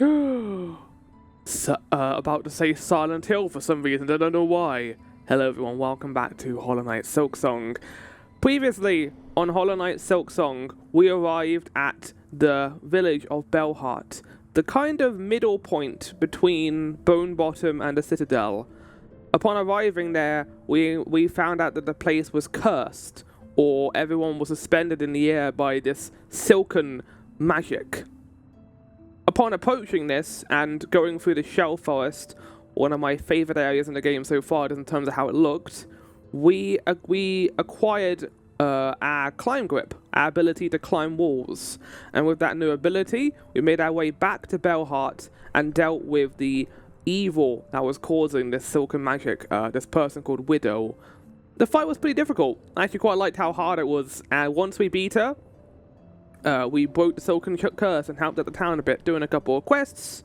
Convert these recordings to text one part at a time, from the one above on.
About to say Silent Hill for some reason, I don't know why. Hello everyone, welcome back to Hollow Knight Silksong. Previously on Hollow Knight Silksong, we arrived at the village of Belheart, the kind of middle point between Bone Bottom and the Citadel. Upon arriving there, we found out that the place was cursed, or everyone was suspended in the air by this silken magic. Upon approaching this and going through the Shell Forest, one of my favourite areas in the game so far in terms of how it looked, we acquired our climb grip, our ability to climb walls. And with that new ability, we made our way back to Belheart and dealt with the evil that was causing this silken magic, this person called Widow. The fight was pretty difficult. I actually quite liked how hard it was, and once we beat her, we broke the silken curse and helped out the town a bit, doing a couple of quests.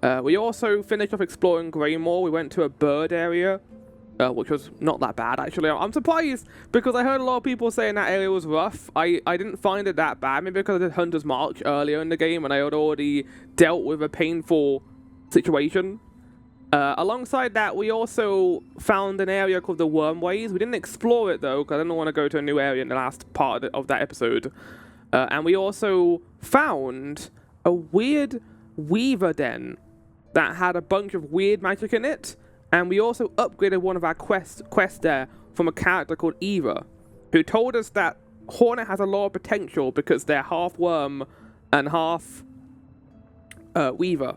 We also finished off exploring Greymore. We went to a bird area, which was not that bad, actually. I'm surprised, because I heard a lot of people saying that area was rough. I didn't find it that bad, maybe because I did Hunter's March earlier in the game, and I had already dealt with a painful situation. Alongside that, we also found an area called the Wormways. We didn't explore it, though, because I didn't want to go to a new area in the last part of that episode. And we also found a weird Weaver Den that had a bunch of weird magic in it. And we also upgraded one of our quests there from a character called Eva, who told us that Hornet has a lot of potential because they're half worm and half Weaver,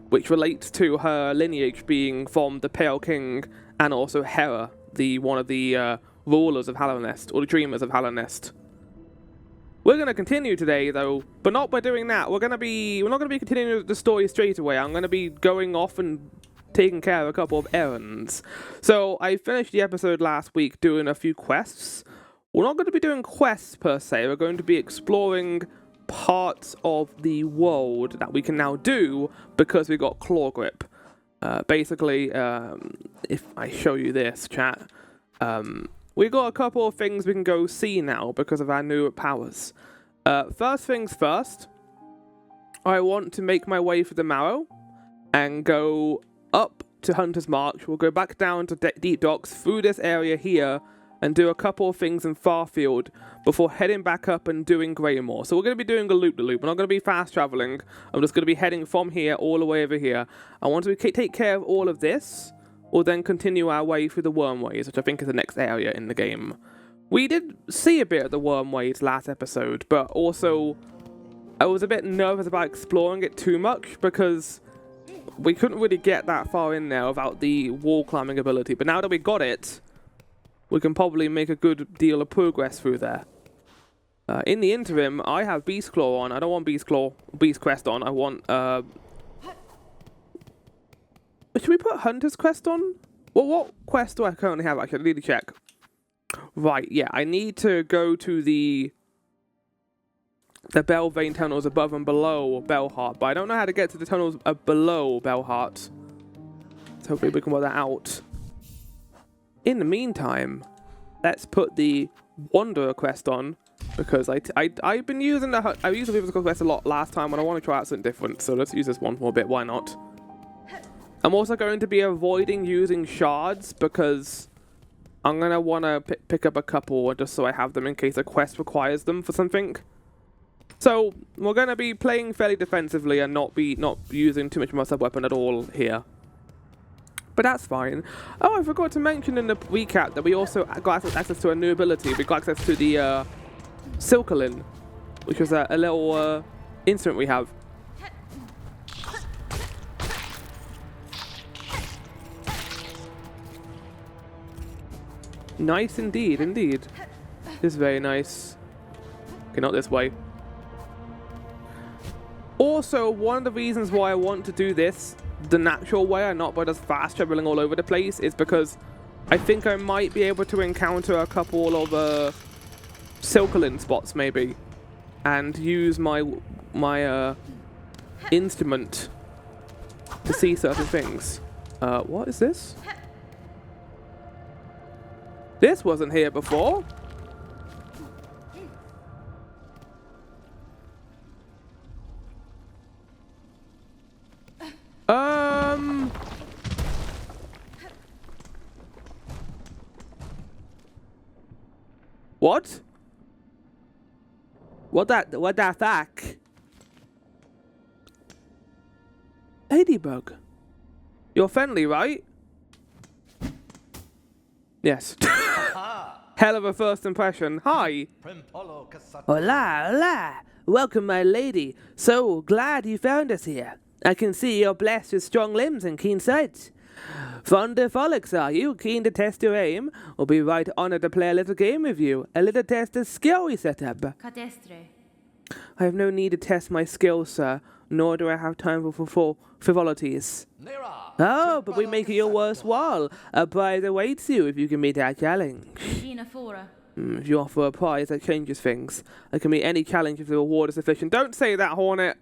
which relates to her lineage being from the Pale King and also Hera, one of the rulers of Hallownest, or the dreamers of Hallownest. We're going to continue today, though, but not by doing that. We're not going to be continuing the story straight away. I'm going to be going off and taking care of a couple of errands. So I finished the episode last week doing a few quests. We're not going to be doing quests per se. We're going to be exploring parts of the world that we can now do because we got Claw Grip. Basically, if I show you this, chat, we got a couple of things we can go see now because of our new powers. First things first, I want to make my way through the Marrow and go up to Hunter's March. We'll go back down to Deep Docks through this area here and do a couple of things in Farfield before heading back up and doing Greymore. So we're going to be doing a loop-de-loop. We're not going to be fast traveling. I'm just going to be heading from here all the way over here. I want to take care of all of this. We'll then continue our way through the Wormways, which I think is the next area in the game. We did see a bit of the Wormways last episode, but also I was a bit nervous about exploring it too much because we couldn't really get that far in there without the wall climbing ability. But now that we got it, we can probably make a good deal of progress through there. In the interim, I have Beast Claw on. I don't want Beast Crest on. I want should we put Hunter's Quest on? Well, what quest do I currently have? Actually, I need to check. Right, yeah, I need to go to the Belvane tunnels above and below Belheart, but I don't know how to get to the tunnels below Belheart. So hopefully we can work that out. In the meantime, let's put the Wanderer quest on, because I've been using I used the physical quest a lot last time, and I want to try out something different, so let's use this one for a bit, why not? I'm also going to be avoiding using shards because I'm going to want to pick up a couple just so I have them in case a quest requires them for something. So we're going to be playing fairly defensively and not using too much of my sub-weapon at all here. But that's fine. Oh, I forgot to mention in the recap that we also got access to a new ability. We got access to the Silkolin, which was a little instrument we have. Nice indeed, indeed. This is very nice. Okay, not this way. Also, one of the reasons why I want to do this the natural way and not by just fast traveling all over the place is because I think I might be able to encounter a couple of Silkolin spots maybe and use my instrument to see certain things. What is this? This wasn't here before. What? What that fuck? Ladybug. You're friendly, right? Yes. Hell of a first impression. Hi. Hola, hola. Welcome, my lady. So glad you found us here. I can see you're blessed with strong limbs and keen sight. Fond of frolics, are you? Keen to test your aim? We'll be right honored to play a little game with you. A little test of skill we set up. Cadestre. I have no need to test my skills, sir, nor do I have time for frivolities. Oh, but we make it your worthwhile. A prize awaits you if you can meet our challenge. Gina Fora. If you offer a prize, that changes things. I can meet any challenge if the reward is sufficient. Don't say that, Hornet.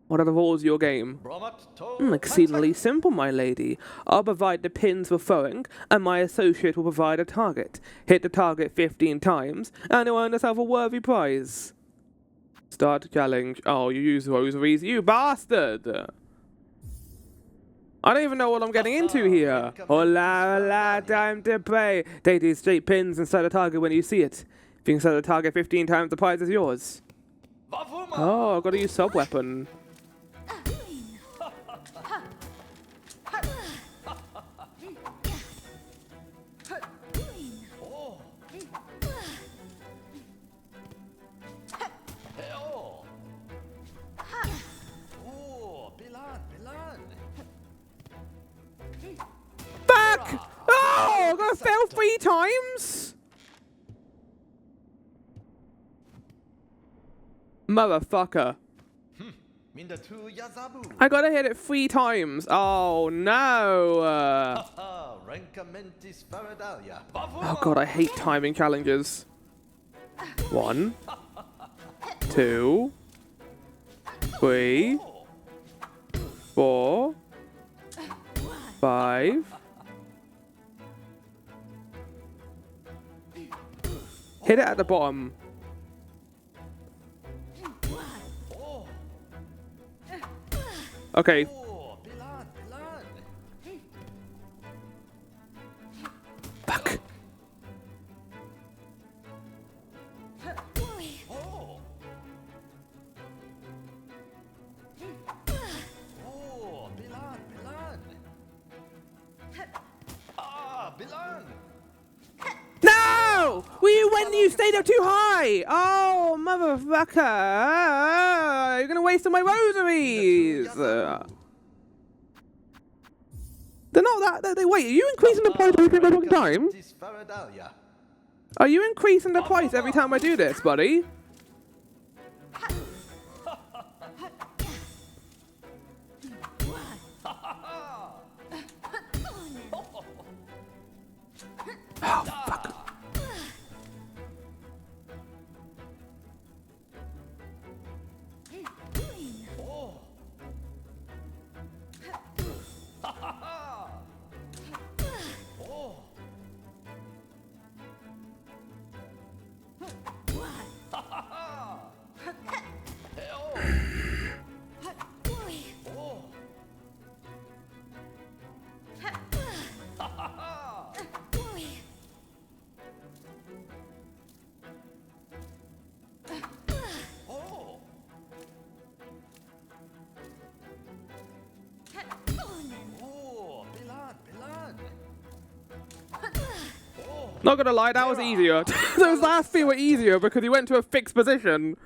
What are the rules of your game? Exceedingly simple, my lady. I'll provide the pins for throwing, and my associate will provide a target. Hit the target 15 times, and you'll earn yourself a worthy prize. Start challenge. Oh, you use rosaries, you bastard! I don't even know what I'm getting into here. Hola, hola, time to play. Take these straight pins and set a target when you see it. If you can set a target 15 times, the prize is yours. Oh, I've got to use sub-weapon. Fuck! Oh, I'm gonna fail 3 times? Motherfucker. I gotta hit it 3 times. Oh no. Oh god, I hate timing challenges. 1, 2, 3, 4, 5. Hit it at the bottom. Okay. Fuck. No! When you stayed up too high! Oh, motherfucker! You're gonna waste all my rosaries! They're not that. Wait, are you increasing the price every fucking time? Are you increasing the price every time I do this, buddy? Oh, fuck. Not gonna lie, that was easier. Those last 3 were easier because he went to a fixed position.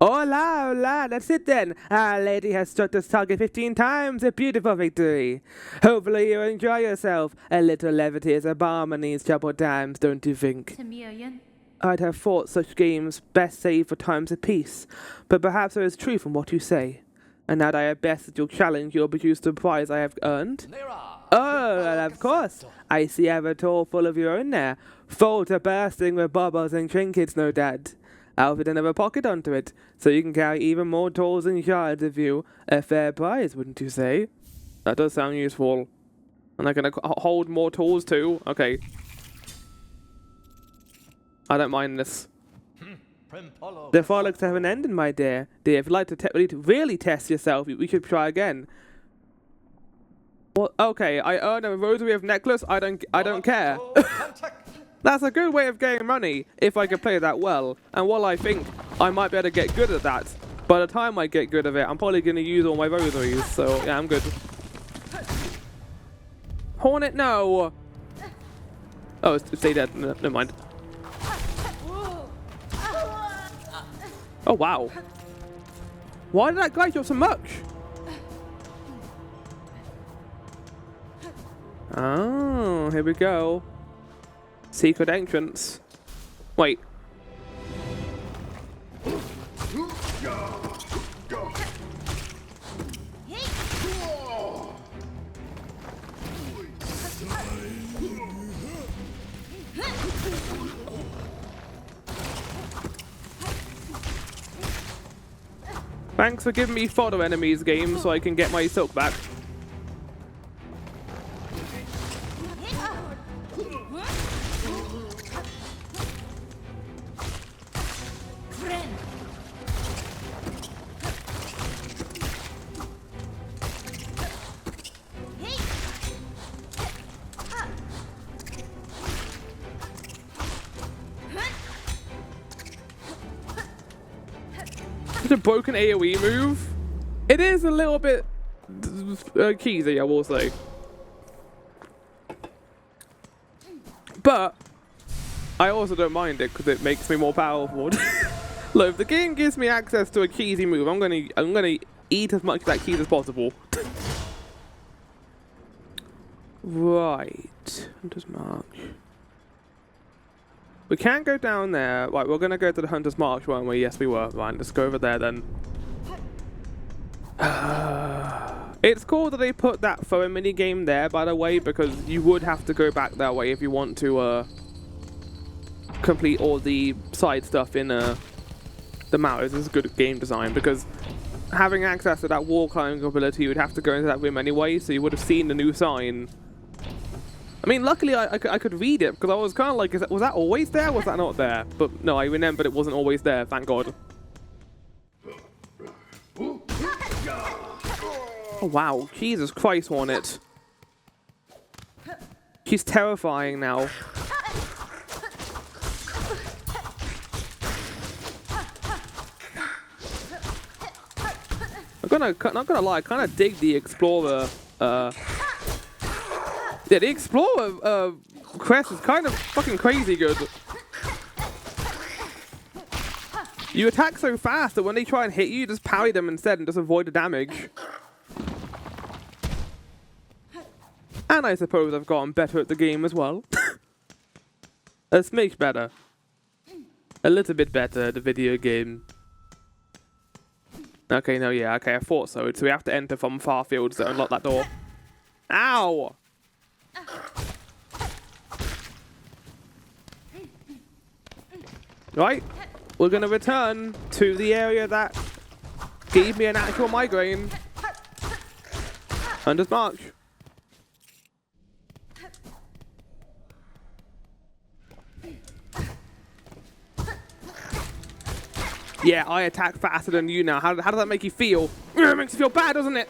Hola, hola, that's it then. Our lady has struck this target 15 times. A beautiful victory. Hopefully you enjoy yourself. A little levity is a balm in these troubled times, don't you think? I'd have thought such games best saved for times of peace, but perhaps there is truth in what you say. And now that I have bested your challenge, you'll produce the prize I have earned? Oh, well, of course. I see you have a tour full of your own there. Full to bursting with baubles and trinkets, no doubt. I'll fit another pocket onto it, so you can carry even more tools and shards with you. A fair price, wouldn't you say? That does sound useful. And I'm gonna hold more tools too? Okay. I don't mind this. The frolics have an ending, my dear. If you'd like to really test yourself, we should try again. Well, okay, I earn a rosary of necklace. I don't care. That's a good way of getting money if I can play that well. And while I think I might be able to get good at that, by the time I get good at it, I'm probably going to use all my rosaries. So yeah, I'm good. Hornet, no! Oh, stay dead. No, never mind. Oh, wow. Why did that guy drop so much? Oh, here we go. Secret entrance. Wait. Thanks for giving me fodder enemies game so I can get my silk back. It's a broken AoE move. It is a little bit cheesy, I will say. But I also don't mind it because it makes me more powerful. Look, if the game gives me access to a cheesy move, I'm gonna eat as much of that cheese as possible. Right. Hunter's March. We can't go down there. Right, we're gonna go to the Hunter's March, weren't we? Yes, we were. Right, let's go over there then. It's cool that they put that for a mini game there, by the way, because you would have to go back that way if you want to complete all the side stuff in the mountains. This is good game design because having access to that wall climbing ability, you would have to go into that room anyway, so you would have seen the new sign. I mean, luckily I could read it because I was kind of like, was that always there? Was that not there? But no, I remembered it wasn't always there. Thank God. Oh wow, Jesus Christ, Hornet. She's terrifying now. Not gonna lie, I kind of dig the Explorer. Yeah, the Explorer quest is kind of fucking crazy good. You attack so fast that when they try and hit you, you just parry them instead and just avoid the damage. And I suppose I've gotten better at the game as well. A smidge better. A little bit better at the video game. Okay, no, yeah, okay, I thought so. So we have to enter from far fields to unlock that door. Ow! Right, we're gonna return to the area that gave me an actual migraine. Hunter's March. Yeah, I attack faster than you now. How does that make you feel? It makes you feel bad, doesn't it?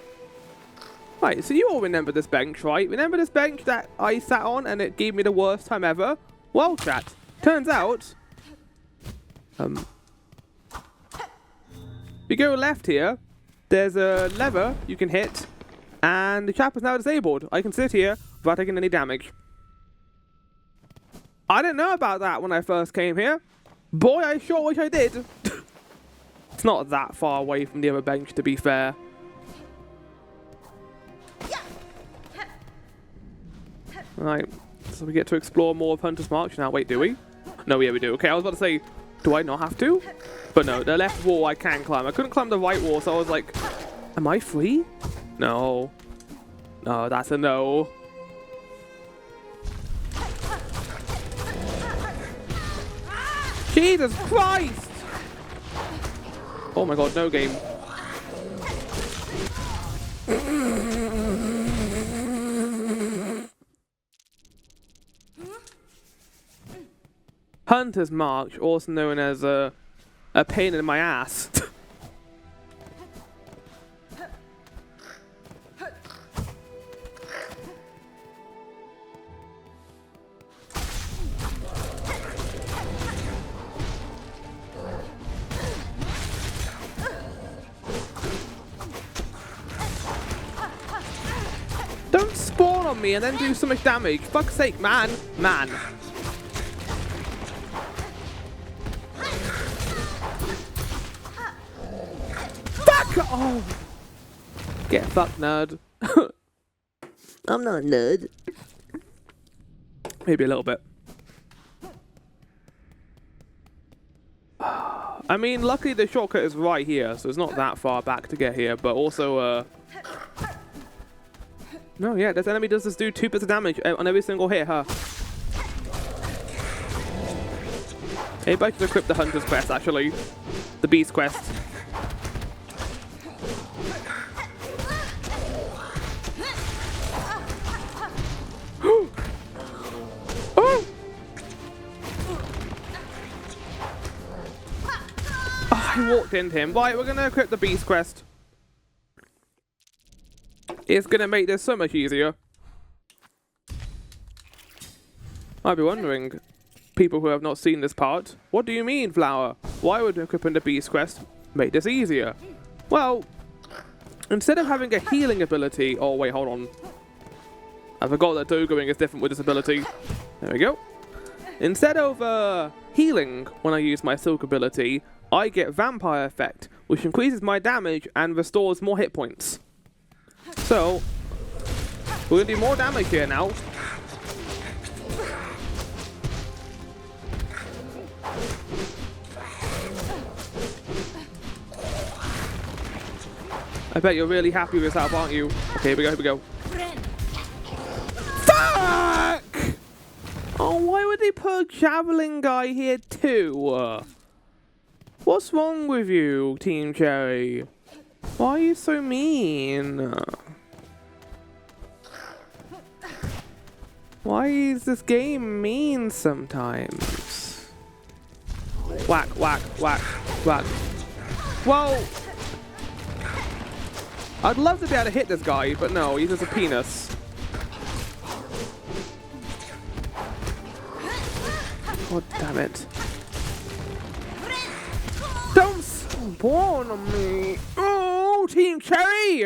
Right, so you all remember this bench, right? Remember this bench that I sat on and it gave me the worst time ever? Well, chat, turns out... if you go left here, there's a lever you can hit, and the trap is now disabled. I can sit here without taking any damage. I didn't know about that when I first came here. Boy, I sure wish I did. It's not that far away from the other bench, to be fair. Right, so we get to explore more of Hunter's March now. Wait, do we? No, yeah, we do. Okay, I was about to say, do I not have to? But no, the left wall I can climb. I couldn't climb the right wall, so I was like, am I free? No. No, that's a no. Jesus Christ! Oh my God, no game. Hunter's March, also known as a pain in my ass. Don't spawn on me and then do so much damage. Fuck's sake, man. Man. Fuck! Oh. Get fucked, nerd. I'm not a nerd. Maybe a little bit. I mean, luckily the shortcut is right here, so it's not that far back to get here, but also, no, yeah, this enemy does just do 2 bits of damage on every single hit, huh? Maybe I should equip the Hunter's quest, actually. The Beast quest. Oh! I walked into him. Right, we're gonna equip the Beast quest. It's gonna make this so much easier. Might be wondering, people who have not seen this part, what do you mean, Flower? Why would equipping the Beast quest make this easier? Well, instead of having a healing ability, oh wait, hold on. I forgot that Dogoing is different with this ability. There we go. Instead of healing when I use my Silk ability, I get Vampire Effect, which increases my damage and restores more hit points. So, we're going to do more damage here now. I bet you're really happy with this up, aren't you? Okay, here we go, here we go. Fuck! Oh, why would they put a Javelin guy here too? What's wrong with you, Team Cherry? Why are you so mean? Why is this game mean sometimes? Whack, whack, whack, whack. Well, I'd love to be able to hit this guy, but no, he's just a penis. God damn it. Don't spawn on me! Oh, Team Cherry!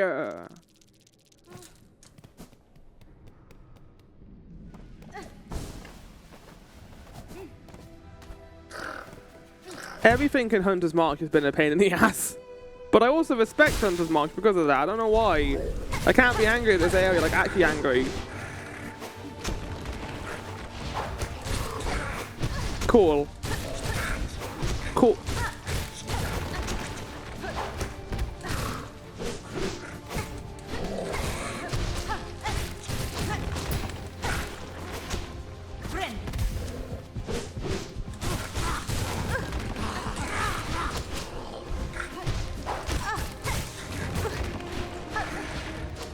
Everything in Hunter's March has been a pain in the ass. But I also respect Hunter's March because of that. I don't know why. I can't be angry at this area, like actually angry. Cool. Cool.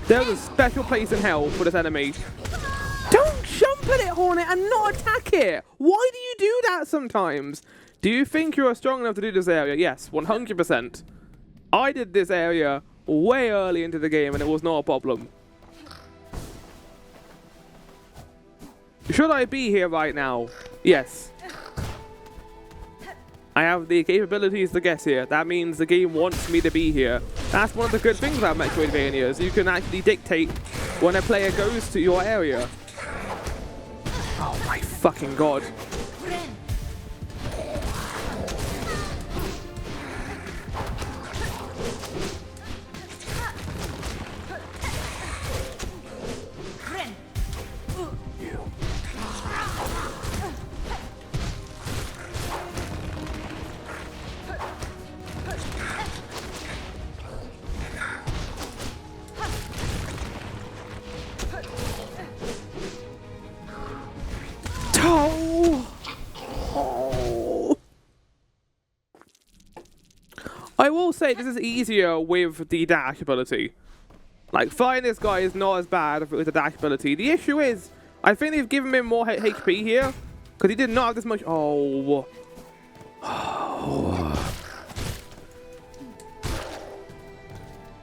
There's a special place in hell for this enemy. Don't jump at it, Hornet, and not attack it! Why do you do that sometimes? Do you think you are strong enough to do this area? Yes, 100%. I did this area way early into the game and it was not a problem. Should I be here right now? Yes. I have the capabilities to get here. That means the game wants me to be here. That's one of the good things about Metroidvanias. You can actually dictate when a player goes to your area. Oh my fucking god. I will say this is easier with the dash ability. Like, fighting this guy is not as bad with the dash ability. The issue is, I think they've given him more HP here, because he did not have this much. Oh.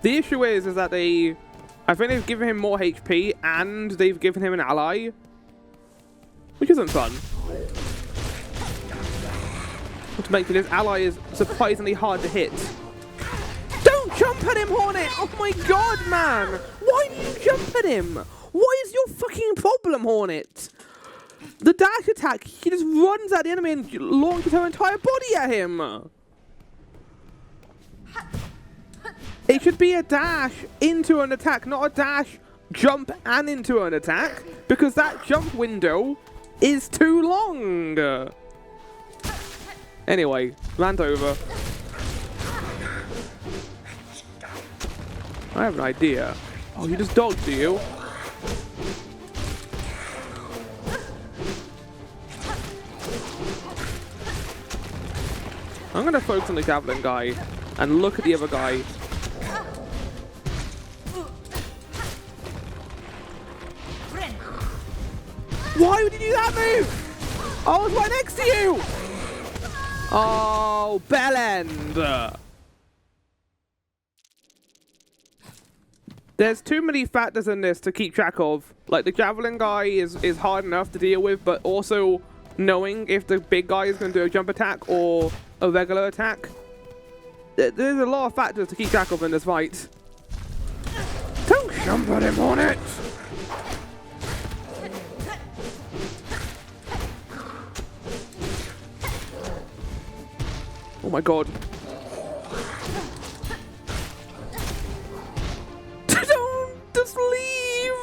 The issue is that I think they've given him more HP and they've given him an ally, which isn't fun. To make sure this ally is surprisingly hard to hit. Don't jump at him, Hornet! Oh my god, man! Why do you jump at him? fucking problem, Hornet? The dash attack, he just runs at the enemy and launches her entire body at him. It should be a dash into an attack, not a dash, jump, and into an attack, because that jump window is too long. Anyway, rant over. I have an idea. Oh, you just dodged, do you? I'm gonna focus on the javelin guy and look at the other guy. Why would you do that move? I was right next to you! Oh, bell end! There's too many factors in this to keep track of. Like, the javelin guy is hard enough to deal with, but also knowing if the big guy is going to do a jump attack or a regular attack. There's a lot of factors to keep track of in this fight. Don't jump at him on it! Oh my god. Don't just leave!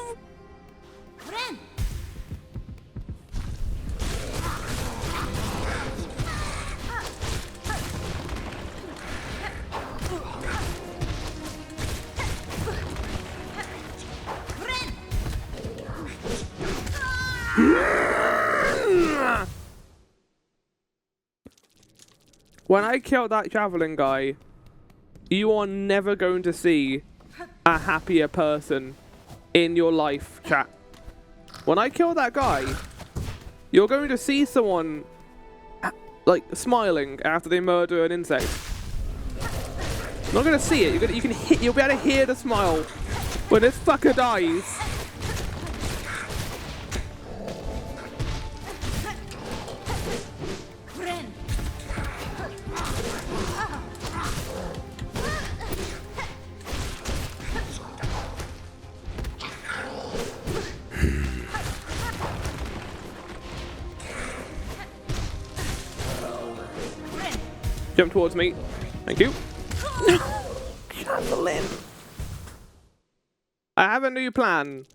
When I killed that javelin guy, you are never going to see a happier person in your life, chat. When I kill that guy, you're going to see someone like smiling after they murder an insect. You're not going to see it. You'll be able to hear the smile when this fucker dies. Jump towards me. Thank you. Javelin. I have a new plan.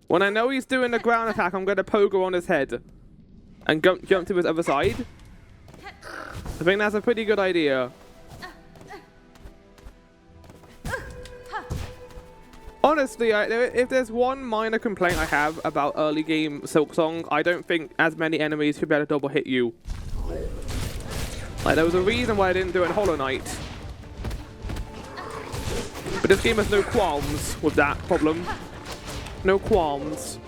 When I know he's doing a ground attack, I'm going to pogo on his head. And jump to his other side. I think that's a pretty good idea. Honestly, if there's one minor complaint I have about early game Silksong, I don't think as many enemies should be able to double hit you. Like, there was a reason why I didn't do it in Hollow Knight. But this game has no qualms with that problem. No qualms.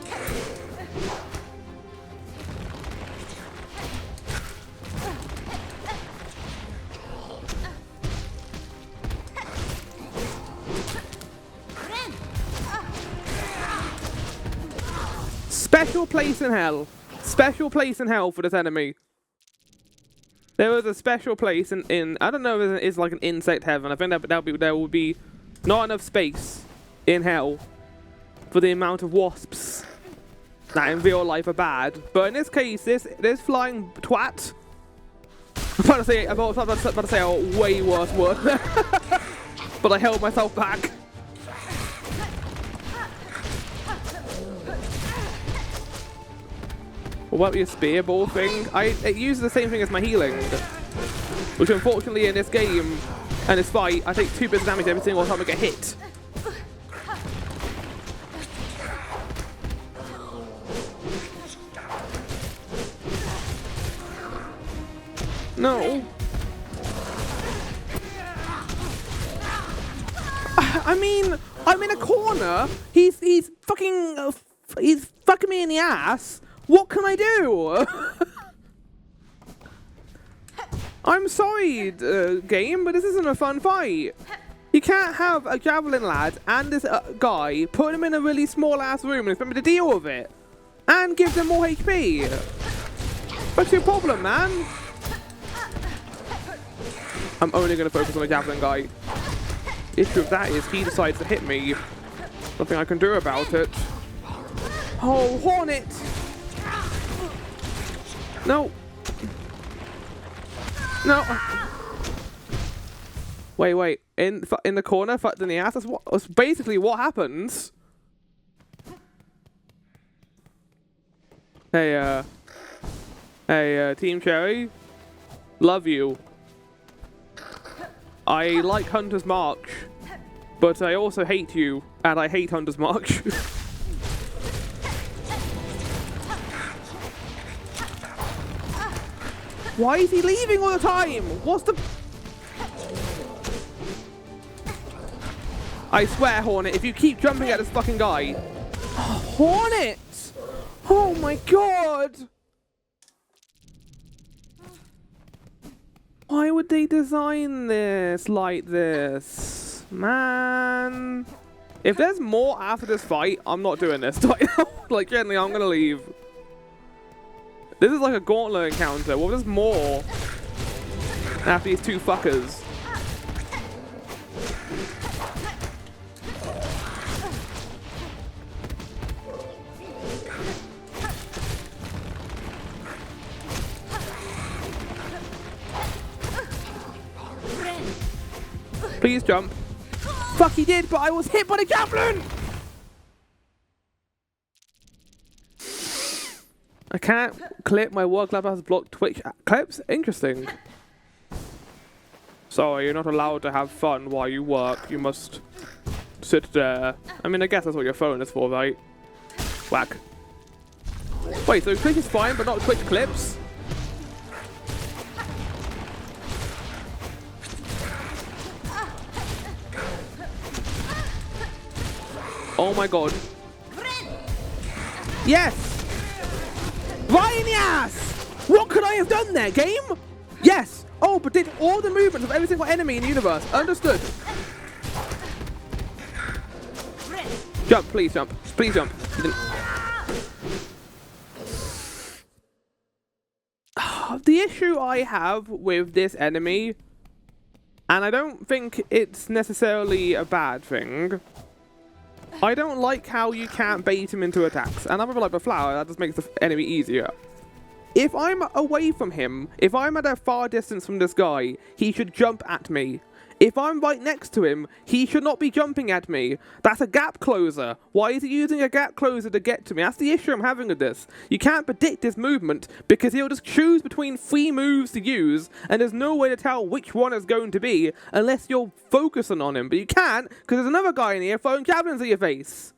Special place in hell. Special place in hell for this enemy. There was a special place in I don't know if it's like an insect heaven. I think there will be not enough space in hell for the amount of wasps that in real life are bad. But in this case, this flying twat. I'm about to say a way worse word, but I held myself back. What about your spear ball thing? It uses the same thing as my healing, which unfortunately in this game and this fight, I take 2 bits of damage every single time I get hit. No. I mean, I'm in a corner. He's fucking me in the ass. What can I do? I'm sorry, game, but this isn't a fun fight. You can't have a javelin lad and this guy, put him in a really small ass room and expect me to deal with it. And give them more HP. What's your problem, man? I'm only going to focus on the javelin guy. The issue of that is he decides to hit me. Nothing I can do about it. Oh, Hornet! No. No. Wait. In the corner, fucked in the ass. That's basically what happens. Hey, Team Cherry. Love you. I like Hunter's March, but I also hate you, and I hate Hunter's March. Why is he leaving all the time? What's the... I swear, Hornet, if you keep jumping at this fucking guy... Oh, Hornet! Oh my god! Why would they design this like this? Man... If there's more after this fight, I'm not doing this right now. Like, generally, I'm gonna leave. This is like a gauntlet encounter. Well, there's more after these two fuckers. Please jump. Fuck, he did, but I was hit by the javelin! I can't clip. My work lab has blocked Twitch clips. Interesting. Sorry, you're not allowed to have fun while you work. You must sit there. I mean, I guess that's what your phone is for, right? Whack. Wait, so Twitch is fine, but not Twitch clips? Oh my god. Yes! Right in the ass! What could I have done there, game? Yes! Oh, but did all the movements of every single enemy in the universe. Understood. Jump, please jump. Please jump. The issue I have with this enemy, and I don't think it's necessarily a bad thing, I don't like how you can't bait him into attacks. And I'm like the flower, that just makes the enemy easier. If I'm away from him, if I'm at a far distance from this guy, he should jump at me. If I'm right next to him, he should not be jumping at me. That's a gap closer. Why is he using a gap closer to get to me? That's the issue I'm having with this. You can't predict his movement because he'll just choose between 3 moves to use, and there's no way to tell which one is going to be unless you're focusing on him. But you can't because there's another guy in here throwing javelins at your face.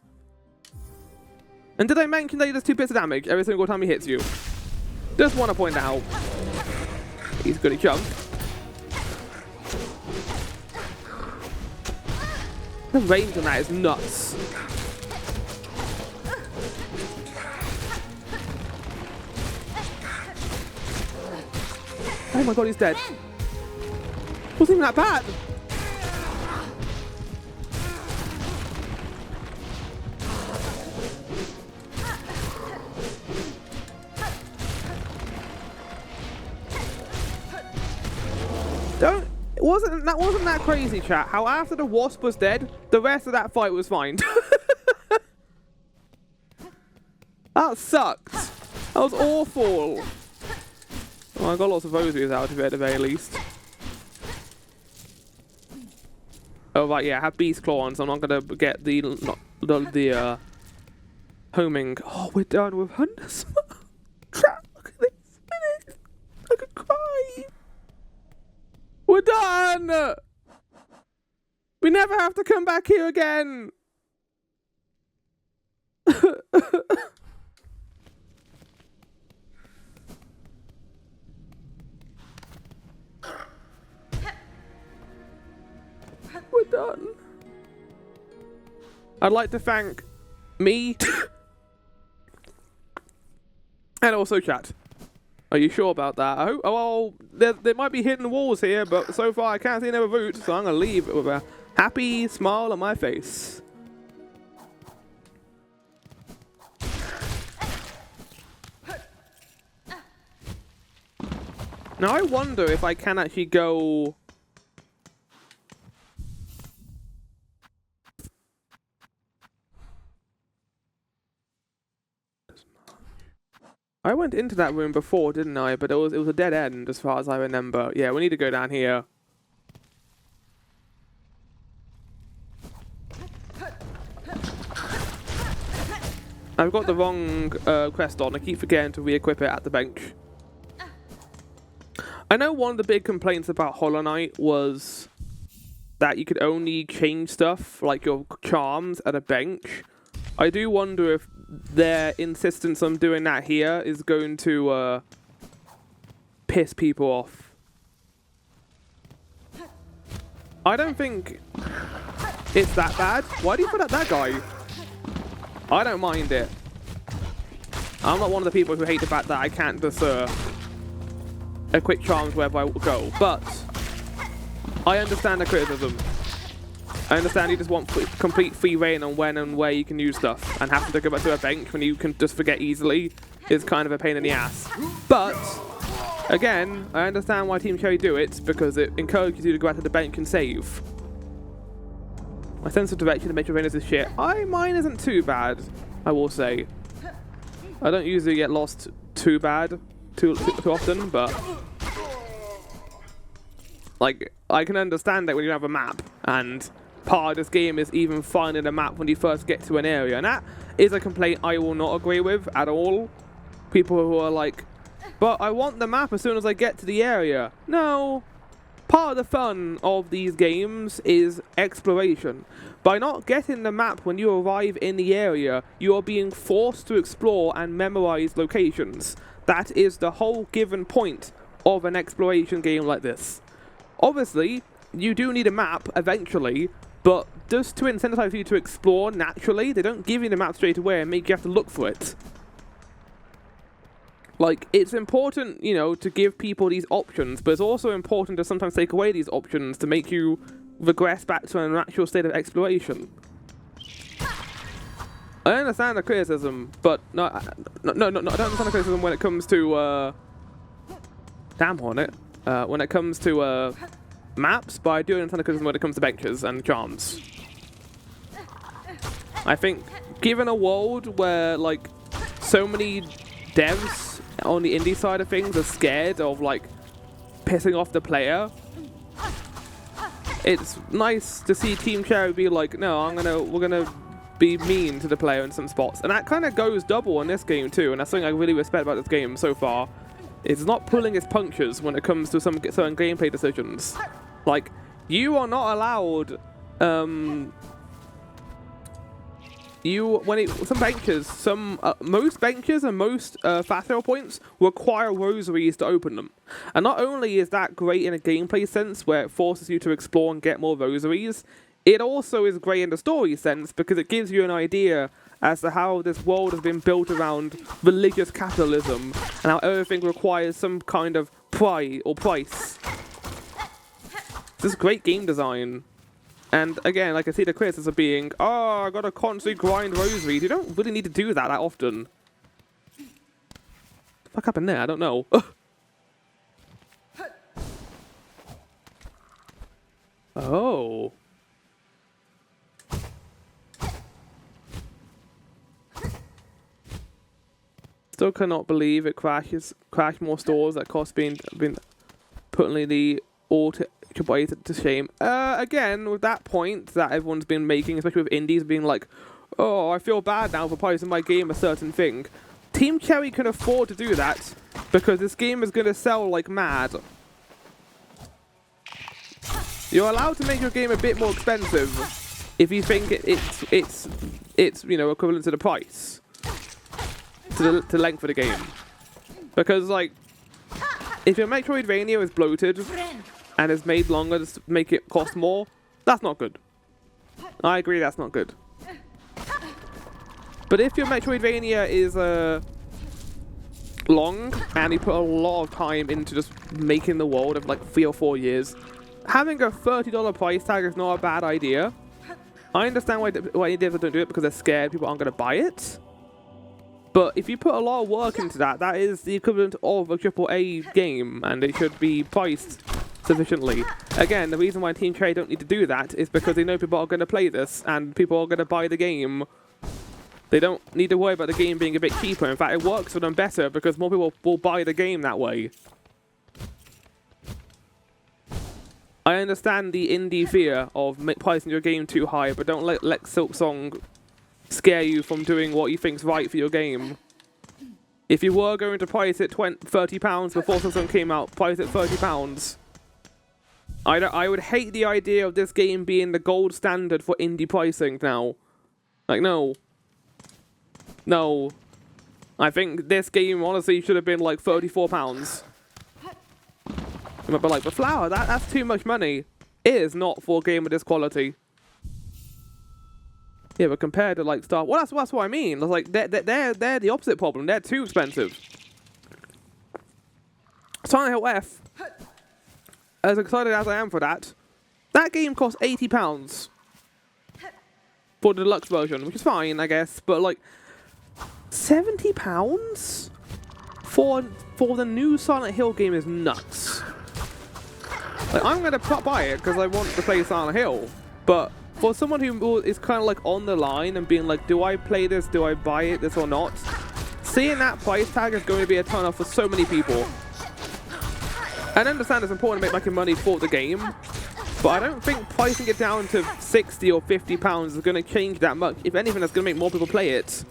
And did I mention that he does 2 bits of damage every single time he hits you? Just want to point out. He's good at jump. The range on that is nuts. Oh my god, he's dead. Wasn't even that bad. Wasn't that crazy, chat? How after the wasp was dead, the rest of that fight was fine. That sucked. That was awful. Oh, I got lots of Osiers out of it at the very least. Oh right, yeah, I have beast claw on, so I'm not gonna get the homing. Oh, we're done with Hunter's Trap. Look at this minute. I could cry. We're done! We never have to come back here again! We're done. I'd like to thank me and also chat. Are you sure about that? I hope. Oh, well, there might be hidden walls here, but so far I can't see another route, so I'm gonna leave with a happy smile on my face. Now I wonder if I can actually go. I went into that room before, didn't I? But it was a dead end as far as I remember. Yeah, we need to go down here. I've got the wrong crest on. I keep forgetting to re-equip it at the bench. I know one of the big complaints about Hollow Knight was that you could only change stuff, like your charms, at a bench. I do wonder if their insistence on doing that here is going to piss people off. I don't think it's that bad. Why do you put out that guy? I don't mind it. I'm not one of the people who hate the fact that I can't just equip charms wherever I go, but I understand the criticism. I understand you just want complete free reign on when and where you can use stuff, and having to go back to a bench when you can just forget easily is kind of a pain in the ass. But again, I understand why Team Cherry do it, because it encourages you to go out to the bench and save. My sense of direction and Metroidvanias is shit. Mine isn't too bad, I will say. I don't usually get lost too often, but like, I can understand that when you have a map, and part of this game is even finding a map when you first get to an area, and that is a complaint I will not agree with at all. People who are like, but I want the map as soon as I get to the area. No. Part of the fun of these games is exploration. By not getting the map when you arrive in the area, you are being forced to explore and memorize locations. That is the whole given point of an exploration game like this. Obviously, you do need a map eventually, but just to incentivize you to explore naturally, they don't give you the map straight away and make you have to look for it. Like, it's important, you know, to give people these options, but it's also important to sometimes take away these options to make you regress back to an actual state of exploration. I understand the criticism, but no, I don't understand the criticism when it comes to, damn Hornet, when it comes to, maps, but I do understand the criticism when it comes to benches and charms. I think, given a world where, like, so many devs on the indie side of things are scared of, like, pissing off the player, it's nice to see Team Cherry be like, no, we're gonna be mean to the player in some spots. And that kind of goes double in this game too, and that's something I really respect about this game so far. It's not pulling its punches when it comes to some certain gameplay decisions. Like, you are not allowed, most benches and most fast travel points require rosaries to open them. And not only is that great in a gameplay sense, where it forces you to explore and get more rosaries, it also is great in the story sense, because it gives you an idea as to how this world has been built around religious capitalism, and how everything requires some kind of price. This is great game design. And again, like, I see the criticism being, oh, I gotta constantly grind rosaries. You don't really need to do that often. What the fuck happened there? I don't know. Oh. Still cannot believe it crashed more stores that cost being putting the triple A to shame. Again, with that point that everyone's been making, especially with indies being like, oh, I feel bad now for pricing my game a certain thing. Team Cherry can afford to do that because this game is going to sell like mad. You're allowed to make your game a bit more expensive if you think it's you know, equivalent to the price, to the length of the game. Because, like, if your Metroidvania is bloated and is made longer to make it cost more, that's not good. I agree, that's not good. But if your Metroidvania is long and you put a lot of time into just making the world of like 3 or 4 years, having a $30 price tag is not a bad idea. I understand why devs don't do it, because they're scared people aren't going to buy it. But if you put a lot of work into that, that is the equivalent of a AAA game, and it should be priced sufficiently. Again, the reason why Team Cherry don't need to do that is because they know people are going to play this, and people are going to buy the game They don't need to worry about the game being a bit cheaper. In fact, it works for them better because more people will buy the game that way. I understand the indie fear of pricing your game too high, but don't let Silksong scare you from doing what you think's right for your game. If you were going to price it £30 before Silksong came out, price it £30. I would hate the idea of this game being the gold standard for indie pricing now. Like, no. No. I think this game honestly should have been like £34. But like, but Flower, that's too much money. It is not for a game of this quality. Yeah, but compared to like Star, well, that's what I mean. It's like they're the opposite problem. They're too expensive. Silent Hill F. As excited as I am for that, that game costs £80 for the deluxe version, which is fine, I guess. But like, £70 for the new Silent Hill game is nuts. Like, I'm gonna buy it because I want to play Silent Hill, but for someone who is kind of like on the line and being like, do I play this, do I buy it, this or not? Seeing that price tag is going to be a turn off for so many people. And I understand it's important to making money for the game, but I don't think pricing it down to £60 or £50 is going to change that much. If anything, that's going to make more people play it.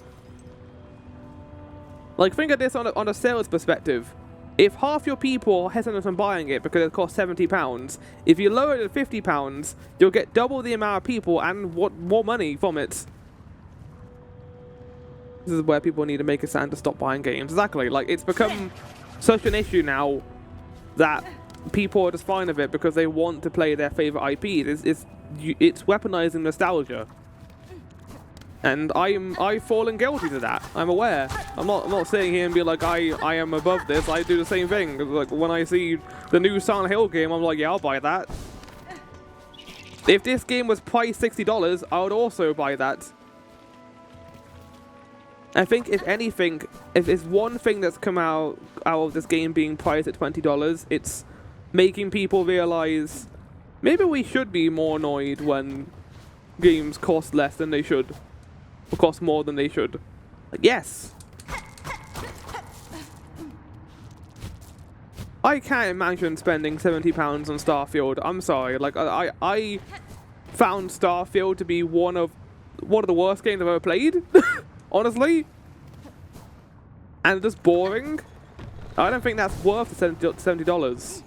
Like, think of this on a sales perspective. If half your people are hesitant on buying it because it costs £70, if you lower it to £50, you'll get double the amount of people and more money from it. This is where people need to make a stand to stop buying games. Exactly. Like, it's become such an issue now that people are just fine with it because they want to play their favorite IP. It's weaponizing nostalgia. And I've fallen guilty to that. I'm aware. I'm not sitting here and be like, I am above this. I do the same thing. Like, when I see the new Silent Hill game, I'm like, yeah, I'll buy that. If this game was priced $60, I would also buy that. I think, if anything, if there's one thing that's come out of this game being priced at $20, it's making people realize maybe we should be more annoyed when games cost less than they should. Or cost more than they should. Like, yes! I can't imagine spending £70 on Starfield. I'm sorry. Like, I found Starfield to be one of the worst games I've ever played. Honestly. And just boring. I don't think that's worth the $70.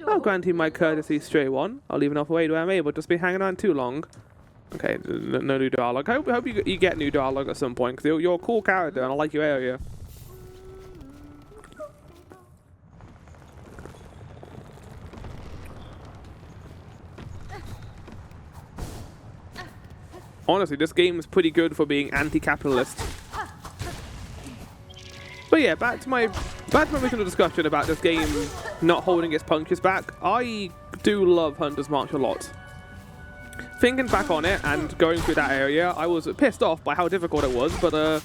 I'll grant you my courtesy, stray one. I'll leave enough away where I'm able to just be hanging around too long. Okay, no new dialogue. I hope you get new dialogue at some point, because you're a cool character and I like your area. Honestly, this game is pretty good for being anti-capitalist. But yeah, back to my original discussion about this game not holding its punches back. I do love Hunter's March a lot. Thinking back on it and going through that area, I was pissed off by how difficult it was, but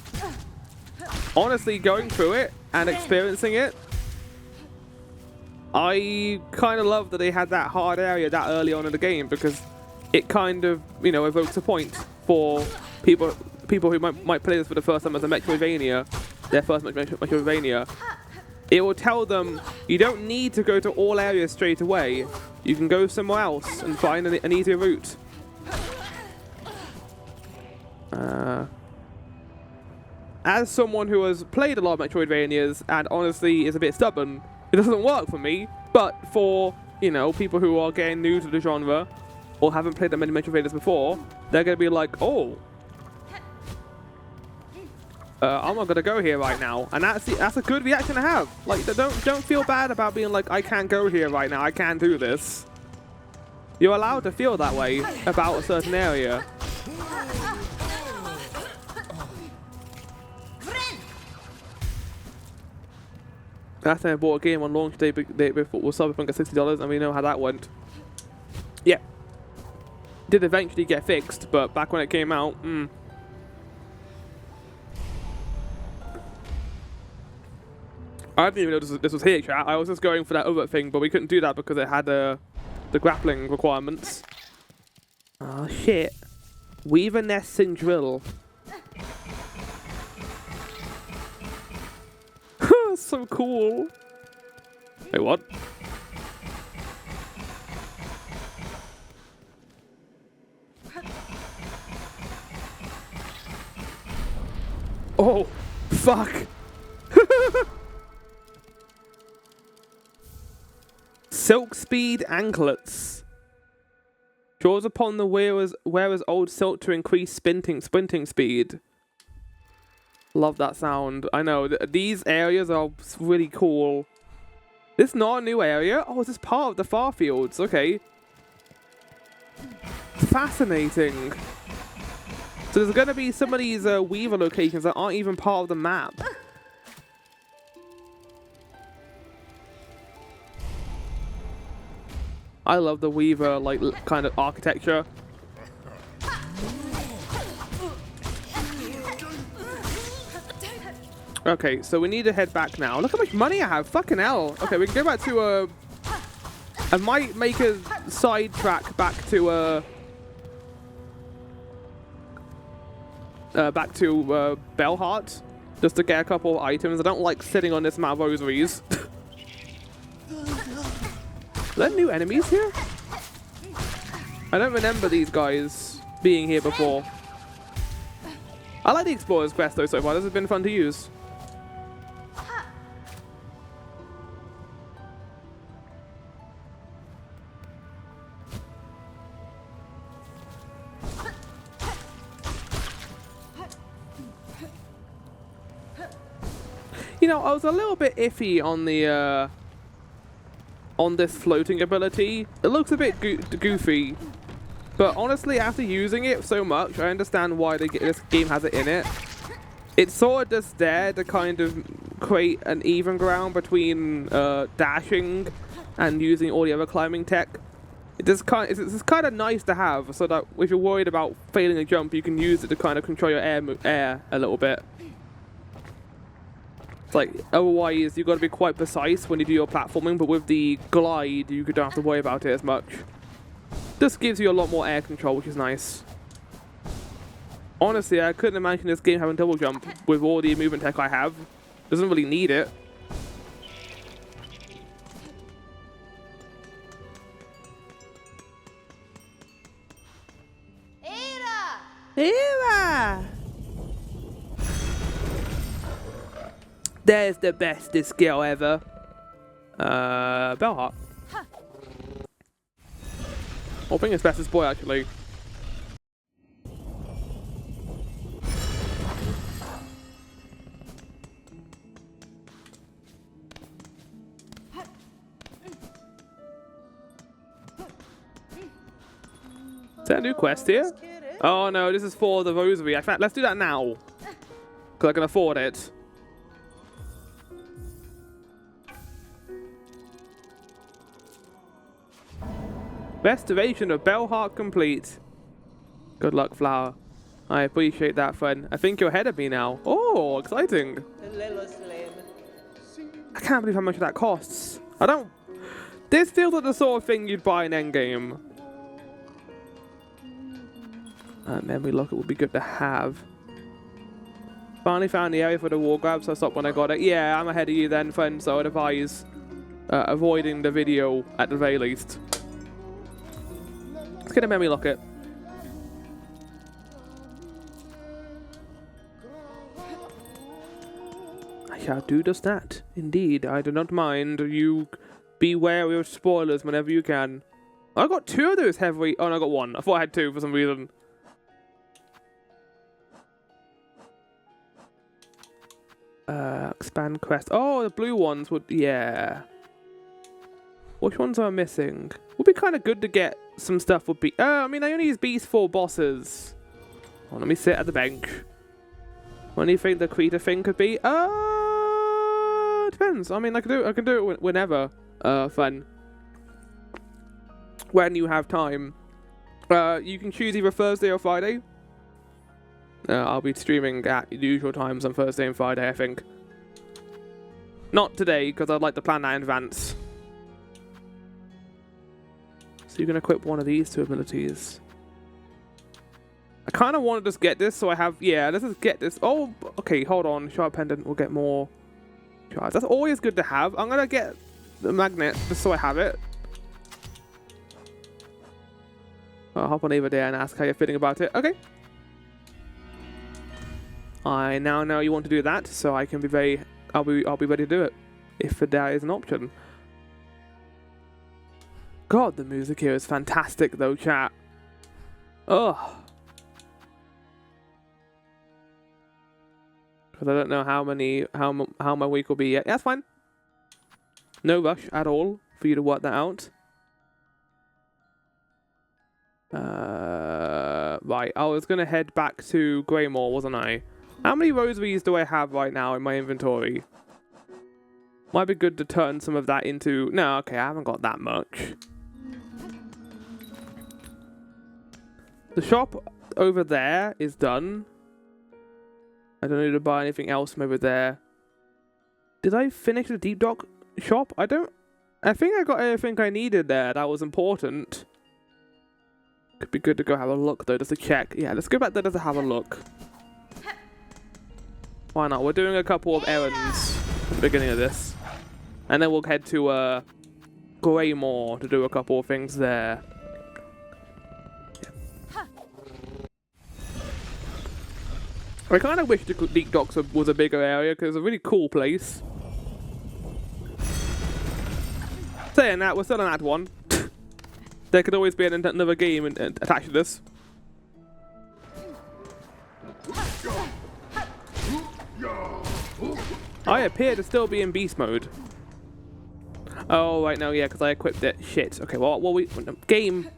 honestly, going through it and experiencing it, I kind of love that they had that hard area that early on in the game, because it kind of, you know, evokes a point for people who might play this for the first time as a Metroidvania, their first Metroidvania. It will tell them you don't need to go to all areas straight away. You can go somewhere else and find an easier route. As someone who has played a lot of Metroidvanias and honestly is a bit stubborn, it doesn't work for me. But for, you know, people who are getting new to the genre or haven't played that many Metroidvanias before, they're going to be like, oh, I'm not gonna go here right now, and that's a good reaction to have. Like, don't feel bad about being like, I can't go here right now, I can't do this. You're allowed to feel that way about a certain area. Last time I bought a game on launch day before was Cyberpunk at $60, and we know how that went. Yeah, did eventually get fixed, but back when it came out, I didn't even know this was here, chat. I was just going for that other thing, but we couldn't do that because it had the grappling requirements. Oh shit. Weaver nesting drill. So cool. Wait, what? Oh, fuck. Silk speed anklets. Draws upon the wearer's old silk to increase sprinting speed. Love that sound. I know, these areas are really cool. This is not a new area? Oh, is this part of the far fields? Okay. Fascinating. So there's going to be some of these Weaver locations that aren't even part of the map. I love the Weaver, like, kind of architecture. Okay, so we need to head back now. Look how much money I have. Fucking hell. Okay, we can go back to, I might make a sidetrack back to, Bellheart, just to get a couple of items. I don't like sitting on this amount of rosaries. Are there new enemies here? I don't remember these guys being here before. I like the Explorer's Quest though so far. This has been fun to use. You know, I was a little bit iffy on the on this floating ability. It looks a bit goofy, but honestly, after using it so much, I understand why this game has it in it. It's sort of just there to kind of create an even ground between dashing and using all the other climbing tech. It's kind of nice to have, so that if you're worried about failing a jump, you can use it to kind of control your air a little bit. Like, otherwise you've got to be quite precise when you do your platforming, but with the glide you don't have to worry about it as much. This gives you a lot more air control, which is nice. Honestly, I couldn't imagine this game having double jump with all the movement tech I have. Doesn't really need it. Era! There's the bestest girl ever. Bellheart. I think it's bestest boy, actually. Is that a new quest here? Oh no, this is for the rosary. In fact, let's do that now. Because I can afford it. Restoration of Bellheart complete. Good luck, Flower. I appreciate that, friend. I think you're ahead of me now. Oh, exciting. I can't believe how much that costs. I don't... This feels like the sort of thing you'd buy in Endgame. Memory locket would be good to have. Finally found the area for the wall grab, so I stopped when I got it. Yeah, I'm ahead of you then, friend, so I'd advise avoiding the video at the very least. Let's get a memory locket. I shall do just that. Indeed, I do not mind. You be wary of spoilers whenever you can. I got 2 of those heavy... Oh, no, I got 1. I thought I had 2 for some reason. Expand quest. Oh, the blue ones would... Yeah. Which ones am I missing? Would be kind of good to get some stuff would be... I mean, I only use beast for bosses. Oh, let me sit at the bench. What do you think the creator thing could be? Depends. I mean, I can do it whenever. Fun. When you have time. You can choose either Thursday or Friday. I'll be streaming at the usual times on Thursday and Friday, I think. Not today, because I'd like to plan that in advance. So you can equip one of these 2 abilities. I kind of want to just get this, so I have... Yeah, let's just get this. Oh, okay, hold on. Shard pendant, we'll get more shards. That's always good to have. I'm going to get the magnet, just so I have it. I'll hop on over there and ask how you're feeling about it. Okay. I now know you want to do that, so I can be very... I'll be ready to do it, if there is an option. God, the music here is fantastic, though, chat. Ugh. Because I don't know how my week will be yet. Yeah, that's fine. No rush at all for you to work that out. Right, I was gonna head back to Greymore, wasn't I? How many rosaries do I have right now in my inventory? Might be good to turn some of that into... No, okay, I haven't got that much. The shop over there is done. I don't need to buy anything else from over there. Did I finish the deep dock shop? I think I got everything I needed there. That was important. Could be good to go have a look though, just to check. Yeah, let's go back there just to have a look. Why not? We're doing a couple of errands at the beginning of this. And then we'll head to Greymore to do a couple of things there. I kind of wish the deep docks was a bigger area because it's a really cool place. Saying that, we're still on Act 1. There could always be another game attached to this. I appear to still be in beast mode. Oh, right now, yeah, because I equipped it. Shit. Okay, well, game.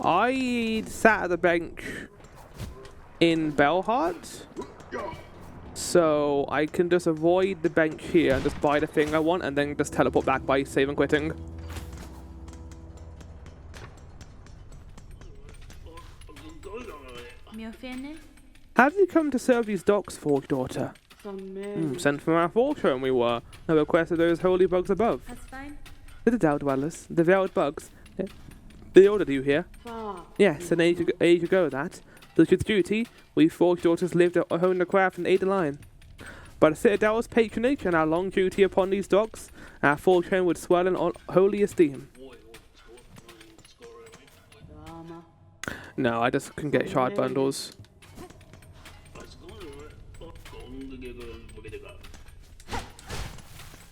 I sat at the bench in Bellheart, so I can just avoid the bench here and just buy the thing I want and then just teleport back by save and quitting. How did you come to serve these docks, Forge Daughter? Sent from our Forge home we were. No request of those holy bugs above. That's fine. The Dell Dwellers, the veiled bugs. They ordered you here. Yes, an age ago that. With duty, we Forge Daughters lived, honed the craft, and ate the line. By the Citadel's patronage and our long duty upon these docks, our Forge home would swell in holy esteem. No, I just can get shard bundles.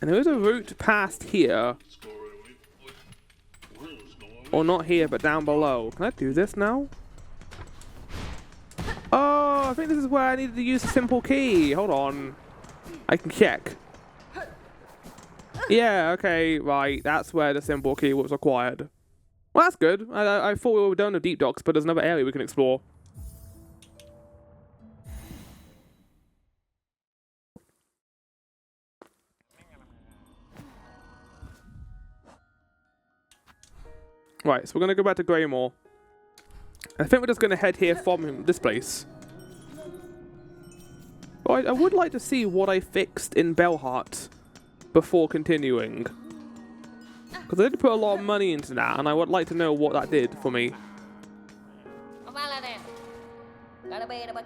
And there is a route past here. Or not here, but down below. Can I do this now? Oh, I think this is where I needed to use a simple key. Hold on. I can check. Yeah, okay, right. That's where the simple key was required. Well, that's good. I thought we were done with deep docks, but there's another area we can explore. Right, so we're going to go back to Greymore. I think we're just going to head here from this place. But I would like to see what I fixed in Bellheart before continuing. Because I did put a lot of money into that, and I would like to know what that did for me.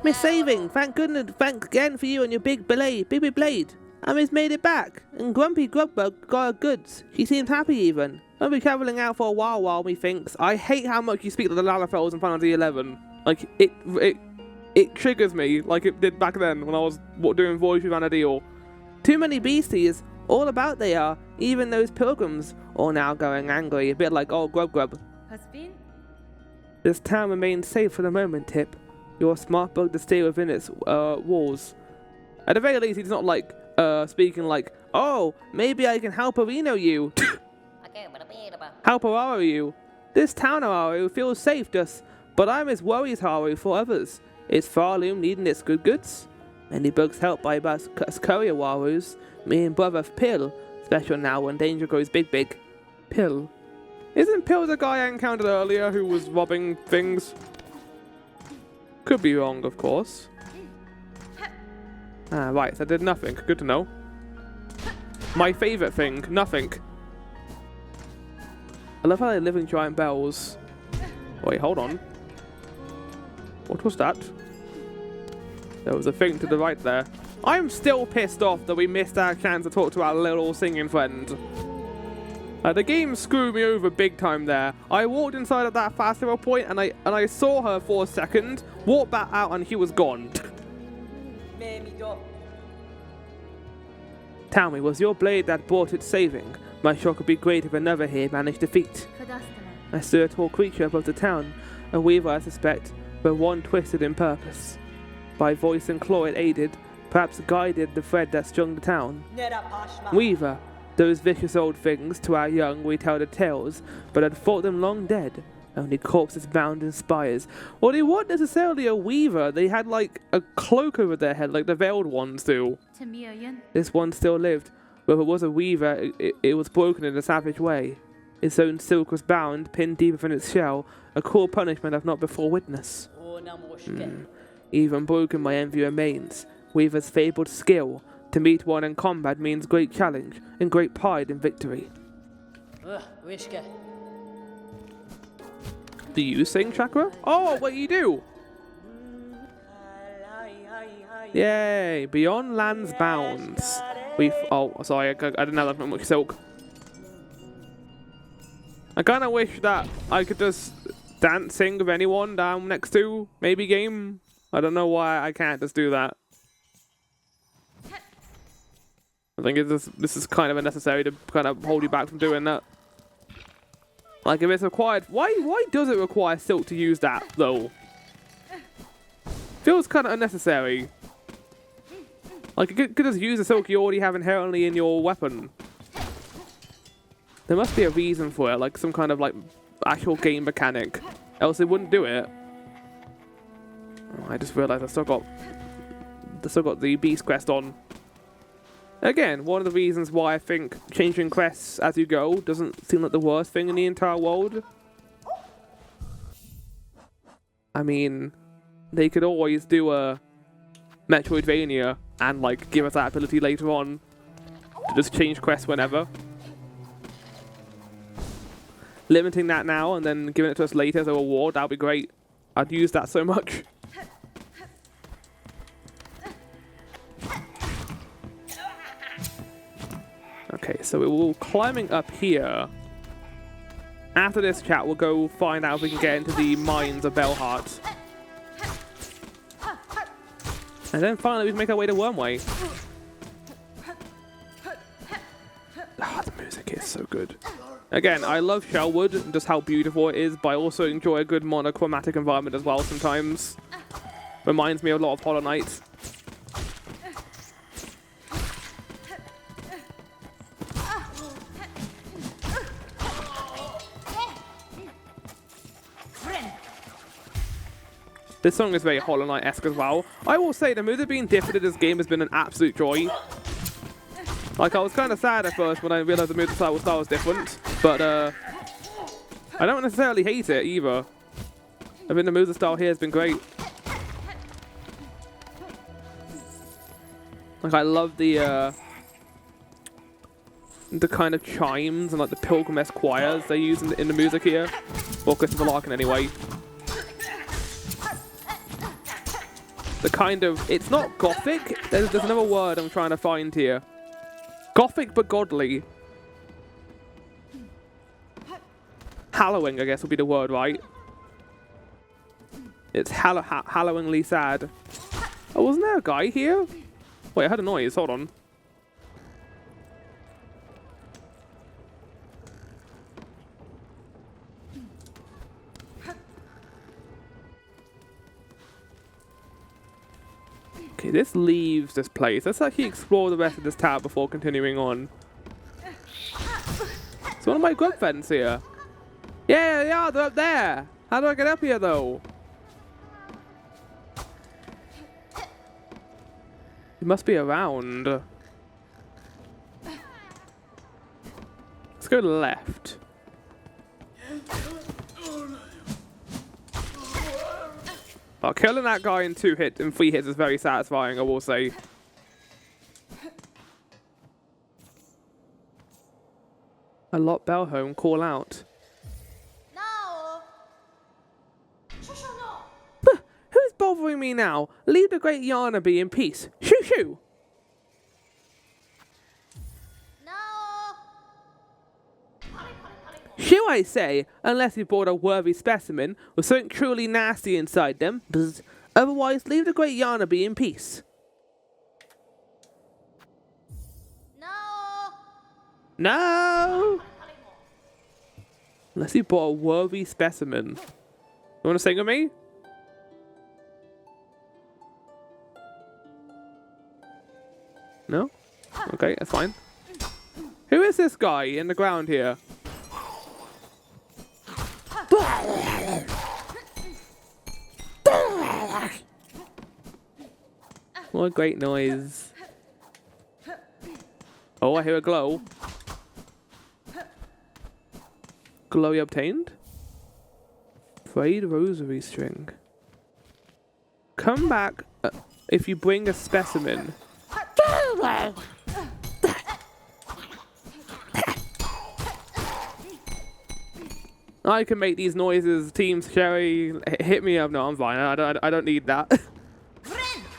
Miss Saving, thank goodness, thank again for you and your big blade. Ami's made it back, and Grumpy Grubbug got her goods. She seemed happy even. Won't be travelling out for a while, methinks. I hate how much you speak to the Lalafels in Final Fantasy 11. Like, it triggers me, like it did back then when I was doing Voyage with Vanadil. Too many beasties, all about they are, even those pilgrims, all now going angry, a bit like old Grub. Husband? This town remains safe for the moment, Tip. You're a smart bug to stay within its walls. At the very least, he's not like, speaking like, oh, maybe I can help Areno you. Help Haru you. This town Haru feels safe but I'm as worried Haru for others. Is Farloom needing its goods? Many bugs helped by us courier Warus. Me and brother Pill. Special now when danger grows big. Pill. Isn't Pill the guy I encountered earlier who was robbing things? Could be wrong, of course. Right, so I did nothing. Good to know. My favourite thing, nothing. I love how they live in giant bells. Wait, hold on. What was that? There was a thing to the right there. I'm still pissed off that we missed our chance to talk to our little singing friend. The game screwed me over big time there. I walked inside of that festival point and I saw her for a second, walked back out and he was gone. Tell me, was your blade that brought its saving? My shock would be great if another here managed defeat. I saw a tall creature above the town, a weaver I suspect, but one twisted in purpose. By voice and claw it aided, perhaps guided the thread that strung the town. Weaver, those vicious old things, to our young we tell the tales, but had thought them long dead. Only corpses bound in spires. Well, they weren't necessarily a weaver. They had like a cloak over their head, like the veiled ones do. This one still lived. But if it was a weaver, it was broken in a savage way. Its own silk was bound, pinned deep within its shell, a cruel punishment I've not before witnessed. Even broken my envy remains. Weaver's fabled skill. To meet one in combat means great challenge, and great pride in victory. Do you sing, Chakra? Oh, what you do? Yay! Beyond land's bounds. Oh, sorry, I didn't have that much silk. I kind of wish that I could just sing with anyone down next to maybe game. I don't know why I can't just do that. I think this is kind of unnecessary to kind of hold you back from doing that. Like, if it's required, why does it require silk to use that though? Feels kind of unnecessary. Like, you could just use the silk you already have inherently in your weapon. There must be a reason for it, like some kind of like actual game mechanic. Else they wouldn't do it. Oh, I just realised I still got the beast quest on. Again, one of the reasons why I think changing quests as you go doesn't seem like the worst thing in the entire world. I mean, they could always do a Metroidvania and like give us that ability later on to just change quests whenever. Limiting that now and then giving it to us later as a reward, that would be great. I'd use that so much. Okay, so we're all climbing up here. After this chat, we'll go find out if we can get into the mines of Bellheart. And then finally we can make our way to Wormway. Ah, the music is so good. Again, I love Shellwood and just how beautiful it is, but I also enjoy a good monochromatic environment as well sometimes. Reminds me a lot of Hollow Knight. This song is very Hollow Knight-esque as well. I will say, the music being different in this game has been an absolute joy. Like, I was kind of sad at first when I realized the music style was different, but I don't necessarily hate it either. I mean, the music style here has been great. Like, I love the kind of chimes and like the pilgrim-esque choirs they use in the music here. Well, Christopher Larkin anyway. The kind of, it's not gothic. There's another word I'm trying to find here. Gothic but godly. Hallowing, I guess, would be the word, right? It's hallowingly sad. Oh, wasn't there a guy here? Wait, I heard a noise. Hold on. Okay, this leaves this place. Let's actually explore the rest of this tower before continuing on. It's one of my grub friends here. Yeah, they're up there. How do I get up here, though? It must be around. Let's go left. Oh, killing that guy in 3 hits is very satisfying, I will say. A lot Bellhome, call out. Who's me now? Leave the great Yana be in peace. Shoo shoo! Shoo, I say, unless you bought a worthy specimen with something truly nasty inside them. Bzz. Otherwise, leave the great Yana be in peace. No! Unless you bought a worthy specimen. You want to sing with me? No? Okay, that's fine. Who is this guy in the ground here? What a great noise. Oh, I hear a glow. Glow you obtained? Frayed rosary string. Come back if you bring a specimen. I can make these noises, Team Sherry. Hit me up. No, I'm fine. I don't need that.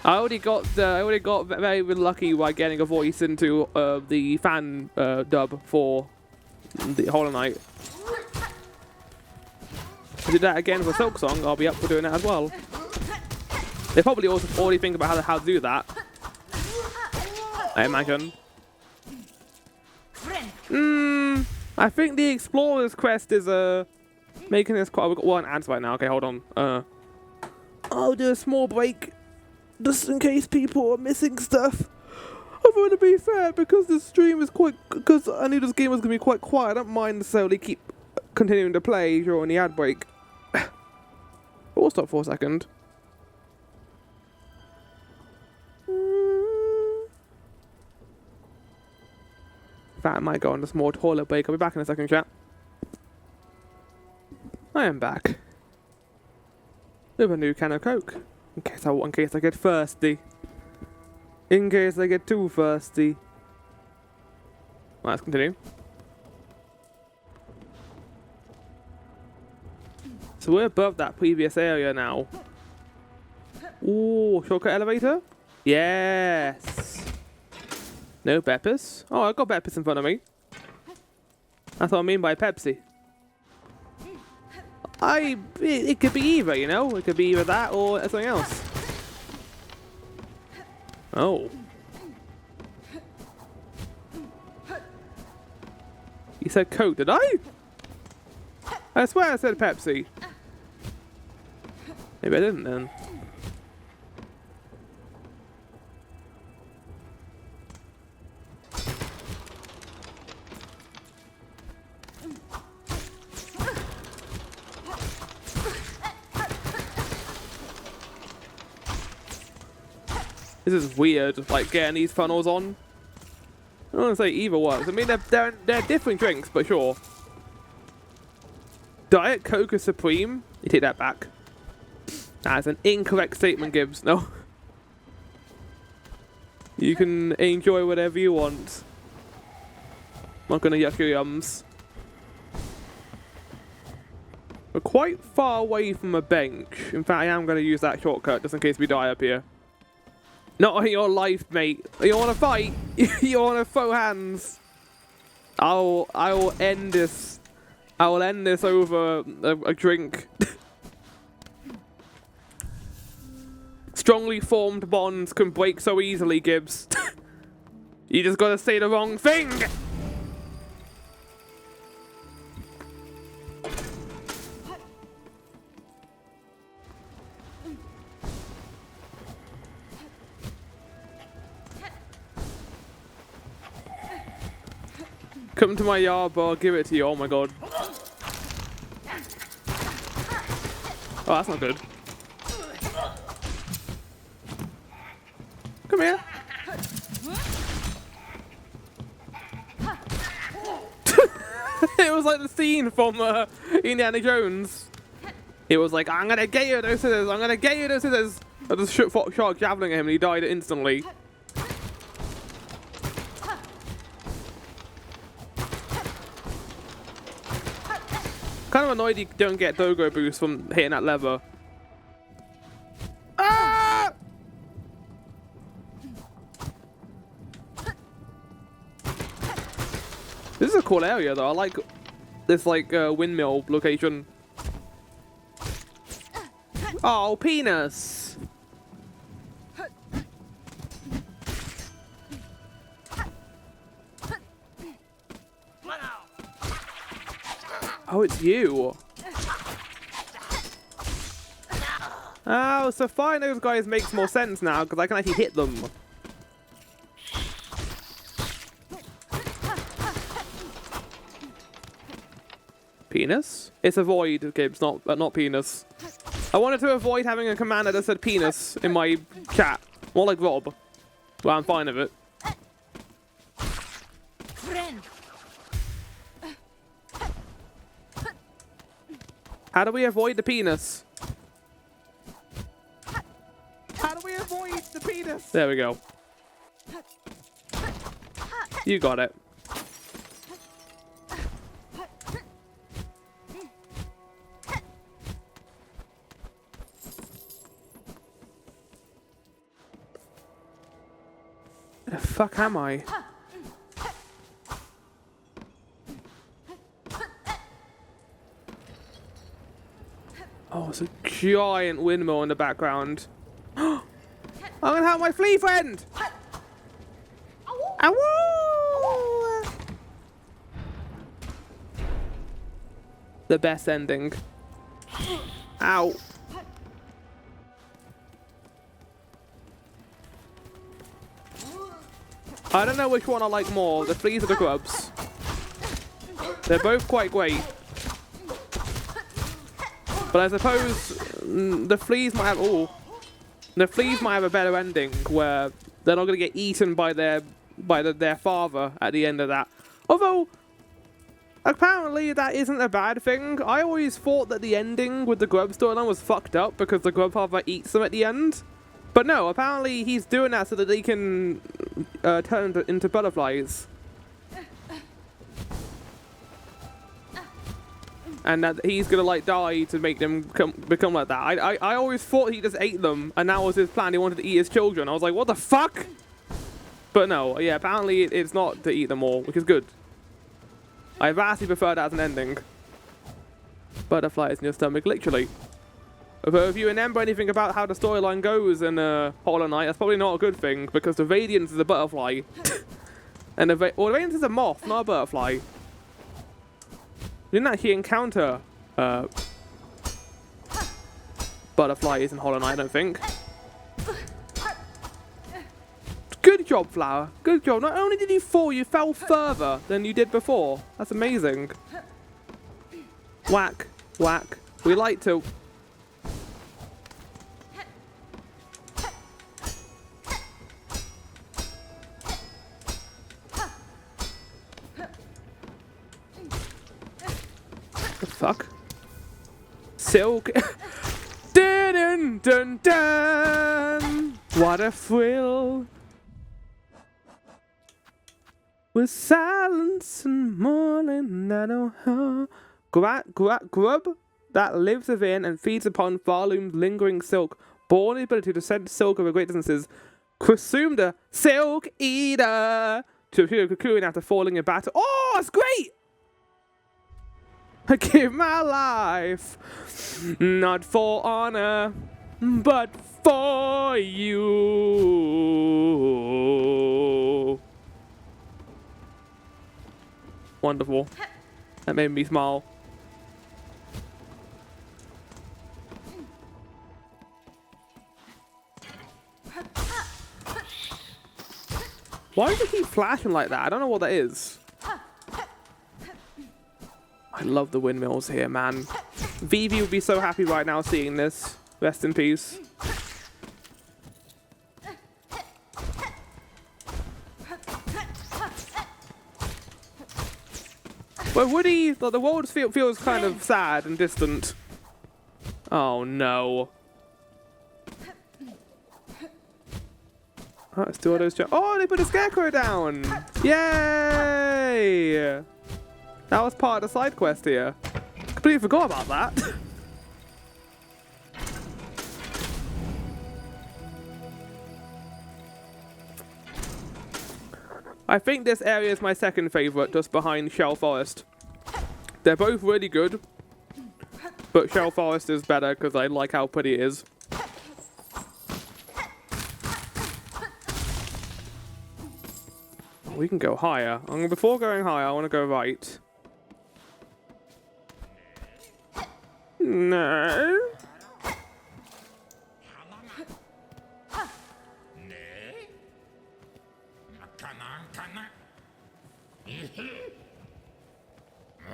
I already got very lucky by getting a voice into the fan dub for the Hollow Knight. If I did that again for Silksong, I'll be up for doing it as well. They probably also already think about how to do that, I imagine. I think the Explorer's Quest is making this quite. We've got one ads right now. Okay, hold on. I'll do a small break just in case people are missing stuff. I want to be fair because the stream is because I knew this game was gonna be quite quiet. I don't mind necessarily keep continuing to play during the ad break. We'll stop for a second. That might go on a small toilet break. I'll be back in a second, chat. I am back with a new can of Coke in case I get thirsty. In case I get too thirsty. Right, let's continue. So we're above that previous area now. Ooh, shortcut elevator? Yes. No peppers. Oh, I got peppers in front of me. That's what I mean by Pepsi. It could be either, you know? It could be either that or something else. Oh. You said Coke, did I? I swear I said Pepsi. Maybe I didn't then. This is weird, like getting these funnels on. I don't want to say either works. I mean, they're different drinks, but sure. Diet Coke is supreme. You take that back. That's an incorrect statement, Gibbs. No. You can enjoy whatever you want. I'm not gonna yuck your yums. We're quite far away from a bench. In fact, I am gonna use that shortcut just in case we die up here. Not on your life, mate. You wanna fight? You wanna throw hands? I will end this. I will end this over a drink. Strongly formed bonds can break so easily, Gibbs. You just gotta say the wrong thing. Come to my yard, bro. I'll give it to you. Oh my god. Oh, that's not good. Come here. It was like the scene from Indiana Jones. It was like, I'm gonna get you those scissors. I'm gonna get you those scissors. I just shot shark javelin at him and he died instantly. Kind of annoyed you don't get Dogo boost from hitting that lever. Ah! This is a cool area though. I like this like windmill location. Oh, penis! Oh, it's you. Oh, so fighting those guys makes more sense now because I can actually hit them. Penis? It's avoid, Gibbs, not penis. I wanted to avoid having a commander that said penis in my chat. More like Rob. Well, I'm fine with it. How do we avoid the penis? How do we avoid the penis? There we go. You got it. Where the fuck am I? Oh, it's a giant windmill in the background. I'm gonna help my flea friend! Ow! The best ending. Ow. I don't know which one I like more, the fleas or the grubs. They're both quite great. But I suppose the fleas might have the fleas might have a better ending where they're not gonna get eaten by their father at the end of that. Although apparently that isn't a bad thing. I always thought that the ending with the grub storyline was fucked up because the grub father eats them at the end. But no, apparently he's doing that so that they can turn into butterflies. And that he's gonna like die to make them become like that. I always thought he just ate them, and that was his plan. He wanted to eat his children. I was like, what the fuck? But no, yeah, apparently it's not to eat them all, which is good. I vastly prefer that as an ending. Butterflies in your stomach, literally. But if you remember anything about how the storyline goes in Hollow Knight, that's probably not a good thing, because the Radiance is a butterfly. And the Radiance is a moth, not a butterfly. You didn't actually encounter butterflies in Hollow Knight, I don't think. Good job, Flower. Good job. Not only did you fall, you fell further than you did before. That's amazing. Whack. Whack. We like to... The fuck? Silk. Dun dun dun dun. What a thrill. With silence and morning, I know how. Grub that lives within and feeds upon Farloom's lingering silk, born the ability to scent silk over great distances, consumed a silk eater to appear cocoon after falling in battle. Oh, that's great! I give my life, not for honor, but for you. Wonderful. That made me smile. Why does it keep flashing like that? I don't know what that is. I love the windmills here, man. Vivi would be so happy right now seeing this. Rest in peace. But Woody, the world feels kind of sad and distant. Oh no. Oh, let's do all those jumps. Oh, they put a scarecrow down! Yay! That was part of the side quest here. Completely forgot about that. I think this area is my second favourite, just behind Shell Forest. They're both really good, but Shell Forest is better because I like how pretty it is. We can go higher. Before going higher, I want to go right. No.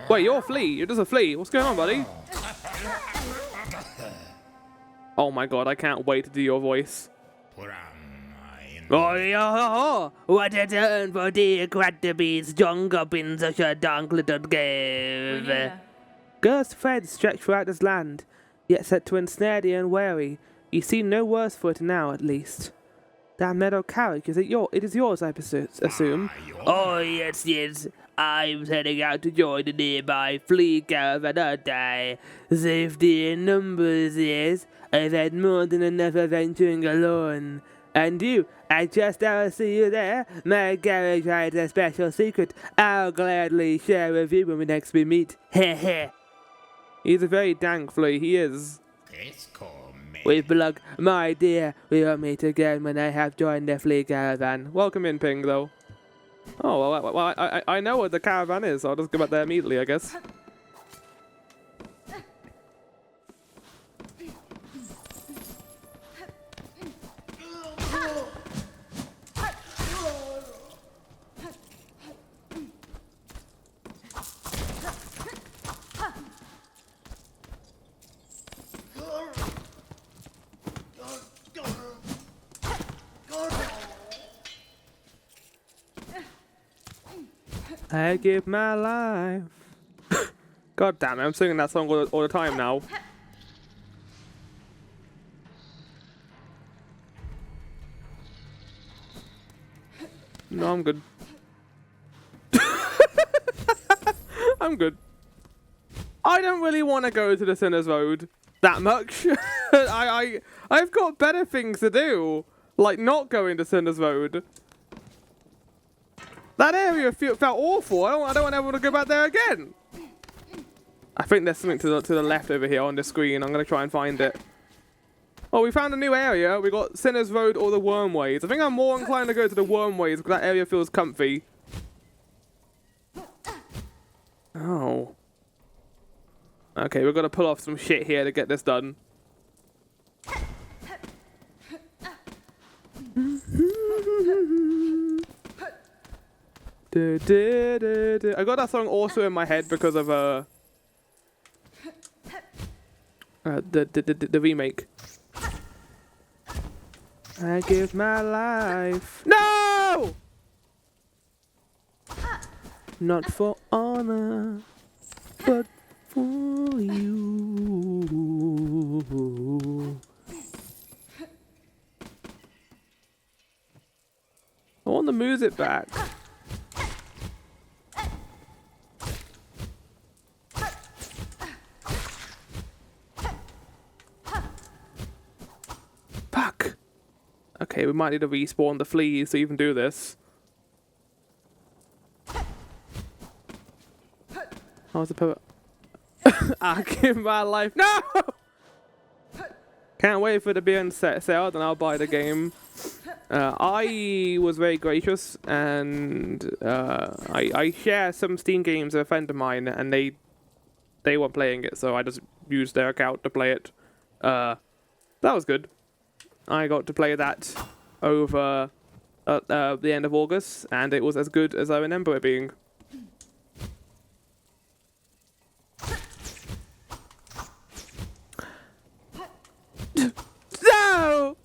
Wait, you're a flea. You're just a flea. What's going on, buddy? Oh my god, I can't wait to do your voice. Oh, what a turn for dear Quat to be strung up in such a dark little cave. Cursed threads stretch throughout this land, yet set to ensnare the unwary. You see no worse for it now, at least. That meadow carriage, it is yours, I assume? Oh, yes, yes. I'm heading out to join the nearby flea caravan, aren't I? Safety in numbers, yes. I've had more than enough adventuring alone. And you, I just now see you there. My garage hides a special secret I'll gladly share with you when we next meet. Heh. He's a very dank flea, he is. With luck, my dear, we will meet again when I have joined the flea caravan. Welcome in, Ping, though. Oh, well, I know what the caravan is, so I'll just go back there immediately, I guess. I give my life. God damn it, I'm singing that song all the time now. No, I'm good. I'm good. I don't really want to go to the Sinner's Road that much. I've got better things to do, like not going to Sinner's Road. That area felt awful. I don't ever want to go back there again. I think there's something to the left over here on the screen. I'm going to try and find it. Oh, we found a new area. We got Sinner's Road or the Wormways. I think I'm more inclined to go to the Wormways because that area feels comfy. Oh. Okay, we've got to pull off some shit here to get this done. I got that song also in my head because of the remake. I give my life. No! Not for honor, but for you. I want the music back. Fuck. Okay, we might need to respawn the fleas to even do this. How's the poet? I give my life. No! Can't wait for it to be on sale, then I'll buy the game. I was very gracious, and I share some Steam games with a friend of mine, and they weren't playing it, so I just used their account to play it. That was good. I got to play that over the end of August, and it was as good as I remember it being. No!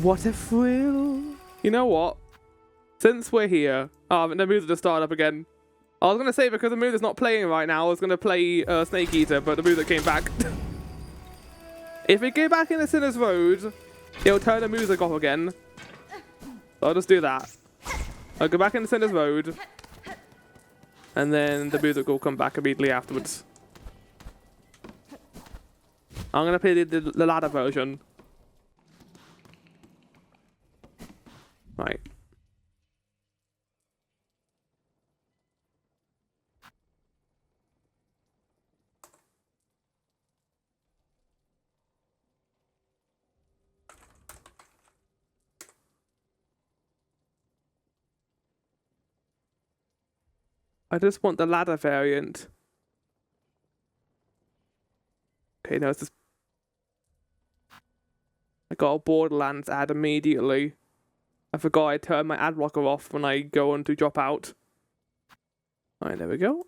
What a thrill! You know what? Since we're here, the music just started up again. I was gonna say because the music's not playing right now, I was gonna play Snake Eater, but the music came back. If we go back in the Sinner's Road, it'll turn the music off again. So I'll just do that. I'll go back in the Sinner's Road, and then the music will come back immediately afterwards. I'm gonna play the ladder version. Right. I just want the ladder variant. Okay, no, it's just... I got a Borderlands ad immediately. I forgot I turned my ad blocker off when I go on to drop out. Alright, there we go.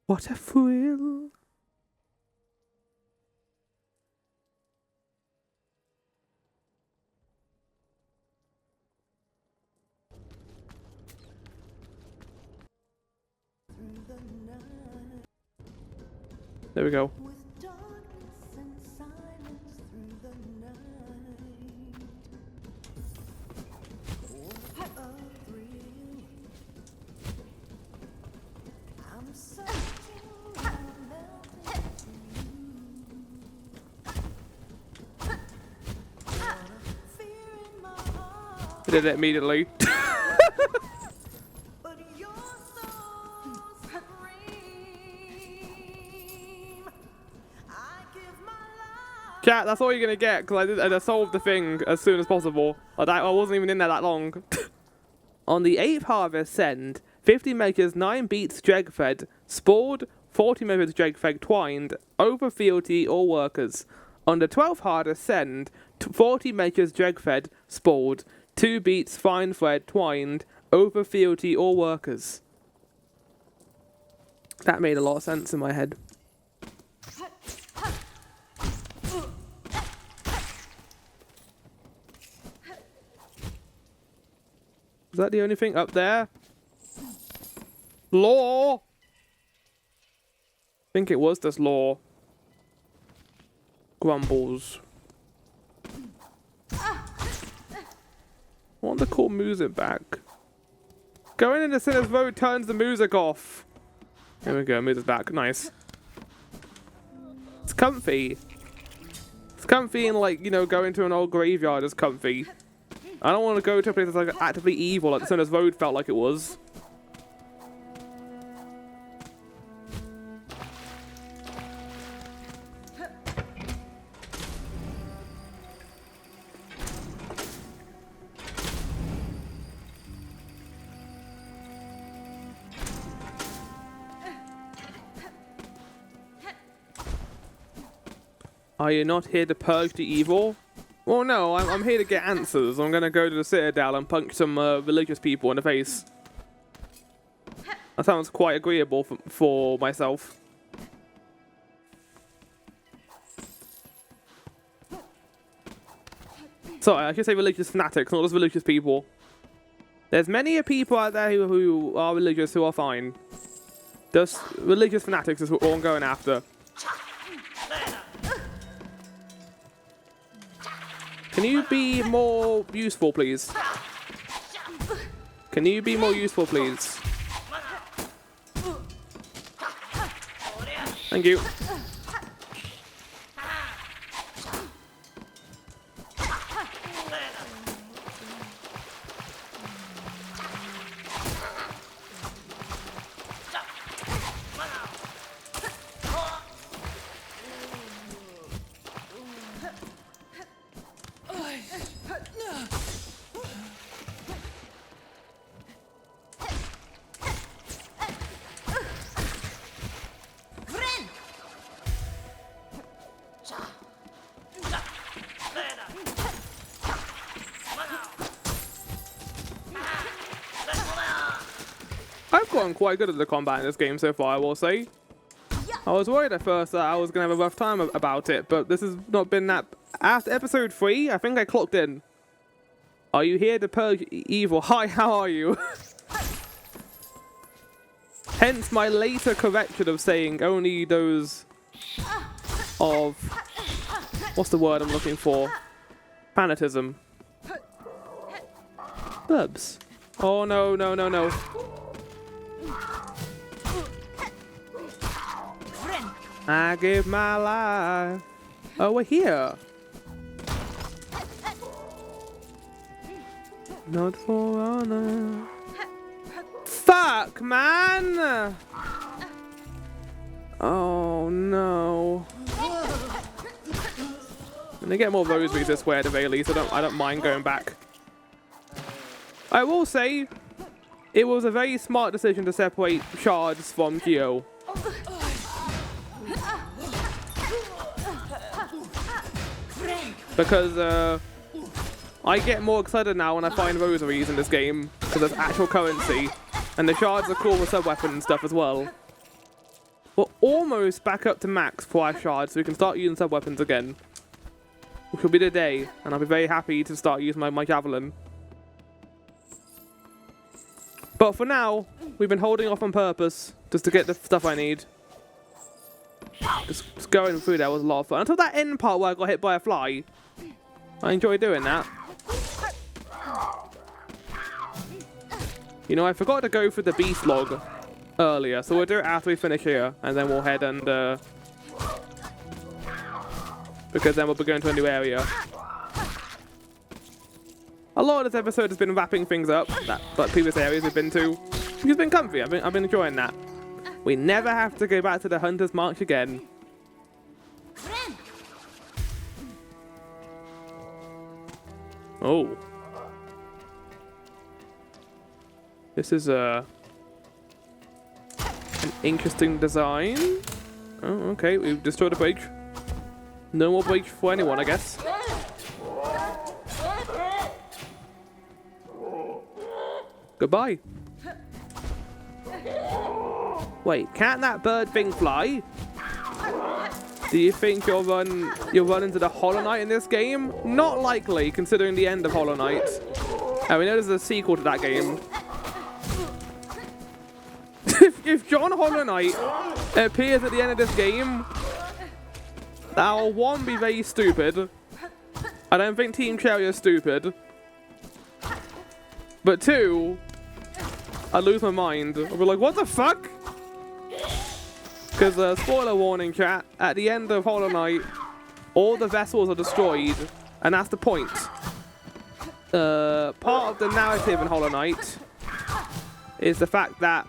What a thrill. There we go. I did it immediately. Chat, that's all you're gonna get, because I solved the thing as soon as possible. I wasn't even in there that long. On the 8th harvest, send 50 makers 9 beats dreg-fed, spored, 40 makers dreg-fed, twined, over fealty or workers. On the 12th harvest, send 40 makers dreg-fed, spored, 2 beats fine thread, twined, over fealty or workers. That made a lot of sense in my head. Is that the only thing up there? Law! I think it was this law. Grumbles. I want the cool music back. Going into Sinner's Road turns the music off. There we go, music's back. Nice. It's comfy. It's comfy and, like, you know, going to an old graveyard is comfy. I don't want to go to a place that's like actively evil, like the Sinner's Road felt like it was. Are you not here to purge the evil? Well, no, I'm here to get answers. I'm gonna go to the Citadel and punch some religious people in the face. That sounds quite agreeable for myself. Sorry, I should say religious fanatics, not just religious people. There's many people out there who are religious who are fine. Just religious fanatics is what I'm going after. Can you be more useful, please? Can you be more useful, please? Thank you. I've gotten quite good at the combat in this game so far, I will say. I was worried at first that I was going to have a rough time about it, but this has not been that... After episode 3, I think I clocked in. Are you here to purge evil? Hi, how are you? Hence my later correction of saying only those of... What's the word I'm looking for? Fanatism. Bubs. Oh, no, no, no, no. I give my life. Oh, we're here. Not for honor. Fuck, man! Oh no. I'm gonna get more rosaries this way at the very least. I don't mind going back. I will say, it was a very smart decision to separate shards from Geo. Because I get more excited now when I find rosaries in this game, because there's actual currency, and the shards are cool with sub-weapon and stuff as well. We're almost back up to max for our shards, so we can start using sub-weapons again. Which will be the day, and I'll be very happy to start using my javelin. But for now, we've been holding off on purpose, just to get the stuff I need. Just going through there was a lot of fun. Until that end part where I got hit by a fly. I enjoy doing that. You know, I forgot to go for the beast log earlier, so we'll do it after we finish here, and then we'll head and because then we'll be going to a new area. A lot of this episode has been wrapping things up, but previous areas we've been to. It's been comfy. I've been enjoying that. We never have to go back to the Hunter's March again. Oh. This is an interesting design. Oh, okay, we've destroyed a bridge. No more bridge for anyone, I guess. Goodbye. Wait, can't that bird thing fly? Do you think you'll run into the Hollow Knight in this game? Not likely, considering the end of Hollow Knight. And we know there's a sequel to that game. if John Hollow Knight appears at the end of this game, that'll one, be very stupid. I don't think Team Cherry is stupid. But two, I'd lose my mind. I'd be like, what the fuck? Because, spoiler warning, chat, at the end of Hollow Knight, all the vessels are destroyed, and that's the point. Part of the narrative in Hollow Knight is the fact that...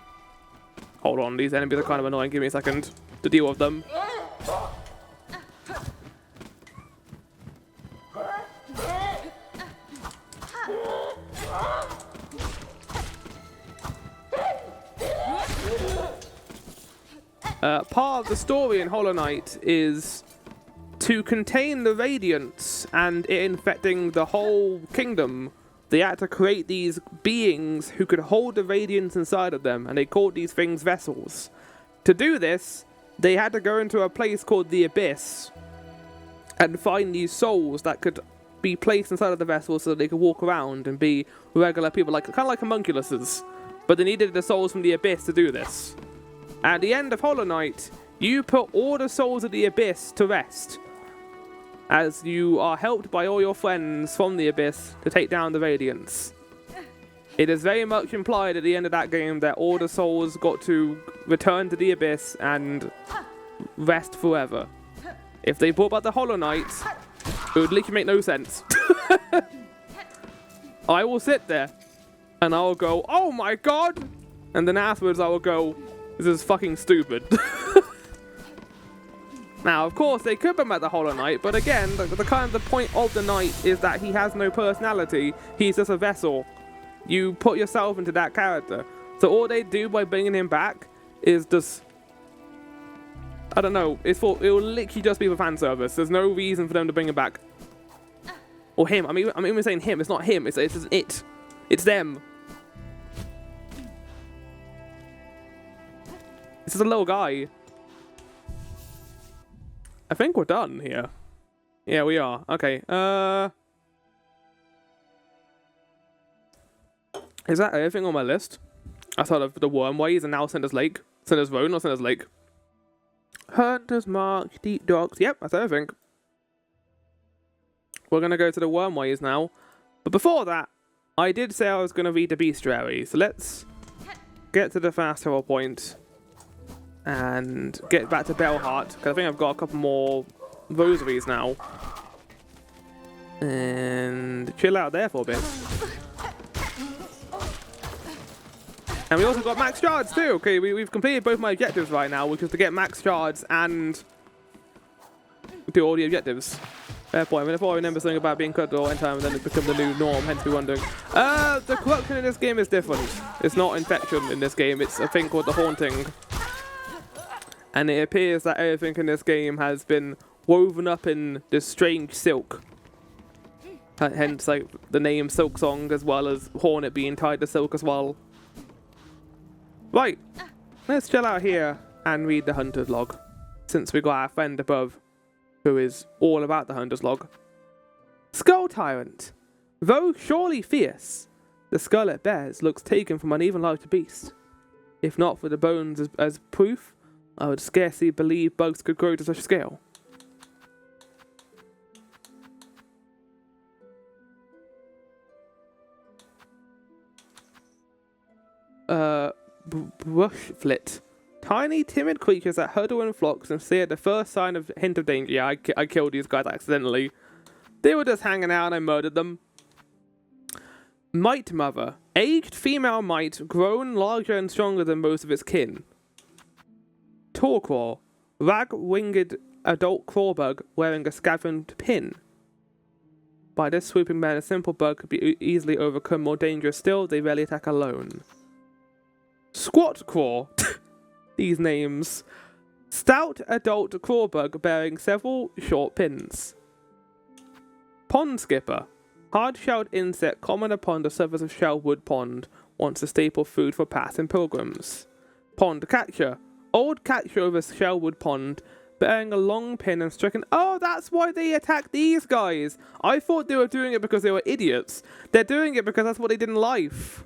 Hold on, these enemies are kind of annoying. Give me a second to deal with them. Part of the story in Hollow Knight is to contain the Radiance and it infecting the whole kingdom. They had to create these beings who could hold the Radiance inside of them, and they called these things vessels. To do this, they had to go into a place called the Abyss and find these souls that could be placed inside of the vessel so that they could walk around and be regular people, like kind of like homunculuses. But they needed the souls from the Abyss to do this. At the end of Hollow Knight, you put all the souls of the Abyss to rest, as you are helped by all your friends from the Abyss to take down the Radiance. It is very much implied at the end of that game that all the souls got to return to the Abyss and rest forever. If they brought back the Hollow Knight, it would literally make no sense. I will sit there and I will go, oh my god! And then afterwards I will go, this is fucking stupid. Now, of course, they could bring back the Hollow Knight, but again, the kind of the point of the Knight is that he has no personality. He's just a vessel. You put yourself into that character. So all they do by bringing him back is just... I don't know. It will literally just be for fan service. There's no reason for them to bring him back. Or him. I'm even saying him. It's not him. It's just it. It's them. This is a little guy. I think we're done here. Yeah, we are. Okay. Is that everything on my list? I thought of the Wormways and now Cinder's Lake. Cinder's Road, not Cinder's Lake. Hunter's Mark, Deep Docks. Yep, that's everything. We're going to go to the Wormways now. But before that, I did say I was going to read the bestiary. So let's get to the fast travel point and get back to Bellheart, because I think I've got a couple more rosaries now. And chill out there for a bit. And we also got max shards too. Okay, we've completed both my objectives right now, which is to get max shards and do all the objectives. Fair point. If I remember something about being cut all in time, then it becomes the new norm, hence be wondering. The corruption in this game is different. It's not infection in this game, it's a thing called the haunting. And it appears that everything in this game has been woven up in this strange silk. Hence, like, the name Silksong, as well as Hornet being tied to silk as well. Right, let's chill out here and read the hunter's log, since we got our friend above, who is all about the hunter's log. Skull Tyrant. Though surely fierce, the skull it bears looks taken from uneven large beast. If not for the bones as proof, I would scarcely believe bugs could grow to such scale. Brushflit. Tiny, timid creatures that huddle in flocks and see at the first sign of hint of danger. Yeah, I killed these guys accidentally. They were just hanging out and I murdered them. Mite Mother. Aged female mite, grown larger and stronger than most of its kin. Torcraw. Rag-winged adult crawbug wearing a scavenged pin. By this swooping man, a simple bug could be easily overcome. More dangerous still, they rarely attack alone. Squat Craw. These names. Stout adult crawbug bearing several short pins. Pond Skipper. Hard-shelled insect common upon the surface of Shellwood Pond, once a staple food for passing pilgrims. Pond Catcher. Old catcher over Shellwood Pond, bearing a long pin and stricken. Oh, that's why they attacked these guys. I thought they were doing it because they were idiots. They're doing it because that's what they did in life.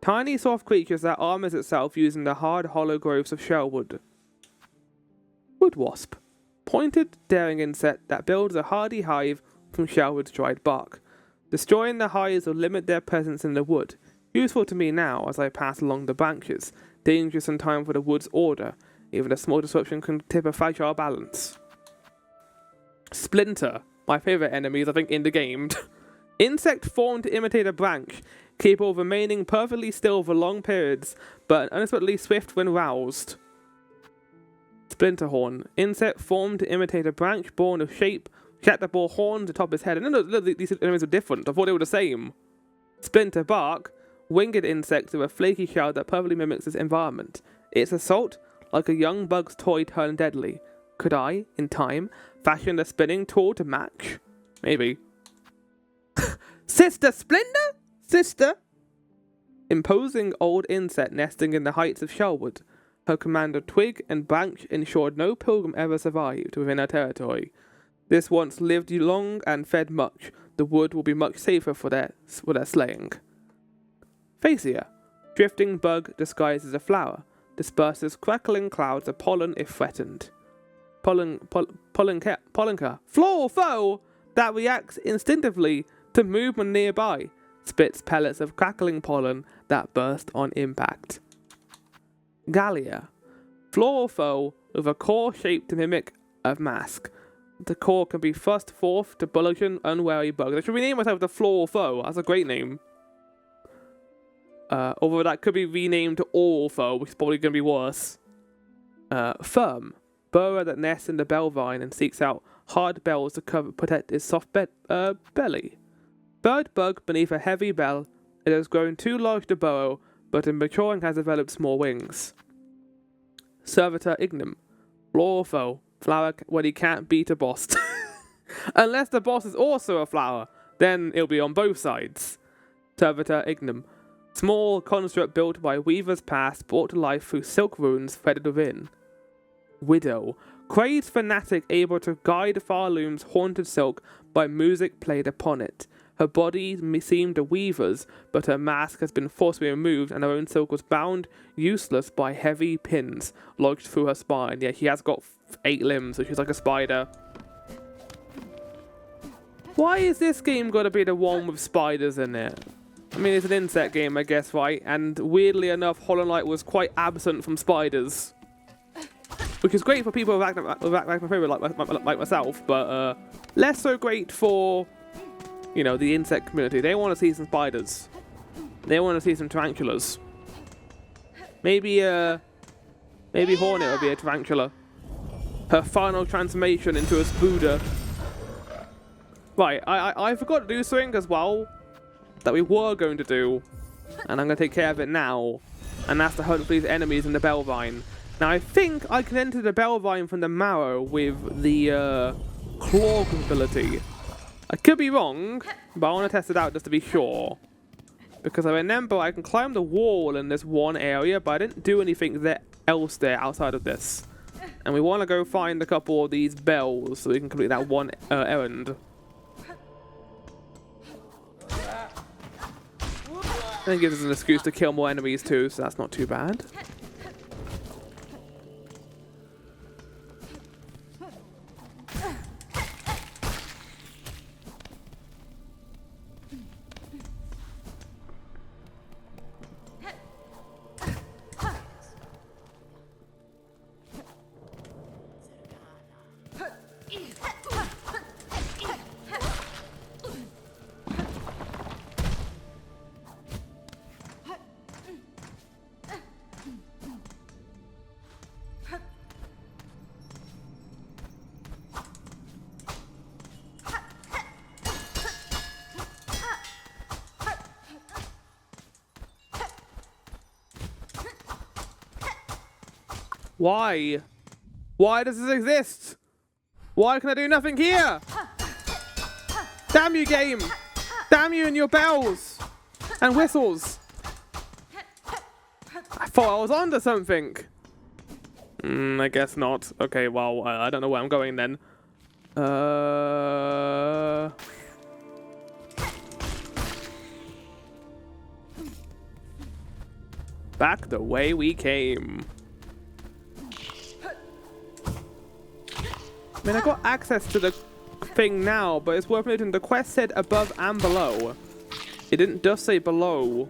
Tiny soft creatures that armors itself using the hard hollow growths of shellwood. Wood wasp. Pointed daring insect that builds a hardy hive from shellwood's dried bark. Destroying the hives will limit their presence in the wood. Useful to me now as I pass along the branches. Dangerous in time for the wood's order. Even a small disruption can tip a fragile balance. Splinter. My favourite enemies, I think, in the game. Insect formed to imitate a branch, capable of remaining perfectly still for long periods, but unexpectedly swift when roused. Splinterhorn. Insect formed to imitate a branch born of shape, bore horns atop its head. And no, these enemies are different. I thought they were the same. Splinter bark. Winged insect with a flaky shell that perfectly mimics its environment. Its assault, like a young bug's toy turned deadly. Could I, in time, fashion a spinning tool to match? Maybe. Sister Splinter? Sister? Imposing old insect nesting in the heights of Shellwood. Her command of twig and branch ensured no pilgrim ever survived within her territory. This once lived long and fed much. The wood will be much safer for their slaying. Facia. Drifting bug disguised as a flower. Disperses crackling clouds of pollen if threatened. Pollenca. Floor foe that reacts instinctively to movement nearby. Spits pellets of crackling pollen that burst on impact. Gallia. Floor foe with a core shaped to mimic a mask. The core can be thrust forth to bludgeon unwary bugs. I should rename myself the Floor Foe. That's a great name. Although that could be renamed to Oral Foe, which is probably going to be worse. Firm. Burrower that nests in the bell vine and seeks out hard bells to protect its soft belly. Bird bug beneath a heavy bell. It has grown too large to burrow, but in maturing has developed small wings. Servitor ignum. Floor foe. Flower when he can't beat a boss. Unless the boss is also a flower, then it'll be on both sides. Servitor ignum. Small construct built by weavers past, brought to life through silk runes threaded within. Widow. Crazed fanatic able to guide Farloom's haunted silk by music played upon it. Her body seemed a weaver's, but her mask has been forcibly removed and her own silk was bound useless by heavy pins lodged through her spine. Yeah, she has got 8 limbs, so she's like a spider. Why is this game got to be the one with spiders in it? I mean, it's an insect game, I guess, right? And weirdly enough, Hollow Knight was quite absent from spiders. Which is great for people with arachnophobia like myself, but less so great for, you know, the insect community. They want to see some spiders. They want to see some tarantulas. Maybe Hornet will be a tarantula. Her final transformation into a spooder. Right, I forgot to do something as well that we were going to do, and I'm going to take care of it now, and that's to hunt for these enemies in the Bellvine. Now I think I can enter the Bellvine from the Marrow with the claw ability. I could be wrong, but I want to test it out just to be sure. Because I remember I can climb the wall in this one area, but I didn't do anything else there outside of this. And we want to go find a couple of these bells so we can complete that one errand. And it gives us an excuse to kill more enemies too, so that's not too bad. Why? Why does this exist? Why can I do nothing here? Damn you, game! Damn you and your bells! And whistles! I thought I was onto something! I guess not. Okay, well, I don't know where I'm going then. Back the way we came. I mean, I got access to the thing now, but it's worth noting the quest said above and below. It didn't just say below.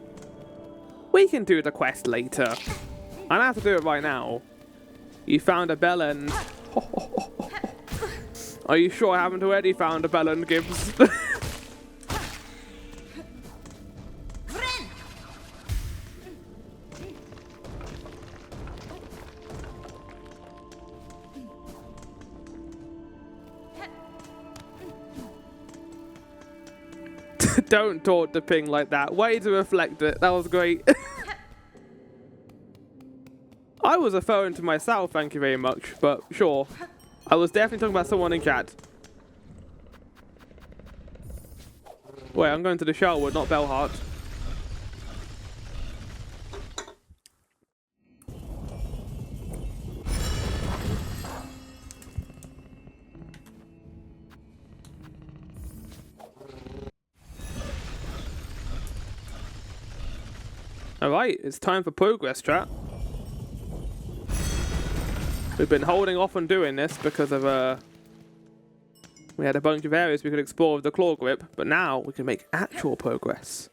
We can do the quest later. I don't have to do it right now. You found a bell end. Are you sure I haven't already found a bell end, Gibbs? Don't talk to Ping like that. Way to reflect it. That was great. I was referring to myself, thank you very much. But sure. I was definitely talking about someone in chat. Wait, I'm going to the Sherwood, not Bellheart. Alright, it's time for progress, chat. We've been holding off on doing this because of, we had a bunch of areas we could explore with the claw grip, but now we can make actual progress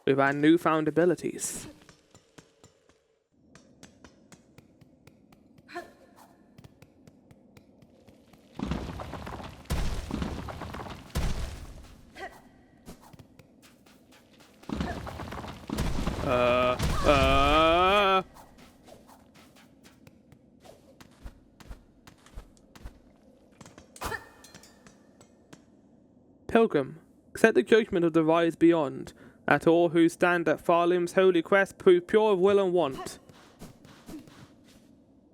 with our newfound abilities. Pilgrim, accept the judgment of the rise beyond, that all who stand at Thalim's holy crest prove pure of will and want.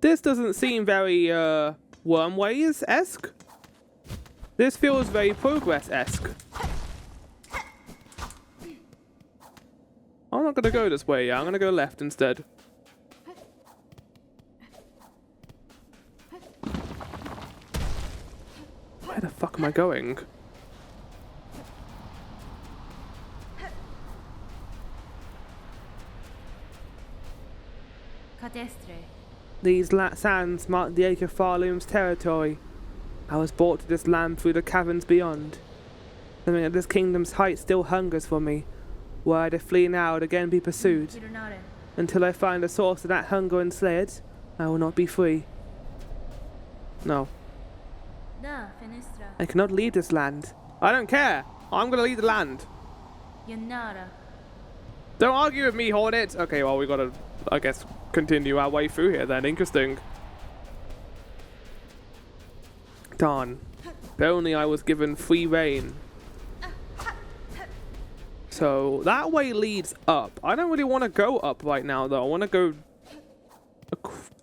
This doesn't seem very, Wormways-esque. This feels very progress-esque. I'm not gonna go this way, I'm gonna go left instead. Where the fuck am I going? These sands mark the edge of Thalim's territory. I was brought to this land through the caverns beyond. Something at this kingdom's height still hungers for me. Were I to flee now, I'd again be pursued. Until I find the source of that hunger and slay it, I will not be free. No. I cannot leave this land. I don't care. I'm gonna leave the land. Don't argue with me, Hornet. Okay, well, we gotta, I guess, continue our way through here then. Interesting. Darn. If only I was given free reign. So, that way leads up. I don't really want to go up right now, though. I want to go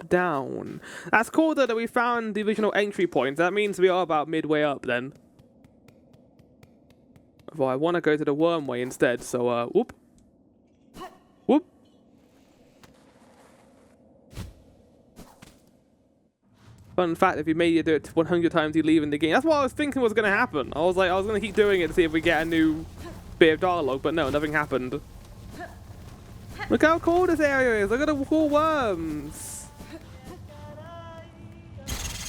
down. That's cool, though, that we found the original entry point. That means we are about midway up, then. Well, I want to go to the worm way instead, so, whoop. Whoop. Fun fact, if you made you do it 100 times, you leave in the game. That's what I was thinking was going to happen. I was like, I was going to keep doing it to see if we get a new bit of dialogue, but no, nothing happened. Look how cool this area is. Look at the cool worms.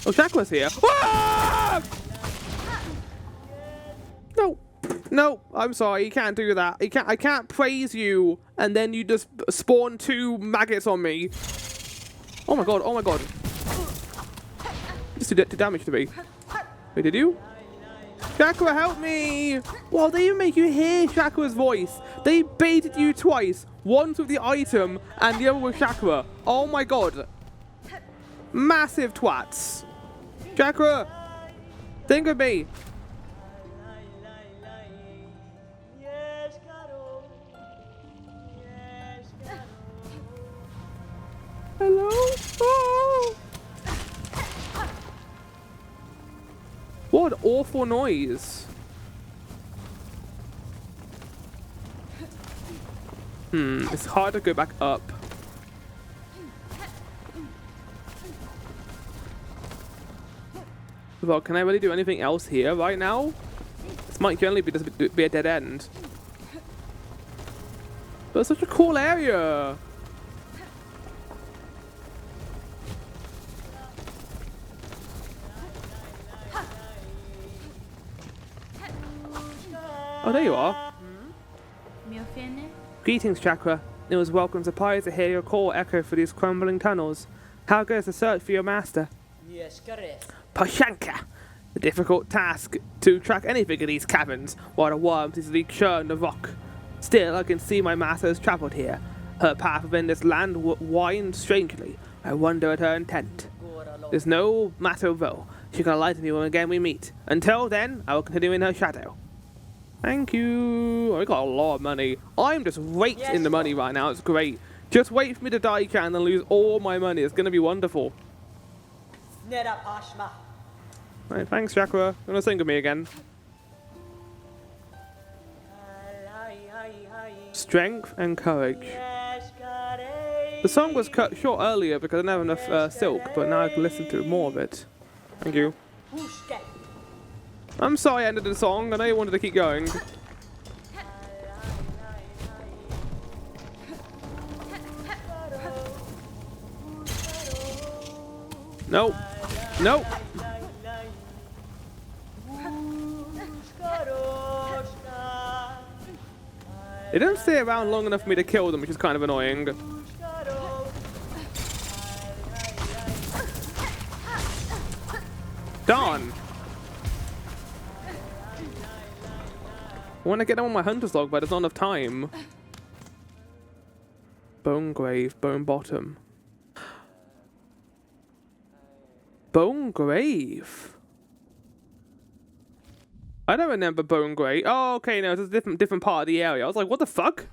Oh, Chakra's here. Ah! No. No, I'm sorry, you can't do that. I can't praise you, and then you just spawn 2 maggots on me. Oh my god, oh my god. Just did damage to me. Wait, did you? Chakra, help me! Well, they even make you hear Chakra's voice. They baited you twice. Once with the item, and the other with Chakra. Oh my god. Massive twats. Chakra, think of me. Hello? Oh. What awful noise. It's hard to go back up. Well, can I really do anything else here right now? This might generally be a dead end. But it's such a cool area. Oh, there you are. Greetings, Chakra. It was welcome surprise to hear your call echo through these crumbling tunnels. How goes the search for your master? Yes, correct. Pashanka! The difficult task to track anything in these caverns, while the worms easily churn the rock. Still, I can see my master has travelled here. Her path within this land winds strangely. I wonder at her intent. There's no matter though. She can enlighten me when again we meet. Until then, I will continue in her shadow. Thank you. I got a lot of money. I'm just raked in the money right now. It's great. Just wait for me to die, can, and lose all my money. It's going to be wonderful. Right, thanks, Chakra. You want to sing with me again? Strength and courage. The song was cut short earlier because I didn't have enough silk, but now I can listen to more of it. Thank you. I'm sorry I ended the song. I know you wanted to keep going. Nope. Nope. They don't stay around long enough for me to kill them, which is kind of annoying. Darn. I want to get them on my hunter's log, but there's not enough time. Bone grave, bone bottom. Bone grave? I don't remember bone grave. Oh, okay, no, it's a different part of the area. I was like, what the fuck?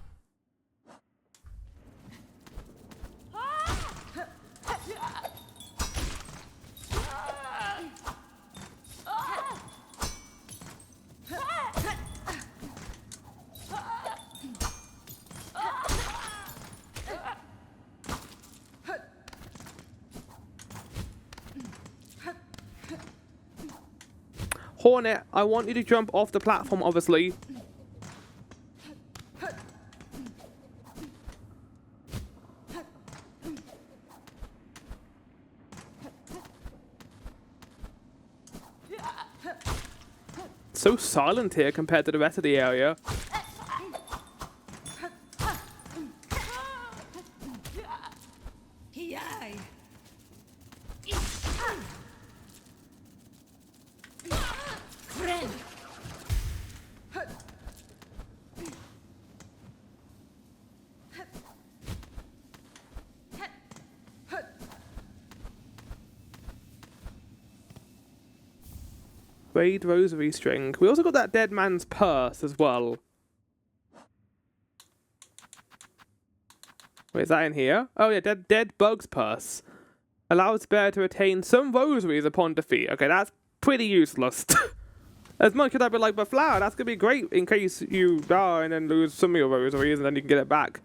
Hornet, I want you to jump off the platform, obviously. So silent here compared to the rest of the area. Braid rosary string. We also got that dead man's purse as well. Wait, is that in here? Oh yeah, dead bug's purse. Allows bear to retain some rosaries upon defeat. Okay, that's pretty useless. As much as I would like the flower, that's gonna be great in case you die and then lose some of your rosaries and then you can get it back.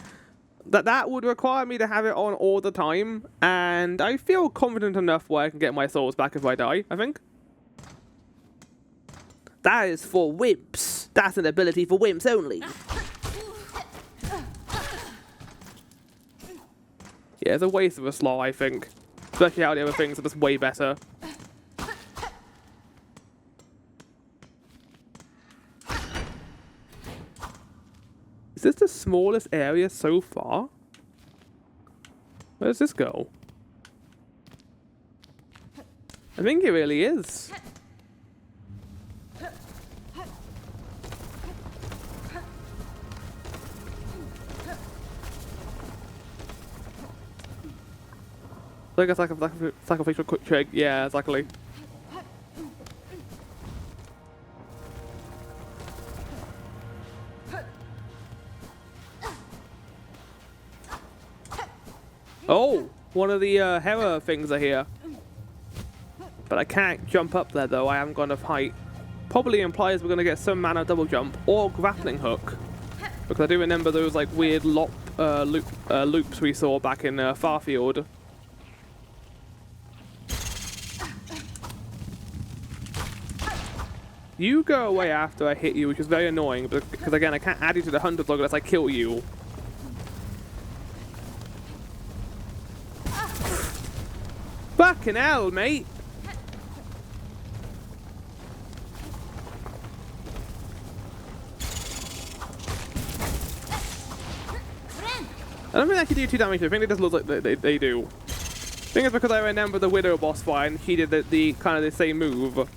That would require me to have it on all the time, and I feel confident enough where I can get my souls back if I die, I think. That is for wimps. That's an ability for wimps only. Yeah, it's a waste of a slot, I think. Especially how the other things are just way better. Is this the smallest area so far? Where does this go? I think it really is. Like a sacrificial quick trick. Yeah, exactly. Oh, one of the Hera things are here. But I can't jump up there though, I haven't got enough height. Probably implies we're going to get some mana double jump or grappling hook. Because I do remember those like weird loops we saw back in Farfield. You go away after I hit you, which is very annoying, because again, I can't add you to the hunter's log unless I kill you. Fucking hell, mate! I don't think I can do 2 damage, I think it just looks like they do. I think it's because I remember the Widow boss fight and she did the kind of the same move.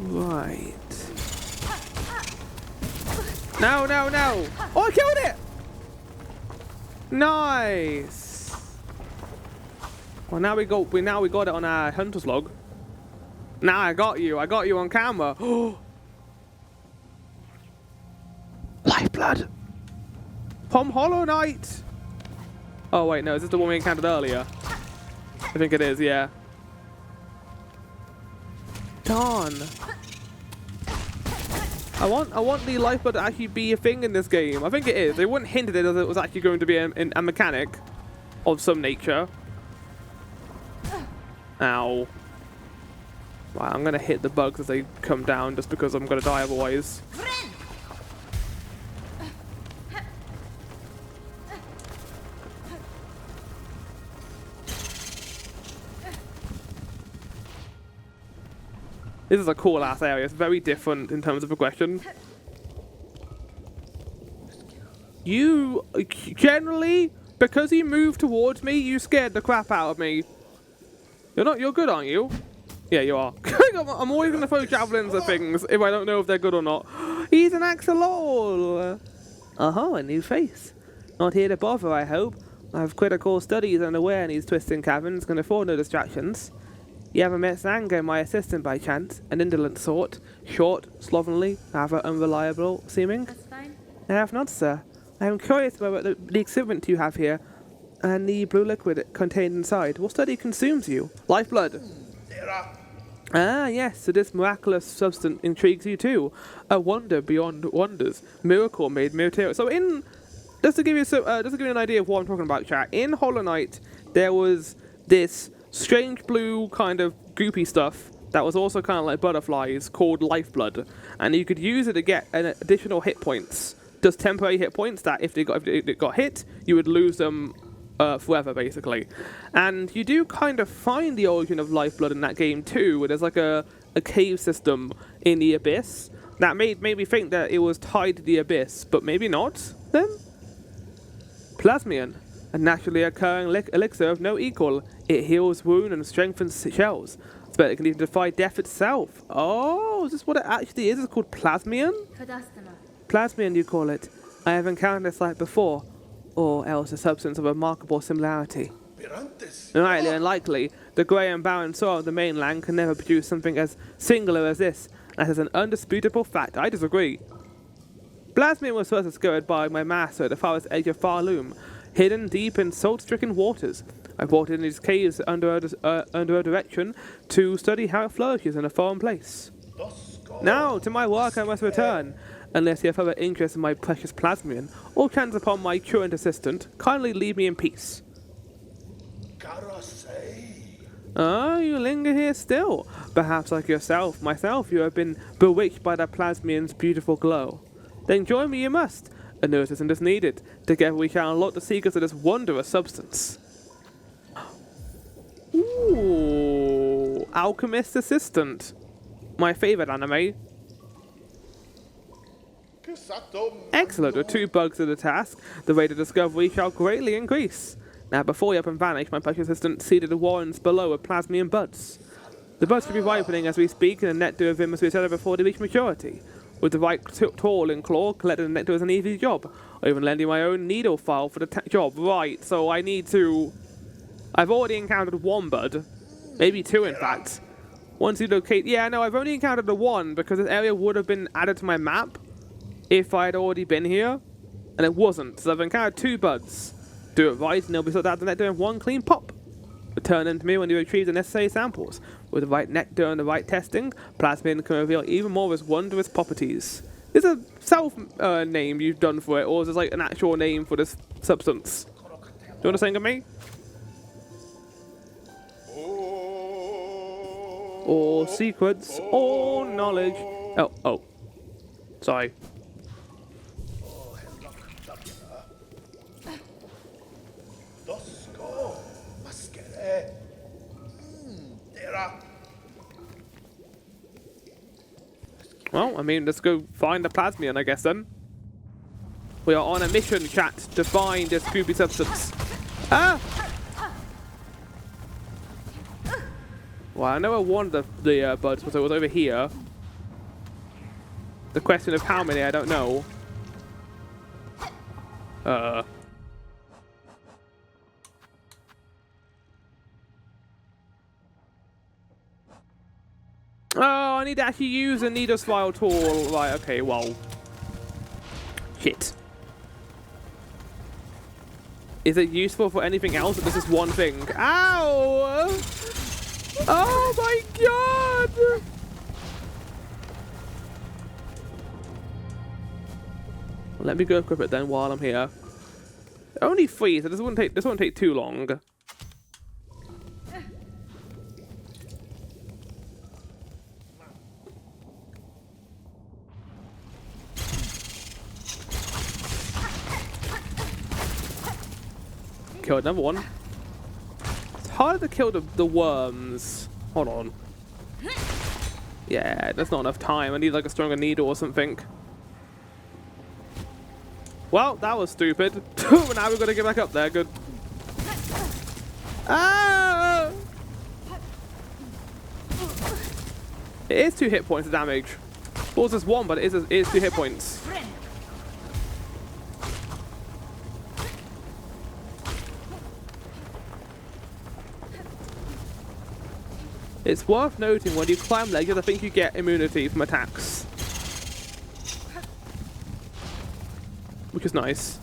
Right. No, no, no! Oh, I killed it! Nice! Well, now we got it on our hunter's log. Now I got you on camera. Lifeblood. From Hollow Knight! Oh wait, no, is this the one we encountered earlier? I think it is, yeah. Darn. I want the lifeblood to actually be a thing in this game. I think it is. They wouldn't hint at it as it was actually going to be a mechanic of some nature. Ow. Right, I'm gonna hit the bugs as they come down just because I'm gonna die otherwise. This is a cool ass area. It's very different in terms of progression. You generally, because you moved towards me, you scared the crap out of me. You're good, aren't you? Yeah, you are. I'm always gonna throw javelins at things if I don't know if they're good or not. He's an axolotl. Oh, a new face. Not here to bother, I hope. I have critical studies underway in these twisting caverns, can afford no distractions. You ever met Sanga, my assistant, by chance? An indolent sort. Short, slovenly, rather unreliable seeming? That's fine. I have not, sir. I am curious about the experiment you have here, and the blue liquid contained inside. What study consumes you? Lifeblood. Ah, yes, so this miraculous substance intrigues you too. A wonder beyond wonders. Miracle made material. So just to give you an idea of what I'm talking about, chat, in Hollow Knight, there was this strange blue kind of goopy stuff that was also kind of like butterflies called lifeblood, and you could use it to get an additional hit points, just temporary hit points that if it got hit, you would lose them forever basically. And you do kind of find the origin of lifeblood in that game too, where there's like a cave system in the abyss that made me think that it was tied to the abyss, but maybe not then. Plasmion, a naturally occurring elixir of no equal. It heals wound and strengthens shells. I bet it can even defy death itself. Oh, is this what it actually is? It's called Plasmion? Plasmion, you call it. I have encountered this like before, or else a substance of remarkable similarity. Highly unlikely. The grey and barren soil of the mainland can never produce something as singular as this. That is an undisputable fact. I disagree. Plasmium was first discovered by my master at the farthest edge of Farloom, hidden deep in salt-stricken waters. I brought it in these caves under her direction to study how it flourishes in a foreign place. Now, to my work I must return. Unless you have further interest in my precious plasmium, or chance upon my current assistant, kindly leave me in peace. Oh, you linger here still. Perhaps like myself, you have been bewitched by that plasmium's beautiful glow. Then join me you must. A no assistant is needed. Together we shall unlock the secrets of this wondrous substance. Ooh, Alchemist Assistant. My favorite anime. Excellent, with 2 bugs to the task, the rate of discovery shall greatly increase. Now before you up and vanish, my precious assistant seeded the warrens below with plasmium buds. The buds should be ripening as we speak, and the nectar of them must be settled before they reach maturity. With the right tool and claw, collecting the nectar is an easy job. Or even lending my own needle file for the job. Right, so I need to... I've already encountered 1 bud. Maybe 2 in fact. Once you locate... Yeah, no, I've only encountered the 1 because this area would have been added to my map if I had already been here, and it wasn't. So I've encountered 2 buds. Do it right, and they'll be sorted out the nectar in 1 clean pop. Return them to me when you retrieve the necessary samples. With the right nectar and the right testing, plasmium can reveal even more of its wondrous properties. Is a self-name you've done for it, or is this like an actual name for this substance? Do you want to sing to me? All secrets, all knowledge. Oh. Sorry. Well, I mean, let's go find the plasmium, I guess, then. We are on a mission, chat, to find this creepy substance. Ah! Well, I know I wanted the buds, but it was over here. The question of how many, I don't know. Oh, I need to actually use a needle file tool. Right, okay, well. Shit. Is it useful for anything else, or this is one thing? Ow! Oh my god! Well, let me go equip it then while I'm here. Only 3, so this won't take too long. Killed number 1. It's harder to kill the worms. Hold on. Yeah, there's not enough time. I need like a stronger needle or something. Well, that was stupid. Now we've got to get back up there. Good. Ah! It is 2 hit points of damage. Well, it's just 1, but it is 2 hit points. It's worth noting when you climb ledges, I think you get immunity from attacks. Which is nice.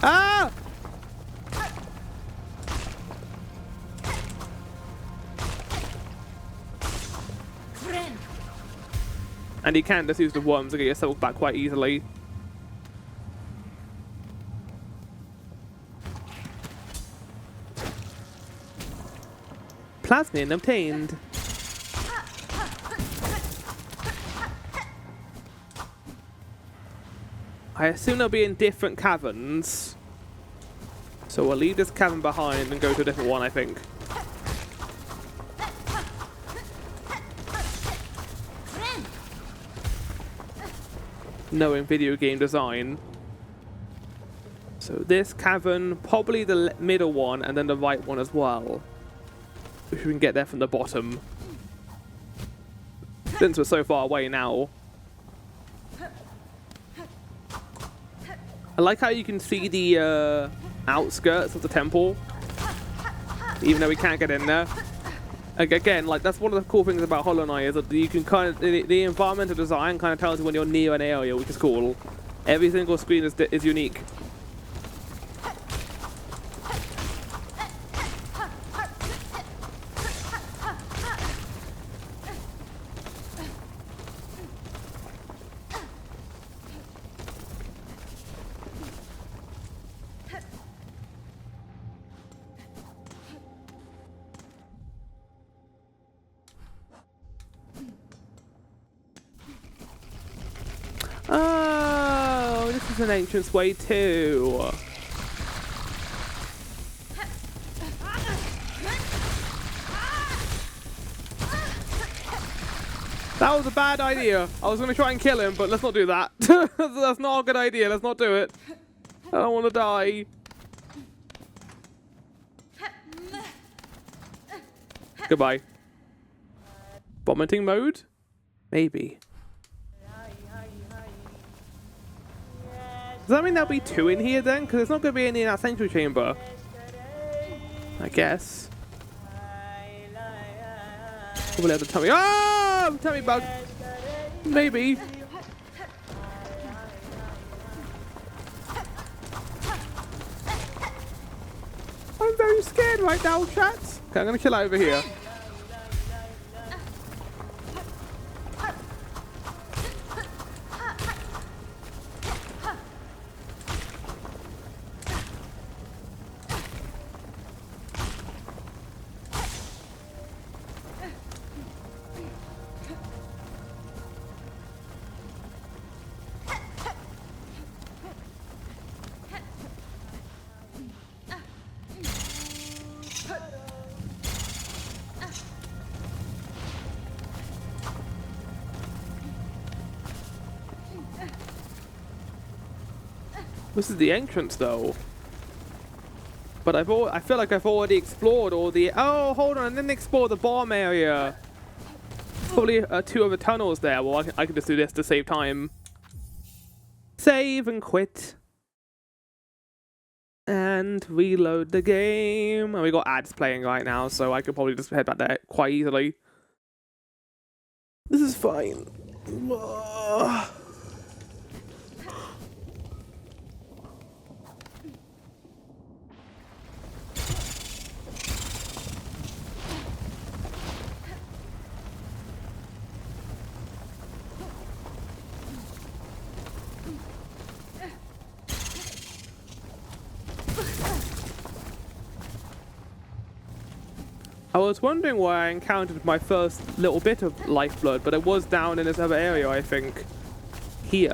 Ah! And you can just use the worms to get yourself back quite easily. Plasmium obtained. I assume they'll be in different caverns. So we'll leave this cavern behind and go to a different one, I think. Knowing video game design. So this cavern, probably the middle one, and then the right one as well. If we can get there from the bottom. Since we're so far away now. I like how you can see the outskirts of the temple. even though we can't get in there. Again, like, that's one of the cool things about Hollow Knight, is that you can kind of, the environmental design kind of tells you when you're near an area, which is cool. Every single screen is unique. Oh, this is an entranceway too. That was a bad idea. I was going to try and kill him, but let's not do that. That's not a good idea. Let's not do it. I don't want to die. Goodbye. Vomiting mode? Maybe. Does that mean there'll be 2 in here then? Because there's not going to be any in that central chamber. I guess. Probably have the tummy. Oh! Tummy bug! Maybe. I'm very scared right now, chat. Okay, I'm going to chill over here. This is the entrance, though. But I feel like I've already explored all the... Oh, hold on, and then explore the bomb area. Probably 2 other tunnels there. Well, I can just do this to save time. Save and quit. And reload the game. And we got ads playing right now, so I could probably just head back there quite easily. This is fine. I was wondering where I encountered my first little bit of lifeblood, but it was down in this other area, I think. Here.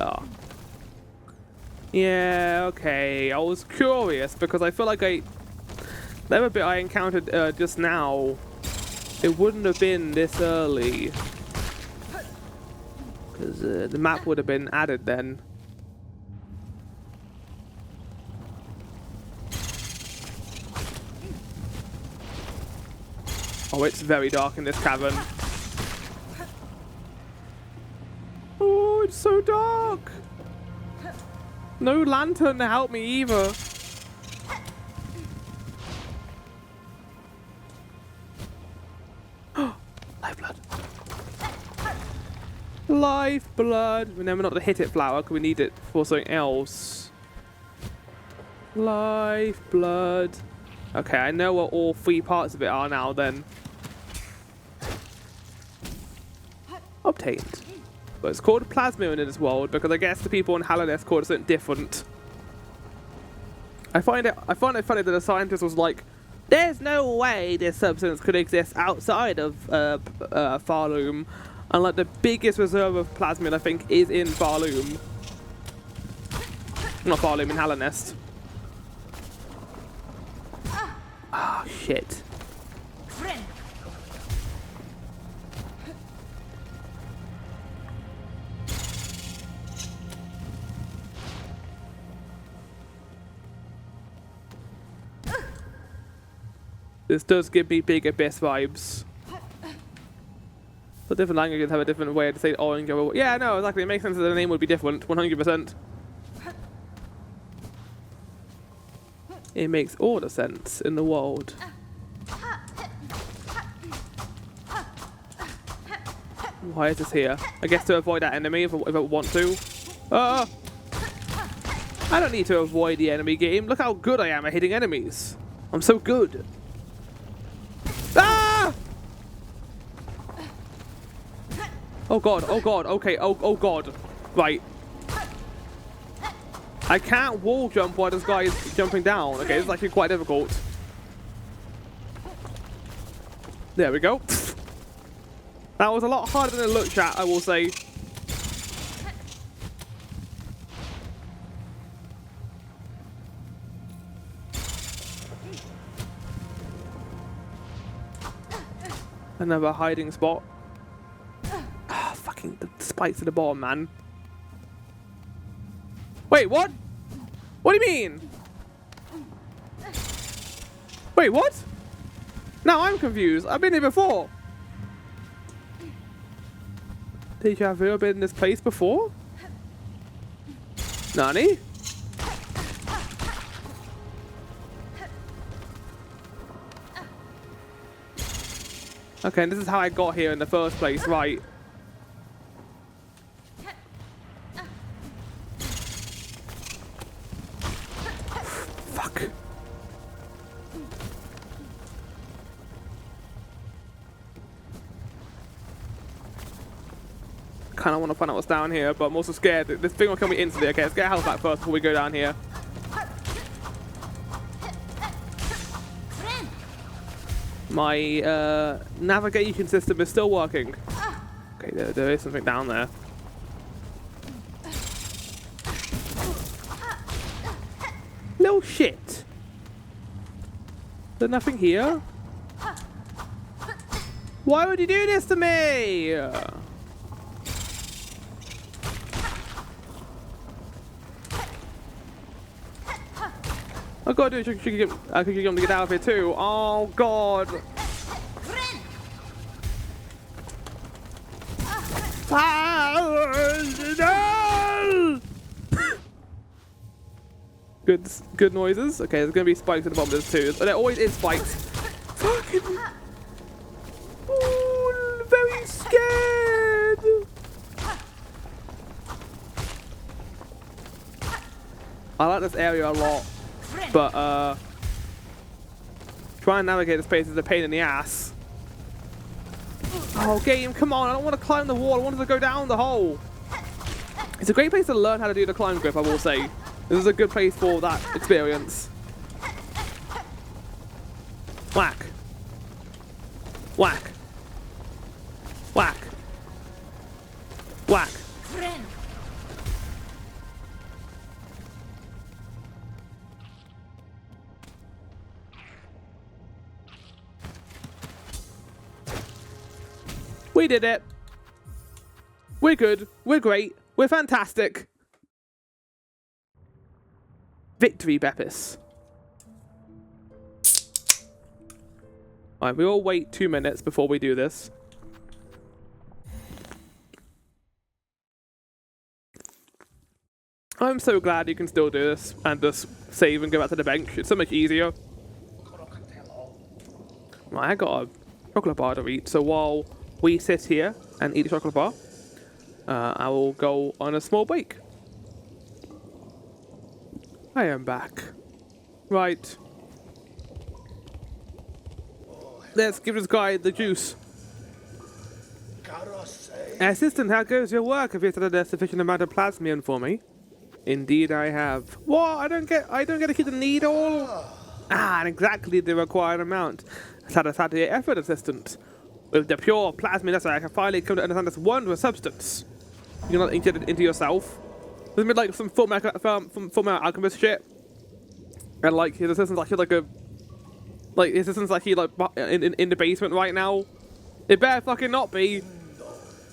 Yeah, okay. I was curious because I feel like the other bit I encountered just now, it wouldn't have been this early. Because the map would have been added then. Oh, it's very dark in this cavern. Oh, it's so dark. No lantern to help me either. Lifeblood. Lifeblood. Remember not to hit it, flower, because we need it for something else. Lifeblood. Okay, I know what all 3 parts of it are now then. Obtained. But it's called plasma in this world because I guess the people in Hallownest called it something different. I find it funny that a scientist was like, there's no way this substance could exist outside of Farloom. And like the biggest reserve of plasmid I think is in Farloom. Not Farloom, in Hallownest. Ah, shit. This does give me big Abyss vibes. The different languages have a different way to say orange. Yeah, no, exactly. It makes sense that the name would be different, 100%. It makes all the sense in the world. Why is this here? I guess to avoid that enemy if I want to. I don't need to avoid the enemy game. Look how good I am at hitting enemies. I'm so good. Ah! Oh god, oh god, okay, oh god. Right. I can't wall jump while this guy is jumping down. Okay, this is actually quite difficult. There we go. That was a lot harder than it looked, chat, I will say. Another hiding spot. Ah, fucking the spikes at the bottom, man. Wait, what? What do you mean? Wait, what? Now I'm confused. I've been here before. Did you have ever been in this place before? Nani? Okay, and this is how I got here in the first place, right? Fuck. Kinda wanna find out what's down here, but I'm also scared that this thing will kill me instantly. Okay, let's get health back first before we go down here. My navigation system is still working. Okay, there is something down there. Little shit. There's nothing here. Why would you do this to me? I've got to do a tricky jump to get out of here too. Oh god. No! Good noises. Okay, there's gonna be spikes at the bottom of this too. There always is spikes. Fucking. Oh, I'm very scared. I like this area a lot. But, trying to navigate this place is a pain in the ass. Oh, game, come on. I don't want to climb the wall. I wanted to go down the hole. It's a great place to learn how to do the climb grip, I will say. This is a good place for that experience. Whack. Whack. Whack. Whack. We did it. We're good. We're great. We're fantastic. Victory, Beppis. Alright, we all wait 2 minutes before we do this. I'm so glad you can still do this and just save and go back to the bench. It's so much easier. Right, I got a chocolate bar to eat, so while we sit here and eat a chocolate bar, I will go on a small break. I am back. Right. Let's give this guy the juice. Assistant, how goes your work? Have you studied a sufficient amount of plasmion for me? Indeed I have. What? I don't get to keep the needle? Ah, exactly the required amount. Satisfactory effort, assistant. With the pure plasmion necessary, I can finally come to understand this wondrous substance. You cannot inject it into yourself. This is like some full alchemist shit. And like his assistant's actually in the basement right now. It better fucking not be.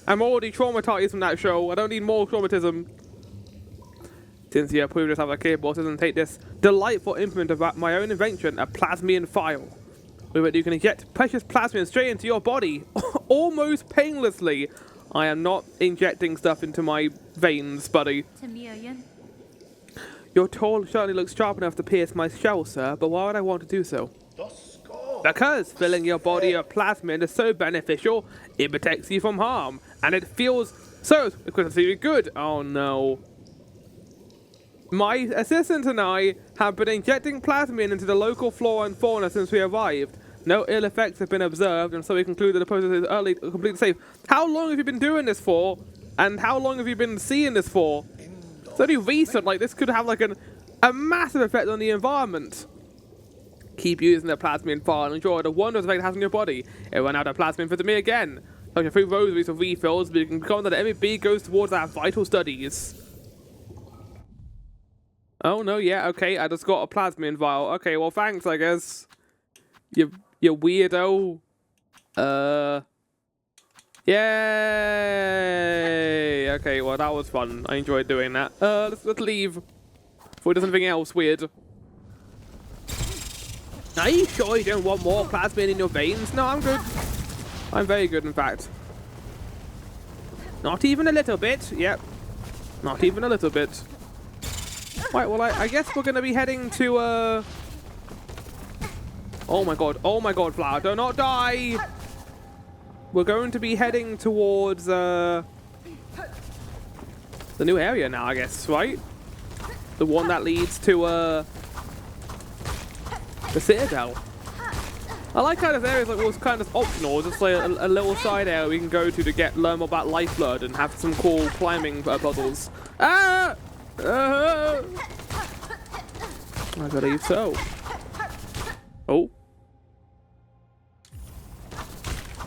I'm already traumatized from that show. I don't need more traumatism. Since you approved yourself a capable citizen, take this delightful implement of my own invention, a plasmion file. With it you can inject precious plasmion straight into your body, almost painlessly. I am not injecting stuff into my veins, buddy. Your tool certainly looks sharp enough to pierce my shell, sir, but why would I want to do so? Because filling your body with plasmion is so beneficial, it protects you from harm, and it feels so incredibly good. Oh no. My assistant and I have been injecting plasmid into the local flora and fauna since we arrived. No ill effects have been observed, and so we conclude that the process is completely safe. How long have you been doing this for? And how long have you been seeing this for? It's only recent. Like, this could have like a massive effect on the environment. Keep using the plasmid file and enjoy the wondrous effect it has on your body. It ran out of plasmid for me again. Like a few rosaries of refills, but you can count that every bead goes towards our vital studies. Oh no, yeah, okay, I just got a plasmid vial. Okay, well thanks, I guess. You weirdo. Yay! Okay, well that was fun. I enjoyed doing that. Let's leave. Before he does anything else weird. Are you sure you don't want more plasmid in your veins? No, I'm good. I'm very good, in fact. Not even a little bit. Yep. Not even a little bit. Right, well, I guess we're going to be heading to, Oh my god, Flower, do not die! We're going to be heading towards, the new area now, I guess, right? The one that leads to, the Citadel. I like how this area was kind of optional, just like a little side area we can go to learn more about Lifeblood and have some cool climbing puzzles. Ah! I believe so. Oh.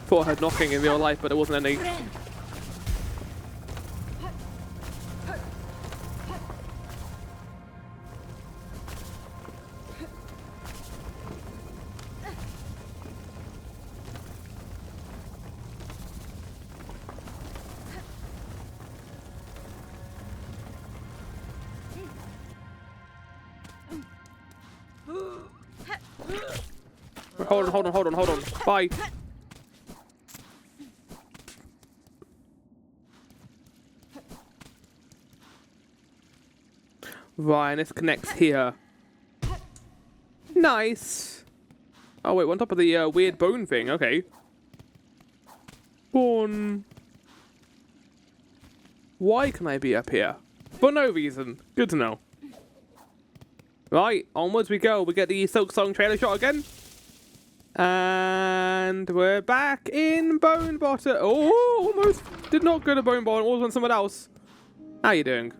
Thought I heard knocking in real life, but there wasn't any. Hold on. Bye. Right, and this connects here. Nice. Oh wait, on top of the weird bone thing. Okay. Bone. Why can I be up here? For no reason. Good to know. Right, onwards we go. We get the Silksong trailer shot again. And we're back in Bone Bottom. Oh, almost did not go to Bone Bottom. Almost on someone else. How you doing?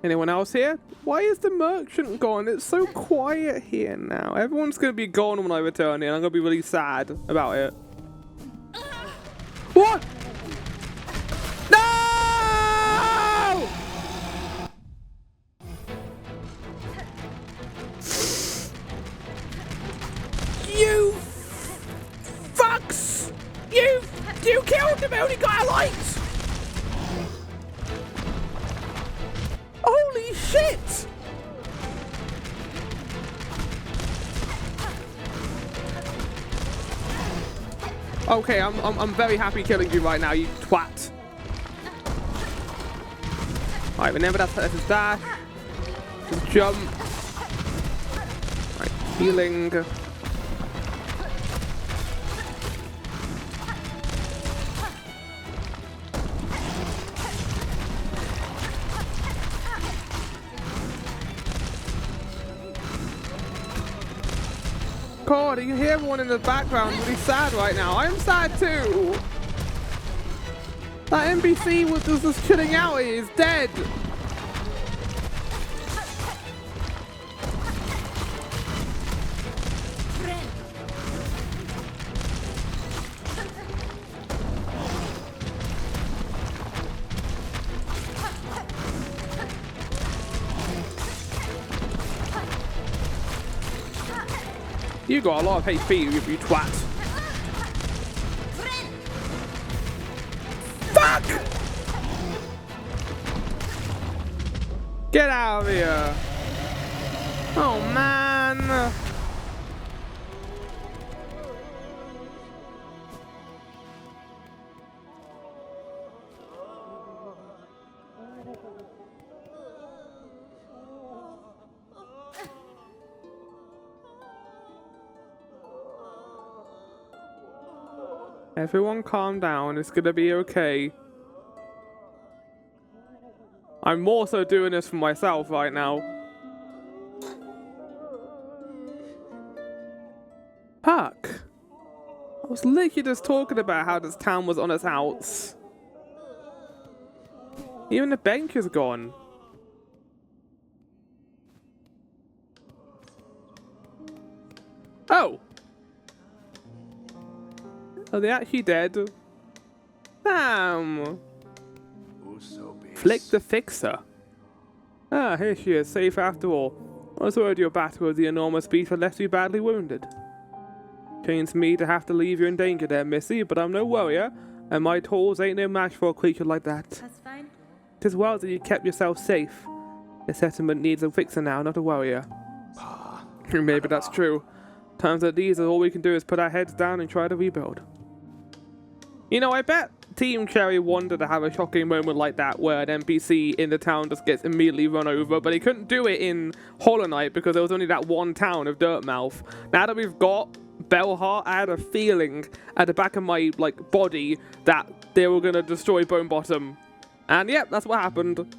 Anyone else here? Why is the merchant gone? It's so quiet here now. Everyone's going to be gone when I return here, and I'm going to be really sad about it. What? No! You fucks! You killed him! Only got a light! Holy shit! Okay, I'm very happy killing you right now, you twat. Alright, remember that's his dash. Just jump. Alright, healing. God, you can hear everyone in the background really sad right now. I'm sad too. That NPC was just chilling out. He is dead. You got a lot of HP, you twat. Fuck! Get out of here. Oh man. Everyone calm down, it's gonna be okay. I'm more so doing this for myself right now. Fuck. I was literally just talking about how this town was on its outs. Even the bench is gone. Oh! Are they actually dead? Damn! Flick the Fixer. Ah, here she is, safe after all. I was worried your battle with the enormous beast had left you badly wounded. Pains me to have to leave you in danger there, Missy, but I'm no warrior, and my tools ain't no match for a creature like that. That's fine. 'Tis well that you kept yourself safe. The settlement needs a fixer now, not a warrior. Maybe that's true. Times like these, all we can do is put our heads down and try to rebuild. You know, I bet Team Cherry wanted to have a shocking moment like that where an NPC in the town just gets immediately run over, but he couldn't do it in Hollow Knight because there was only that one town of Dirtmouth. Now that we've got Bellheart, I had a feeling at the back of my body that they were gonna destroy Bone Bottom. And yep, that's what happened.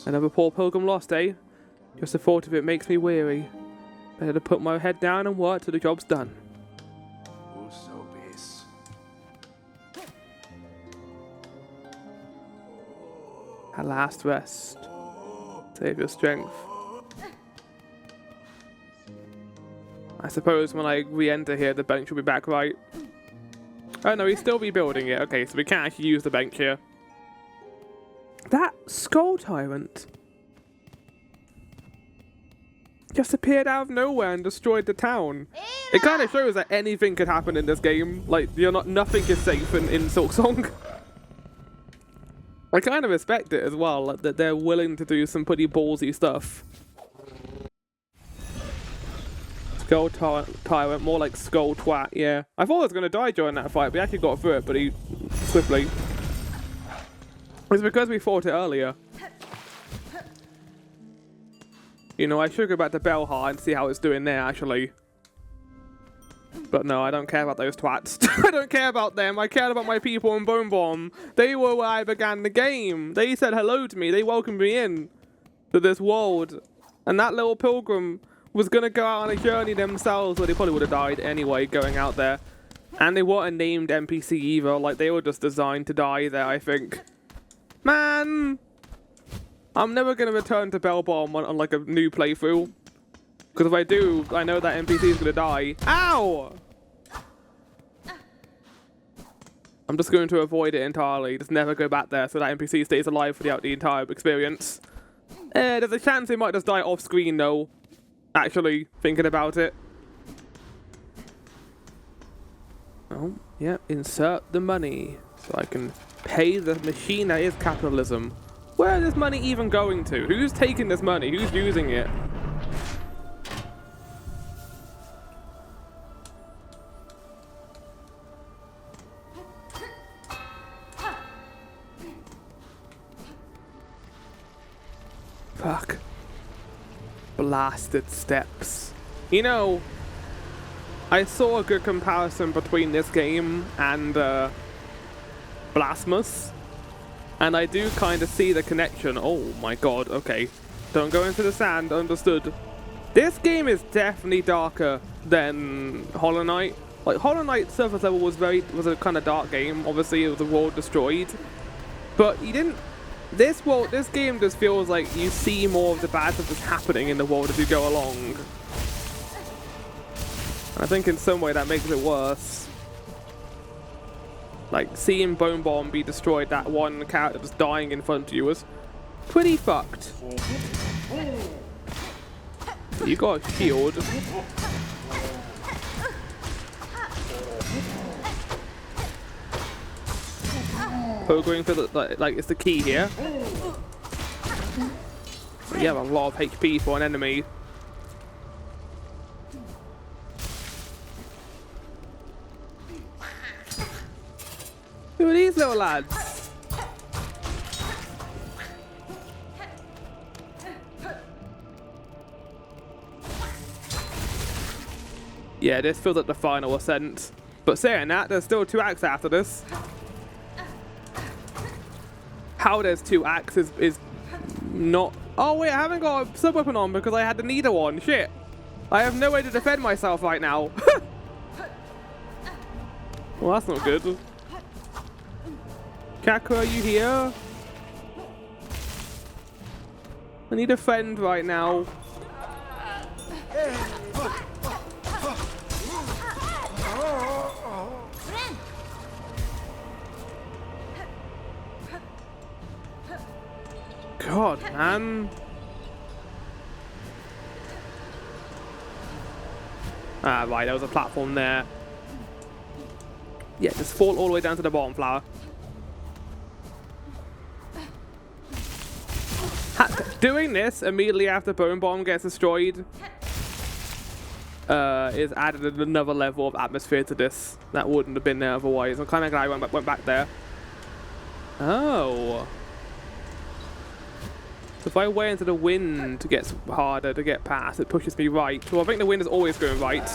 Another poor pilgrim lost, eh? Just the thought of it makes me weary. Better to put my head down and work till the job's done. At last rest. Save your strength. I suppose when I re-enter here, the bench will be back, right? Oh no, he's still rebuilding it. Okay, so we can't actually use the bench here. That Skull Tyrant just appeared out of nowhere and destroyed the town. It kind of shows that anything could happen in this game. Like, nothing is safe in Silksong. I kind of respect it as well, like, that they're willing to do some pretty ballsy stuff. Skull Tyrant, more like Skull Twat, yeah. I thought I was going to die during that fight, but he actually got through it pretty swiftly. It's because we fought it earlier. You know, I should go back to Bellheart and see how it's doing there, actually. But no, I don't care about those twats. I don't care about them. I care about my people in Bone Bomb. They were where I began the game. They said hello to me. They welcomed me in to this world. And that little pilgrim was going to go out on a journey themselves, but they probably would have died anyway going out there. And they weren't a named NPC either. Like, they were just designed to die there, I think. Man! I'm never going to return to Bell Bomb on like a new playthrough. Because if I do, I know that NPC is going to die. Ow! I'm just going to avoid it entirely. Just never go back there so that NPC stays alive throughout the entire experience. There's a chance they might just die off screen though. Actually, thinking about it. Oh, yeah, insert the money. So I can pay the machine that is capitalism. Where is this money even going to? Who's taking this money? Who's using it? Fuck. Blasted steps. You know, I saw a good comparison between this game and Blasphemous. And I do kind of see the connection. Oh my god, okay. Don't go into the sand, understood. This game is definitely darker than Hollow Knight. Like, Hollow Knight surface level was a kind of dark game. Obviously, it was a world destroyed. But you didn't... This game just feels like you see more of the bad stuff that's happening in the world as you go along. And I think in some way that makes it worse. Like, seeing Bone Bomb be destroyed, that one character just dying in front of you was pretty fucked. You got a shield. Pogering for the, like it's the key here. But you have a lot of HP for an enemy. Who are these little lads? Yeah, this feels like the final ascent. But saying that, there's still 2 acts after this. How there's 2 acts is not... Oh wait, I haven't got a sub-weapon on because I had the needle on. Shit. I have no way to defend myself right now. Well, that's not good. Kaku, are you here? I need a friend right now. God, man. Ah, right, there was a platform there. Yeah, just fall all the way down to the bottom, Flower. Doing this immediately after Bone Bomb gets destroyed is added another level of atmosphere to this that wouldn't have been there otherwise. I'm kind of glad I went back there. Oh. So if I wait into the wind, it gets harder to get past. It pushes me right. Well, I think the wind is always going right.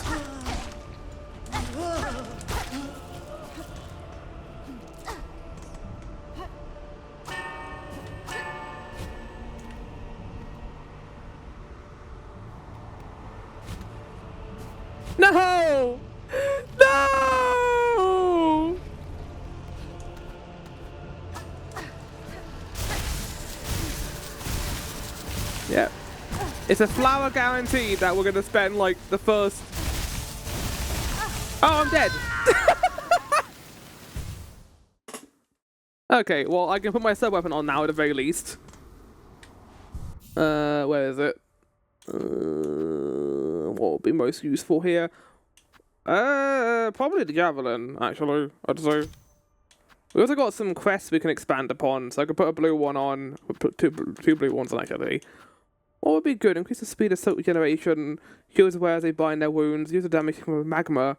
No! No! Yeah. It's a flower guarantee that we're going to spend like the first... Oh, I'm dead! Okay, well, I can put my sub-weapon on now at the very least. Where is it? What would be most useful here? Probably the javelin, actually, I'd say. We also got some quests we can expand upon, so I could put a blue one on, put two blue ones on actually. What would be good? Increase the speed of silk regeneration, heals aware as they bind their wounds, use the damage from magma,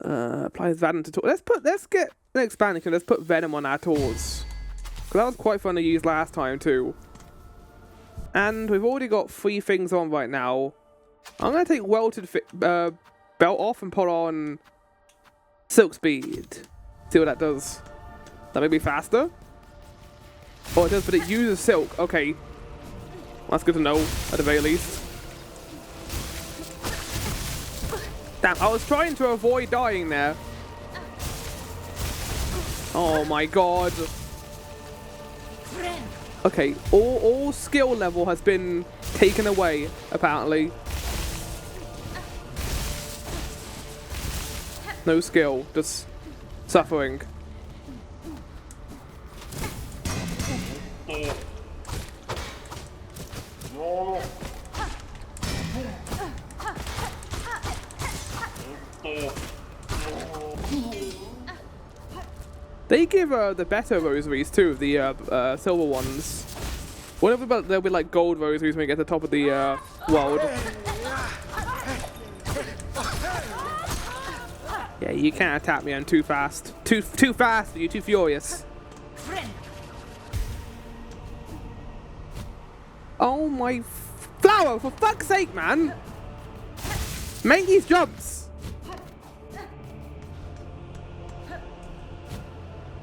applies venom to tools. Let's get an expansion, let's put venom on our tools. Because that was quite fun to use last time too. And we've already got 3 things on right now. I'm going to take welted belt off and put on silk speed. See what that does. That may be faster. Oh, it does, but it uses silk. Okay. That's good to know, at the very least. Damn, I was trying to avoid dying there. Oh my god. Okay, all skill level has been taken away, apparently. No skill, just suffering. They give the better rosaries too, the silver ones. Whatever, but they'll be like gold rosaries when we get to the top of the world. Yeah, you can't attack me, I'm too fast. Too fast for you, too furious. Oh my flower, for fuck's sake, man! Make these jumps!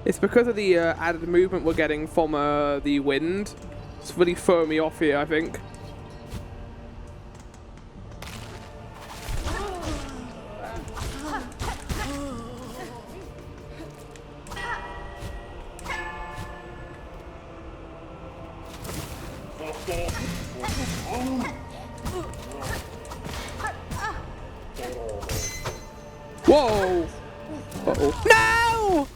It's because of the added movement we're getting from the wind. It's really throwing me off here, I think. Whoa! Uh-oh. No!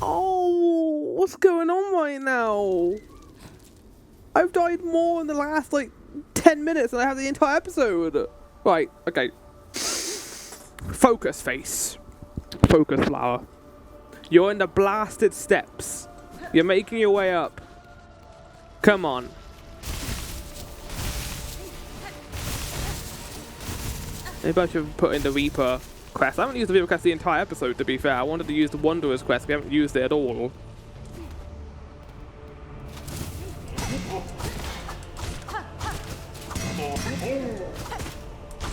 Oh, what's going on right now? I've died more in the last, like, 10 minutes than I have the entire episode. Right, okay. Focus, face. Focus, flower. You're in the blasted steps. You're making your way up. Come on. Maybe I should put in the Reaper quest. I haven't used the Reaper quest the entire episode, to be fair. I wanted to use the Wanderer's quest. We haven't used it at all.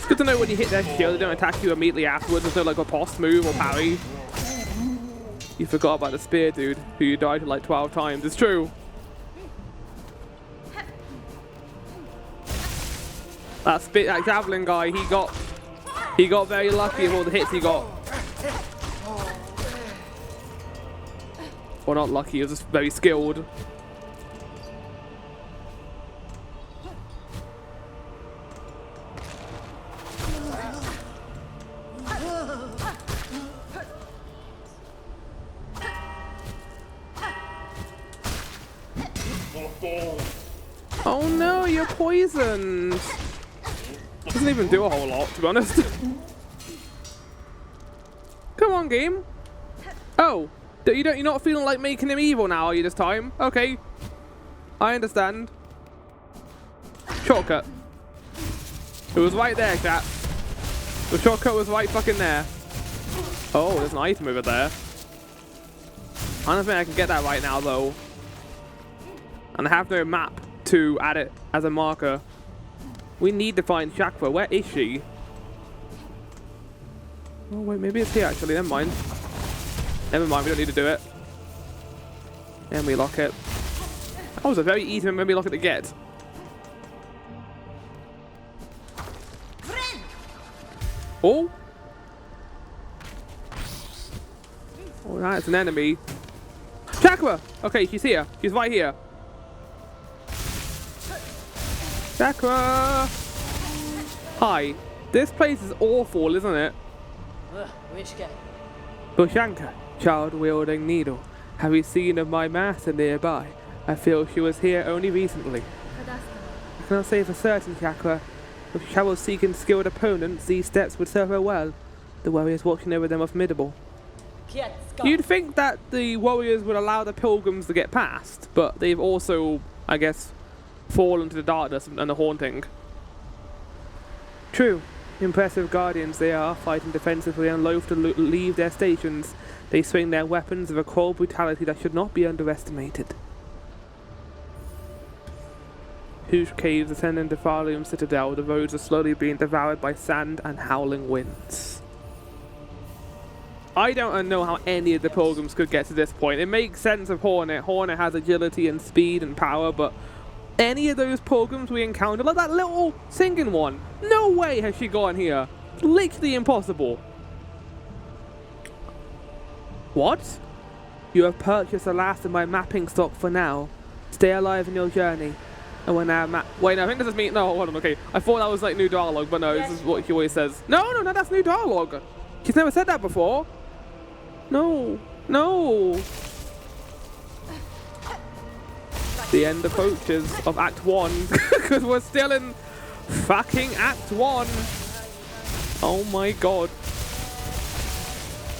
Good to know when you hit their shield, they don't attack you immediately afterwards. There's no like a post move or parry. You forgot about the spear dude, who you died to like 12 times. It's true. That javelin guy, he got very lucky with all the hits he got. Well, not lucky, he was just very skilled. Oh no, you're poisoned. Doesn't even do a whole lot, to be honest. Come on, game. Oh, you're not feeling like making him evil now, are you, this time? Okay. I understand. Shortcut. It was right there, chat. The shortcut was right fucking there. Oh, there's an item over there. I don't think I can get that right now, though. And I have no map to add it as a marker. We need to find Chakra. Where is she? Oh wait, maybe it's here actually. Never mind. Never mind, we don't need to do it. And we lock it. That was a very easy memory locket to get. Oh! Oh, that's an enemy. Chakra! Okay, she's here. She's right here. Chakra! Hi. This place is awful, isn't it? Bushanka, child-wielding needle. Have you seen of my master nearby? I feel she was here only recently. I cannot say for certain, Chakra. If she was seeking skilled opponents, these steps would serve her well. The warriors watching over them are formidable. You'd think that the warriors would allow the pilgrims to get past, but they've also, I guess, fallen to the darkness and the haunting. True. Impressive guardians they are, fighting defensively and loath to leave their stations. They swing their weapons with a cold brutality that should not be underestimated. Huge caves ascend into Thalium Citadel. The roads are slowly being devoured by sand and howling winds. I don't know how any of the pilgrims could get to this point. It makes sense of Hornet. Hornet has agility and speed and power, but any of those pilgrims we encounter, like that little singing one, no way has she gone here. It's literally impossible. What? You have purchased the last of my mapping stock for now. Stay alive in your journey. And when our wait, no, I think this is me. No, hold on, okay. I thought that was like new dialogue, but no, this is what she always says. No, that's new dialogue. She's never said that before. No. The end approaches of Act 1, because we're still in fucking Act 1. Oh my god.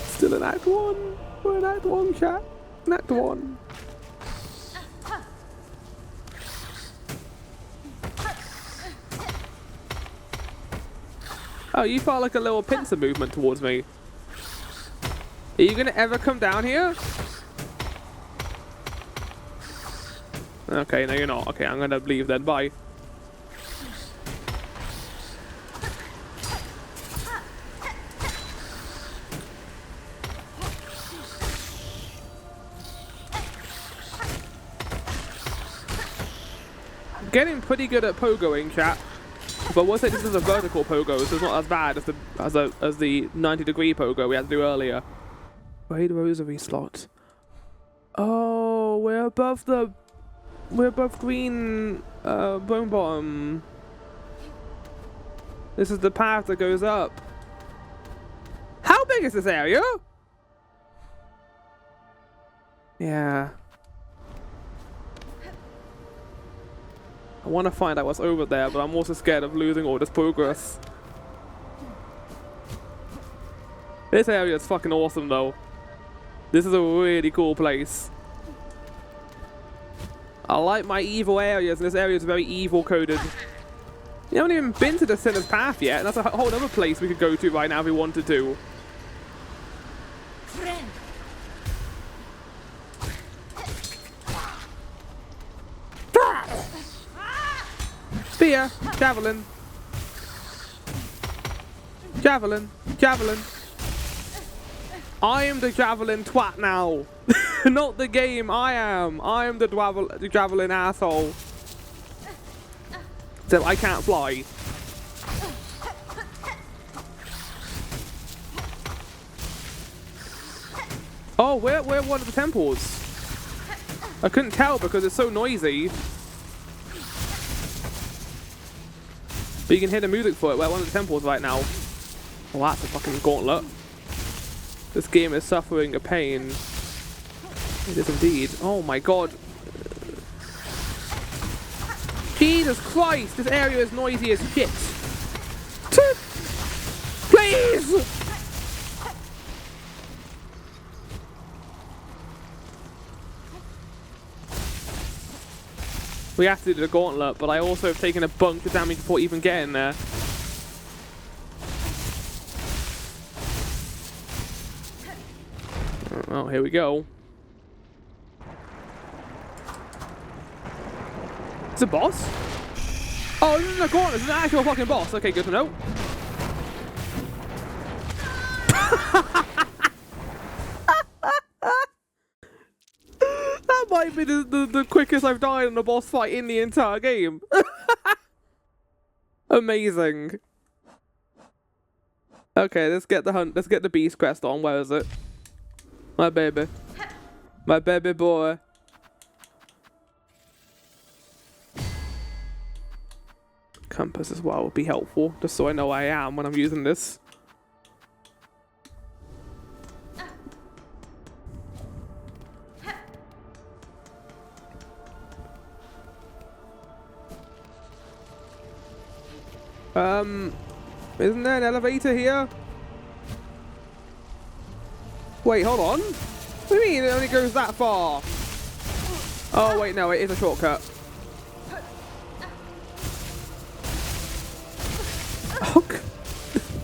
Still in Act 1. We're in Act 1, chat. In Act 1. Oh, you felt like a little pincer movement towards me. Are you gonna ever come down here? Okay, no you're not. Okay, I'm gonna leave then. Bye. I'm getting pretty good at pogoing, chat. But we'll say this is a vertical pogo, so it's not as bad as the 90-degree pogo we had to do earlier. Raid Rosary slot. Oh, we're above green bone bottom. This is the path that goes up. How big is this area? Yeah. I want to find out what's over there, but I'm also scared of losing all this progress. This area is fucking awesome though. This is a really cool place. I like my evil areas, and this area is very evil coded. You haven't even been to the Sinner's Path yet, and that's a whole other place we could go to right now if we wanted to. Spear, javelin. Javelin. Javelin. I am the javelin twat now. Not the game, I am. I am the javelin asshole. So I can't fly. Oh, we're one of the temples. I couldn't tell because it's so noisy. But you can hear the music for it. We're at one of the temples right now. Oh, that's a fucking gauntlet. This game is suffering a pain. It is indeed. Oh my god. Jesus Christ, this area is noisy as shit. Please! We have to do the gauntlet, but I also have taken a bunch of damage before even getting there. Oh, here we go. It's a boss? Oh, this isn't a gauntlet, it's an actual fucking boss. Okay, good to know. That might be the quickest I've died in a boss fight in the entire game. Amazing. Okay, let's get the beast crest on. Where is it? My baby. My baby boy. Compass as well would be helpful, just so I know where I am when I'm using this. Isn't there an elevator here? Wait, hold on. What do you mean it only goes that far? Oh wait, no, it is a shortcut.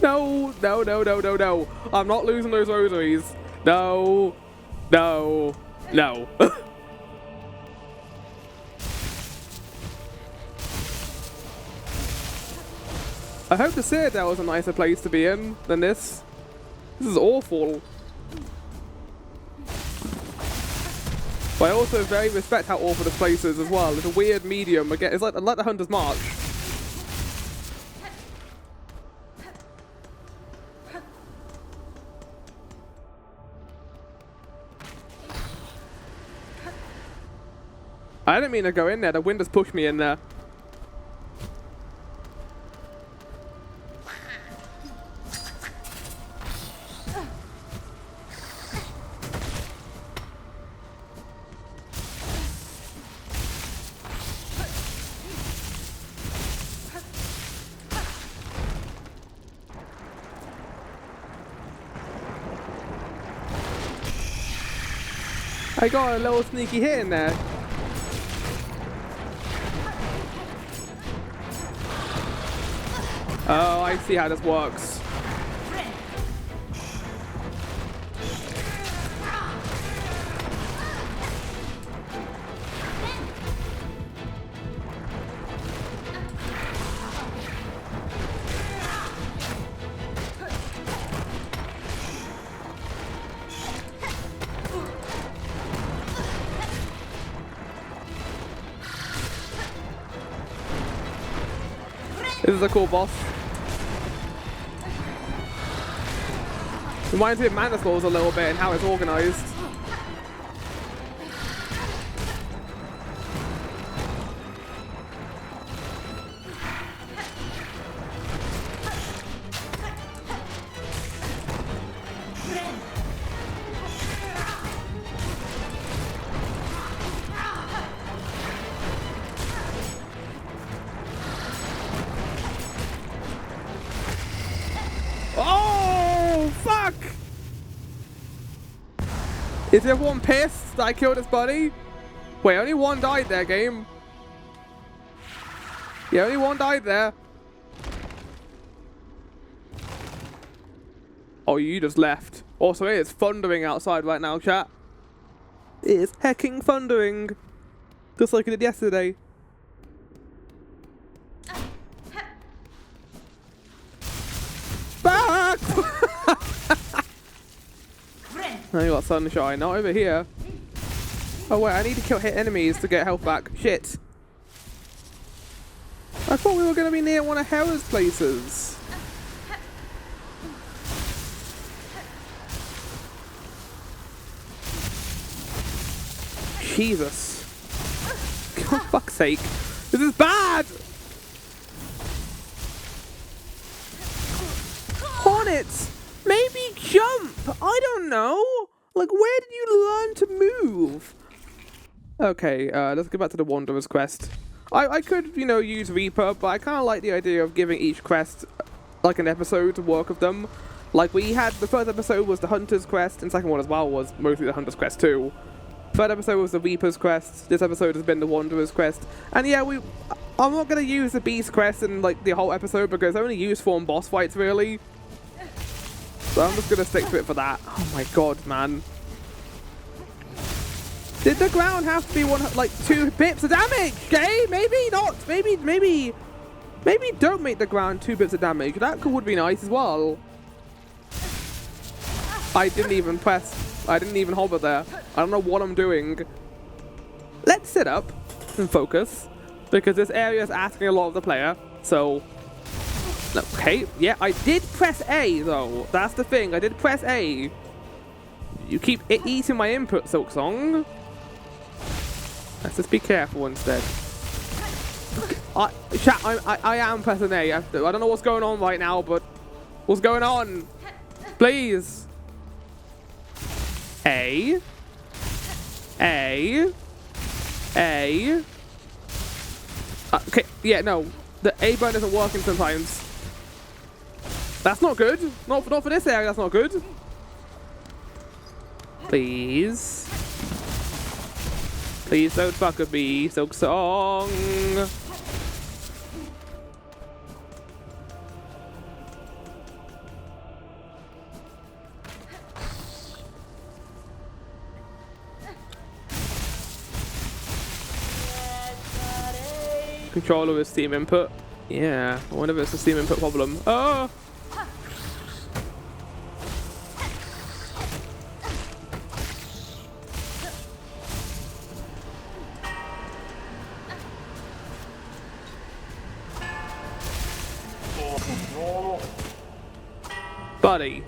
Oh, no, no, no, no, no, no. I'm not losing those rosaries. No, no, no. I hope the Citadel is a nicer place to be in than this. This is awful. But I also very respect how awful this place is as well. It's a weird medium. Again, it's like the Hunter's March. I didn't mean to go in there. The wind just pushed me in there. I got a little sneaky hit in there. Oh, I see how this works. This is a cool boss. Reminds me of Mana Scrolls a little bit and how it's organized. Oh, fuck! Is everyone pissed that I killed his buddy? Wait, only one died there, game. Yeah, only one died there. Oh, you just left. Also, it is thundering outside right now, chat. It is hecking thundering. Just like it did yesterday. Ah! Now you got sunshine. Not over here. Oh wait, I need to hit enemies to get health back. Shit. I thought we were going to be near one of Hera's places. Jesus. For fuck's sake. This is bad! Hornets! Maybe jump! I don't know! Like, where did you learn to move? Okay, let's get back to the Wanderer's quest. I could, you know, use Reaper, but I kind of like the idea of giving each quest, like, an episode to work with them. Like, we had, the first episode was the Hunter's quest, and the second one as well was mostly the Hunter's quest too. Third episode was the Reaper's quest, this episode has been the Wanderer's quest. And yeah, I'm not going to use the Beast quest in, like, the whole episode, because it's only useful in boss fights, really. So I'm just going to stick to it for that. Oh my god, man. Did the ground have to be 2 bits of damage? Okay, maybe not. Maybe don't make the ground 2 bits of damage. That would be nice as well. I didn't even hover there. I don't know what I'm doing. Let's sit up and focus, because this area is asking a lot of the player. So, okay, yeah, I did press A though. That's the thing. I did press A. You keep eating my input, Silksong. Let's just be careful instead. I am pressing A. I don't know what's going on right now, but what's going on? Please. A. Okay, yeah, no. The A button isn't working sometimes. That's not good. Not for this area, that's not good. Please. Please don't fuck with me, Silksong. Controller with Steam input. Yeah, I wonder if it's a Steam input problem. Oh! Buddy.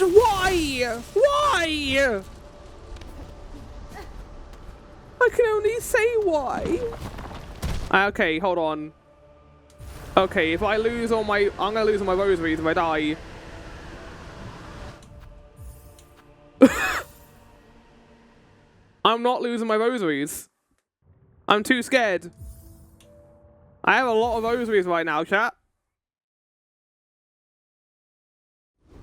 Why? Why? I can only say why. Okay, hold on. Okay, if I lose all my... I'm gonna lose all my rosaries if I die. I'm not losing my rosaries. I'm too scared. I have a lot of rosaries right now, chat.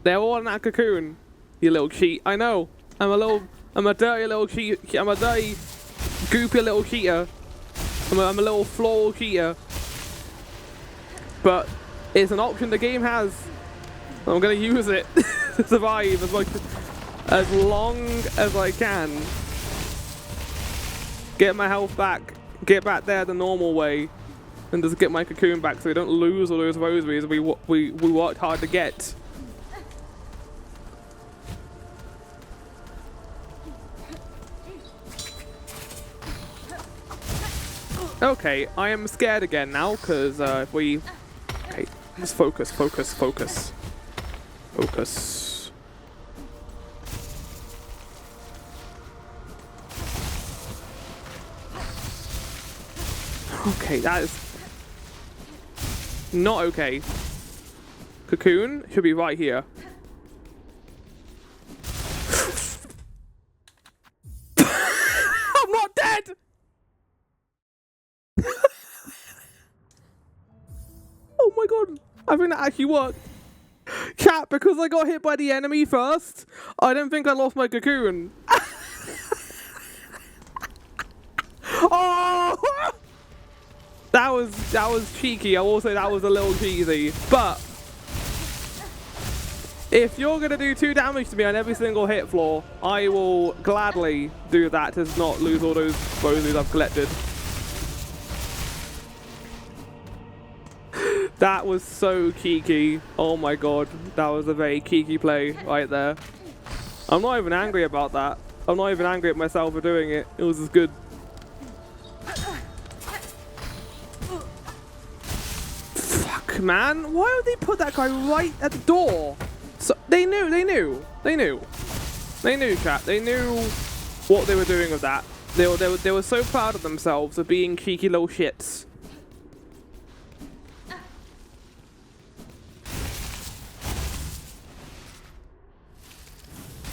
They're all in that cocoon. You little cheat. I know. I'm a dirty little cheat. I'm a dirty, goopy little cheater. I'm a little floral cheater. But it's an option the game has. I'm gonna use it to survive as long as I can. Get my health back. Get back there the normal way. And just get my cocoon back so we don't lose all those rosaries we worked hard to get. Okay, I am scared again now, because if we... Okay, just focus. Okay, that is... not okay. Cocoon should be right here. I'm not dead! I think that actually worked. Chat, because I got hit by the enemy first, I don't think I lost my cocoon. Oh! That was cheeky. I will say that was a little cheesy. But if you're gonna do 2 damage to me on every single hit floor, I will gladly do that to not lose all those roses I've collected. That was so cheeky. Oh my god, that was a very cheeky play right there. I'm not even angry about that. I'm not even angry at myself for doing it. It was as good. Fuck, man. Why would they put that guy right at the door? So they knew, chat. They knew what they were doing with that. They were so proud of themselves for being cheeky little shits.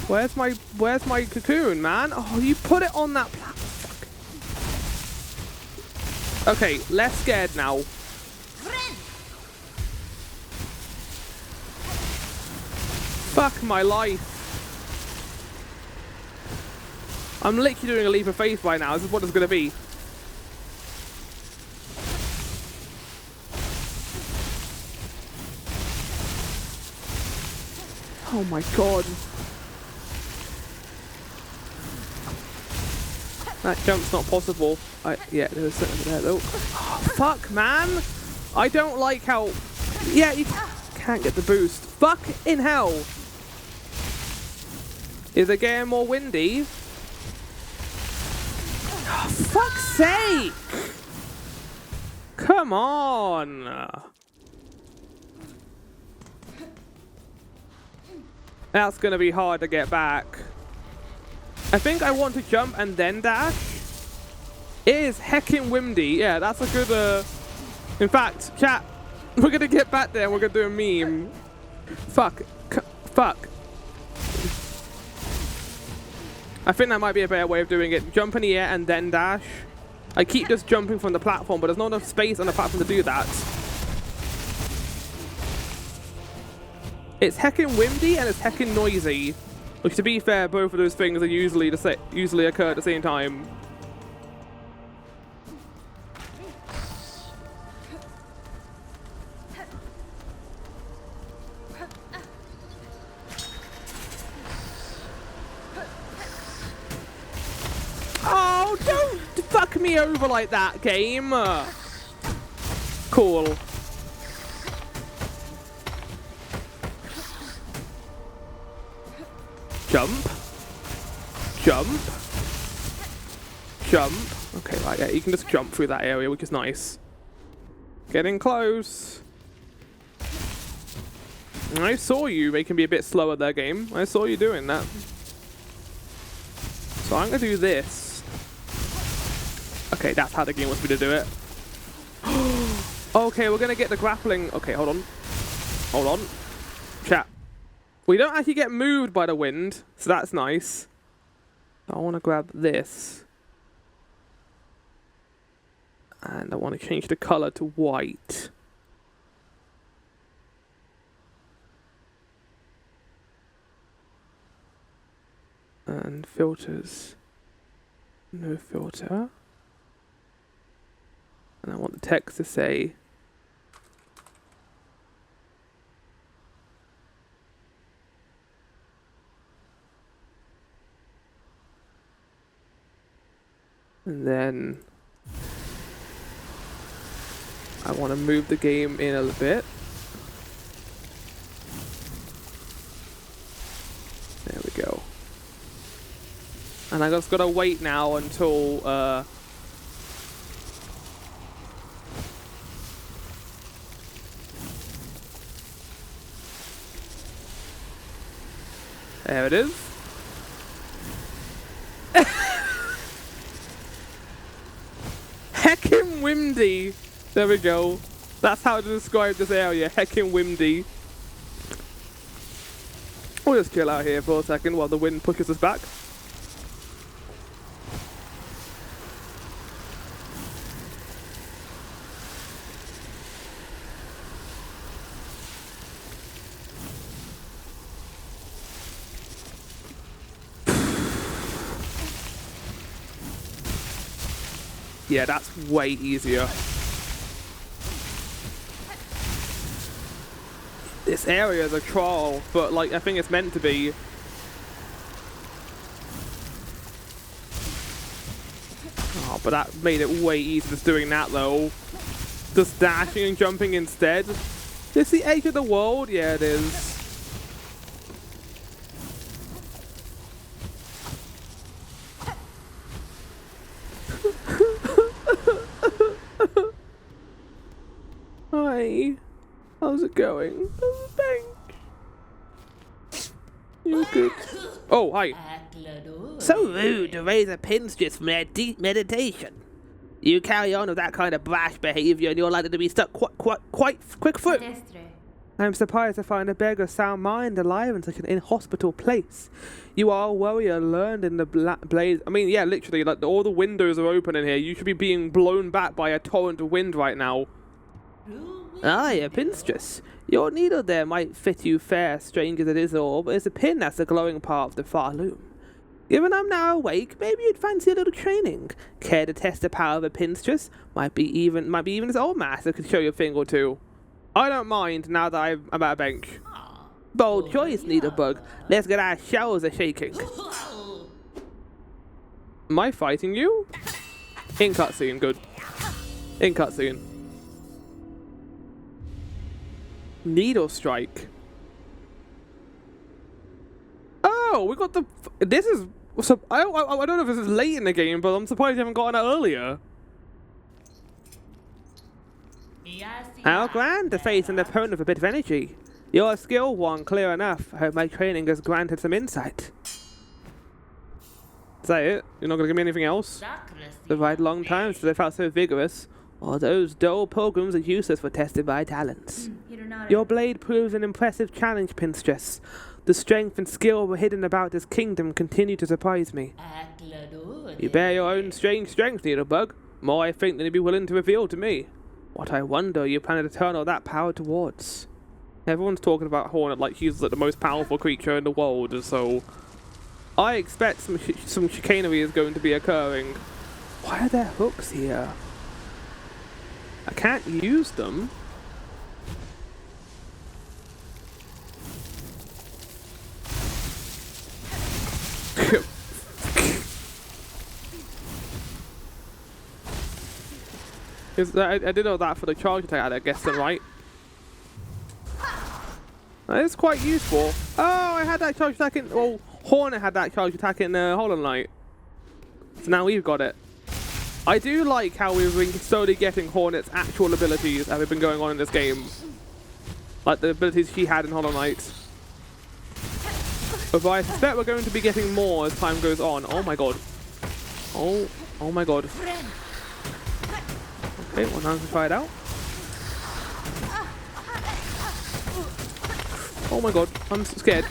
Where's my cocoon, man? Oh, you put it on that platform. Okay, less scared now. Fuck my life. I'm literally doing a leap of faith right now. This is what it's gonna be. Oh my god. That jump's not possible. Yeah, there's something there though. Oh, fuck, man! I don't like how... Yeah, you can't get the boost. Fuck in hell! Is it getting more windy? Oh, fuck's sake! Come on! That's gonna be hard to get back. I think I want to jump and then dash. It is heckin' windy. Yeah, that's a good, In fact, chat, we're gonna get back there and we're gonna do a meme. Fuck. Fuck. I think that might be a better way of doing it. Jump in the air and then dash. I keep just jumping from the platform, but there's not enough space on the platform to do that. It's heckin' windy and it's heckin' noisy. Which, to be fair, both of those things are usually occur at the same time. Oh, don't fuck me over like that, game. Cool. Jump. Jump. Jump. Okay, right, yeah, you can just jump through that area, which is nice. Getting close. I saw you making me a bit slower there, game. I saw you doing that. So I'm gonna do this. Okay, that's how the game wants me to do it. Okay, we're gonna get the grappling. Okay, hold on. Hold on. Chat. We don't actually get moved by the wind, so that's nice. I want to grab this. And I want to change the color to white. And filters. No filter. And I want the text to say... And then I want to move the game in a little bit. There we go. And I just gotta wait now until there it is. Heckin' windy. There we go. That's how to describe this area. Heckin' windy. We'll just chill out here for a second while the wind pushes us back. Yeah, that's way easier. This area is a trial, but like I think it's meant to be. Oh, but that made it way easier just doing that though. Just dashing and jumping instead. It's the edge of the world? Yeah, it is. Hi. How's it going? How's the bank? You good? Oh, hi. So rude to raise a pin's just from their deep meditation. You carry on with that kind of brash behavior and you're likely to be stuck quite quick foot. I'm surprised to find a beggar's sound mind alive in such an inhospitable place. You are a warrior learned in the blaze. I mean, yeah, literally, like all the windows are open in here. You should be being blown back by a torrent of wind right now. Aye, a pinstress. Your needle there might fit you fair, strange as it is all, but it's a pin that's the glowing part of the far loom. Given I'm now awake, maybe you'd fancy a little training. Care to test the power of a pinstress? Might be even his old master could show you a thing or two. I don't mind now that I'm at a bench. Bold choice, Needlebug. Let's get our shells a-shaking. Am I fighting you? In cutscene, good. In cutscene. Needle strike. Oh, we got the. This is. So I don't know if this is late in the game, but I'm surprised you haven't gotten it earlier. How grand to face an opponent with a bit of energy. You're a skilled one, clear enough. I hope my training has granted some insight. Is that it? You're not going to give me anything else? The right long time since I felt so vigorous. All those dull pilgrims are useless for tested by talents. Your blade proves an impressive challenge, Pinstress. The strength and skill were hidden about this kingdom continue to surprise me. You bear your own strange strength, Needlebug. More, I think, than you'd be willing to reveal to me. What I wonder you plan to turn all that power towards. Everyone's talking about Hornet like he's like the most powerful creature in the world, so I expect some chicanery is going to be occurring. Why are there hooks here? I can't use them. I did know that for the charge attack, I guess, then, right? That is quite useful. Oh, I had that charge attack in. Well, Hornet had that charge attack in Hollow Knight. So now we've got it. I do like how we've been slowly getting Hornet's actual abilities that have been going on in this game. Like the abilities she had in Hollow Knight. But I suspect we're going to be getting more as time goes on. Oh my god. Oh my god. Okay, well now to try it out. Oh my god, I'm scared.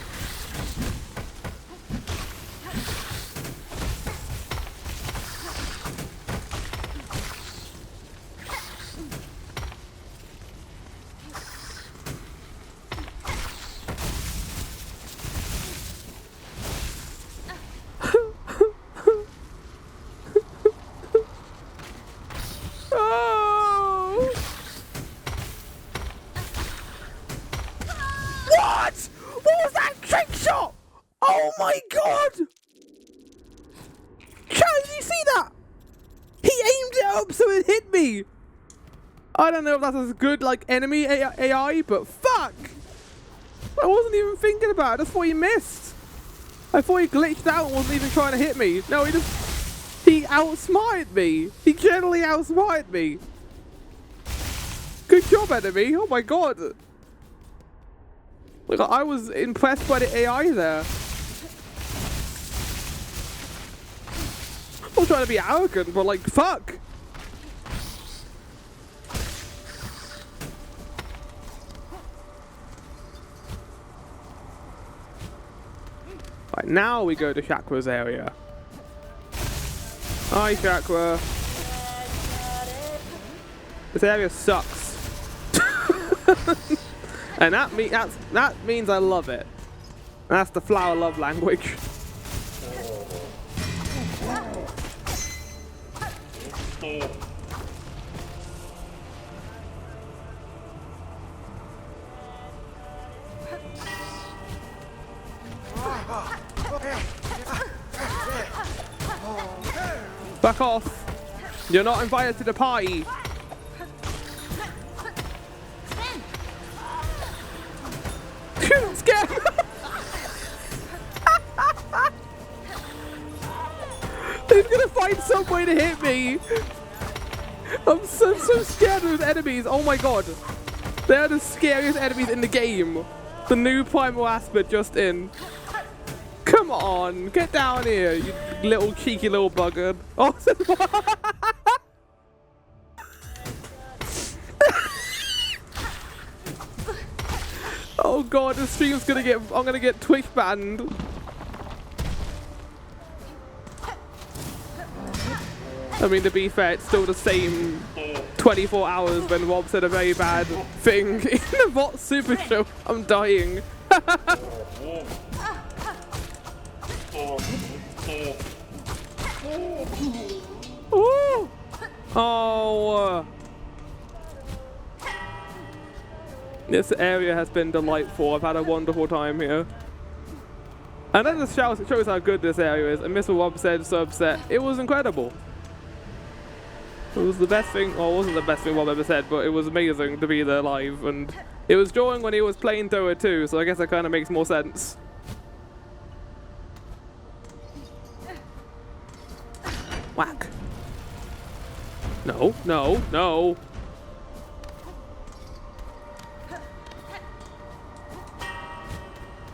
Oh my god! Charlie, did you see that? He aimed it up so it hit me! I don't know if that's as good like enemy AI, but fuck! I wasn't even thinking about it, I just thought he missed. I thought he glitched out and wasn't even trying to hit me. No, he outsmarted me. He generally outsmarted me. Good job, enemy. Oh my god. Like, I was impressed by the AI there. I'm not trying to be arrogant, but like, fuck. Right, now we go to Chakra's area. Hi, Chakra. This area sucks. And that means I love it. That's the flower love language. Back off. You're not invited to the party. Scared. He's gonna find some way to hit me. I'm so scared of enemies. Oh my god. They are the scariest enemies in the game. The new primal aspect just in. Come on, get down here, you little cheeky little bugger. Oh, oh god, the stream's gonna get, I'm gonna get Twitch banned. I mean, to be fair, it's still the same 24 hours when Rob said a very bad thing in the bot super show. I'm dying. Ooh. Oh. This area has been delightful. I've had a wonderful time here. And that just shows how good this area is. And Mr. Rob said so upset. It was incredible. It was the best thing, well, it wasn't the best thing Rob ever said, but it was amazing to be there live. And it was drawing when he was playing through it too, so I guess that kind of makes more sense. Whack. No, no, no.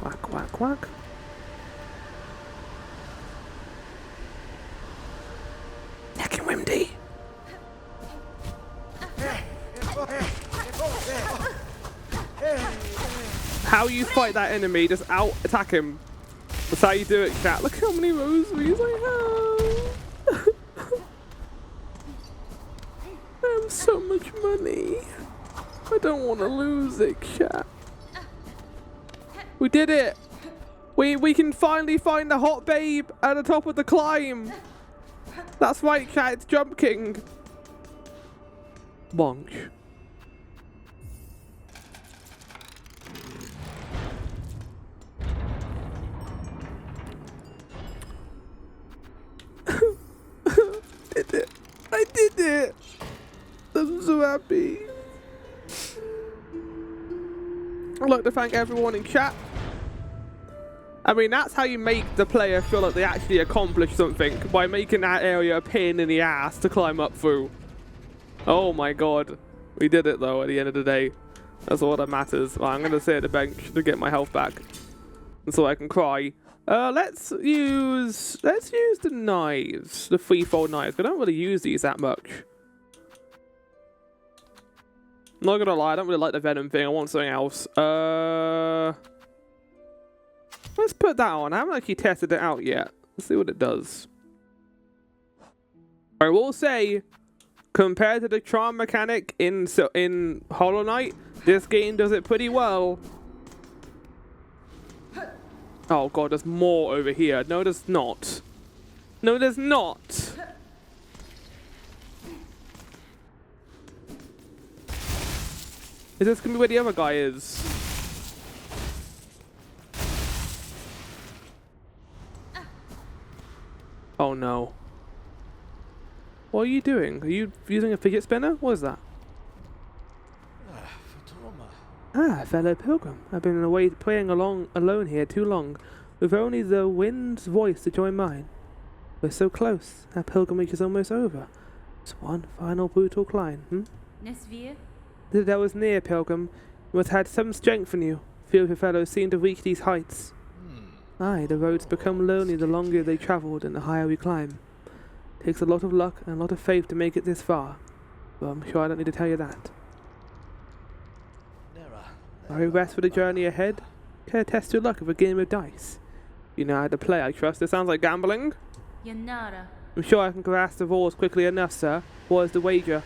Whack, whack, whack. Neck and windy. How you fight that enemy, just out attack him. That's how you do it, chat. Look how many rosaries I have. I have so much money. I don't want to lose it, chat. We did it. We can finally find the hot babe at the top of the climb. That's right, chat. It's Jump King. Bonk. Did it. I did it. I'm so happy. I'd like to thank everyone in chat. I mean, that's how you make the player feel like they actually accomplished something, by making that area a pain in the ass to climb up through. Oh my god. We did it though at the end of the day. That's all that matters. Right, I'm going to sit at the bench to get my health back. And so I can cry. Let's use the knives. The threefold knives. I don't really use these that much. Not gonna lie, I don't really like the venom thing. I want something else. Let's put that on. I haven't actually tested it out yet. Let's see what it does. I will say, compared to the charm mechanic in Hollow Knight, this game does it pretty well. Oh god, there's more over here. No, there's not. No, there's not. Is this gonna be where the other guy is? Oh no. What are you doing? Are you using a fidget spinner? What is that? Ah, fellow pilgrim. I've been away playing alone here too long, with only the wind's voice to join mine. We're so close. Our pilgrimage is almost over. It's one final brutal climb, That was near, pilgrim. You must have had some strength in you. Few of your fellows seem to reach these heights. Aye, the roads become lonely the longer they travelled and the higher we climb. Takes a lot of luck and a lot of faith to make it this far. But I'm sure I don't need to tell you that. Are you rest for the journey ahead? Care to test your luck with a game of dice? You know how to play, I trust. It sounds like gambling. I'm sure I can grasp the rules quickly enough, sir. What is the wager?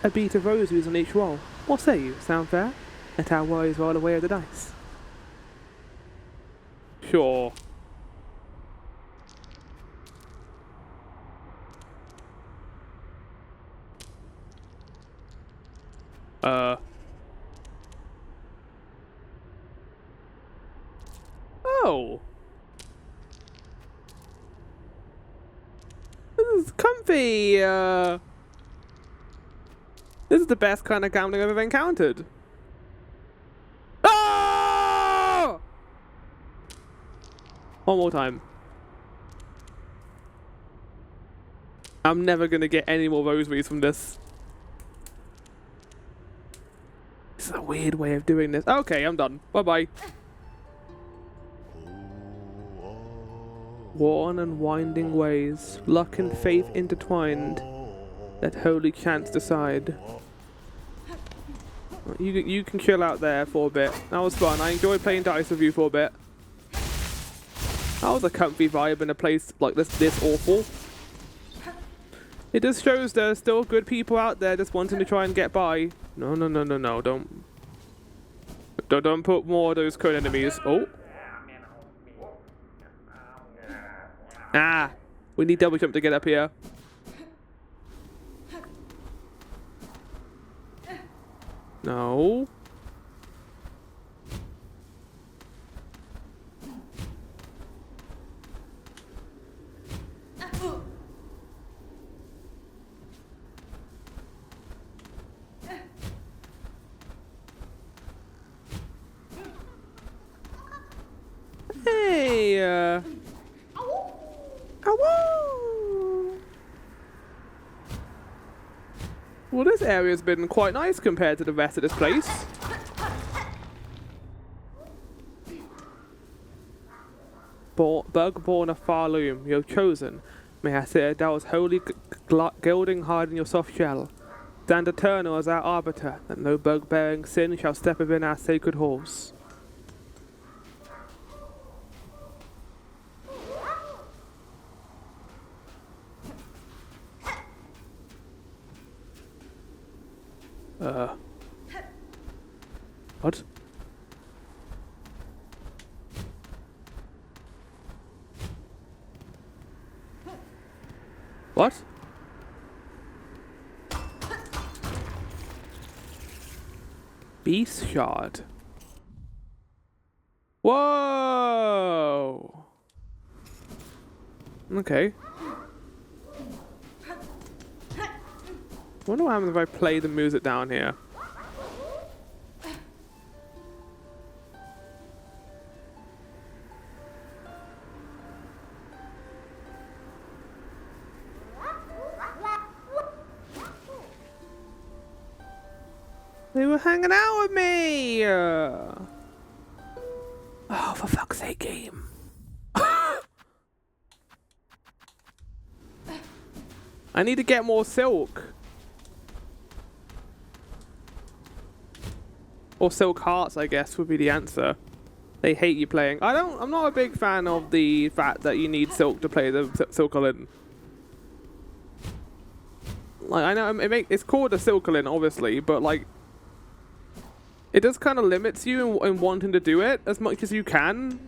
A beat of rosaries on each roll. What say you? Sound fair? Let our warriors roll away with the dice. Sure. Oh. This is comfy. This is the best kind of gambling I've ever encountered. Oh! One more time. I'm never gonna get any more rosaries from this. This is a weird way of doing this. Okay, I'm done. Bye-bye. Worn and winding ways, luck and faith intertwined. Let holy chance decide. You can chill out there for a bit. That was fun. I enjoyed playing dice with you for a bit. That was a comfy vibe in a place like this awful. It just shows there's still good people out there just wanting to try and get by. No, don't put more of those code enemies. Oh. Ah, we need double jump to get up here. No. Hey, Ow! Well, this area's been quite nice compared to the rest of this place. Bug-born of Farloom, you have chosen. May I say thou was holy gilding hard in your soft shell. Stand eternal as our arbiter, that no bug-bearing sin shall step within our sacred halls. What? What? Beast shard. Whoa! Okay. Wonder what happens if I play the music down here. They were hanging out with me! Oh, for fuck's sake, game. I need to get more silk. Or silk hearts, I guess, would be the answer. They hate you playing. I'm not a big fan of the fact that you need silk to play the Silkolin. Like, I know it's called a Silkolin, obviously, but like, it just kind of limits you in wanting to do it as much as you can.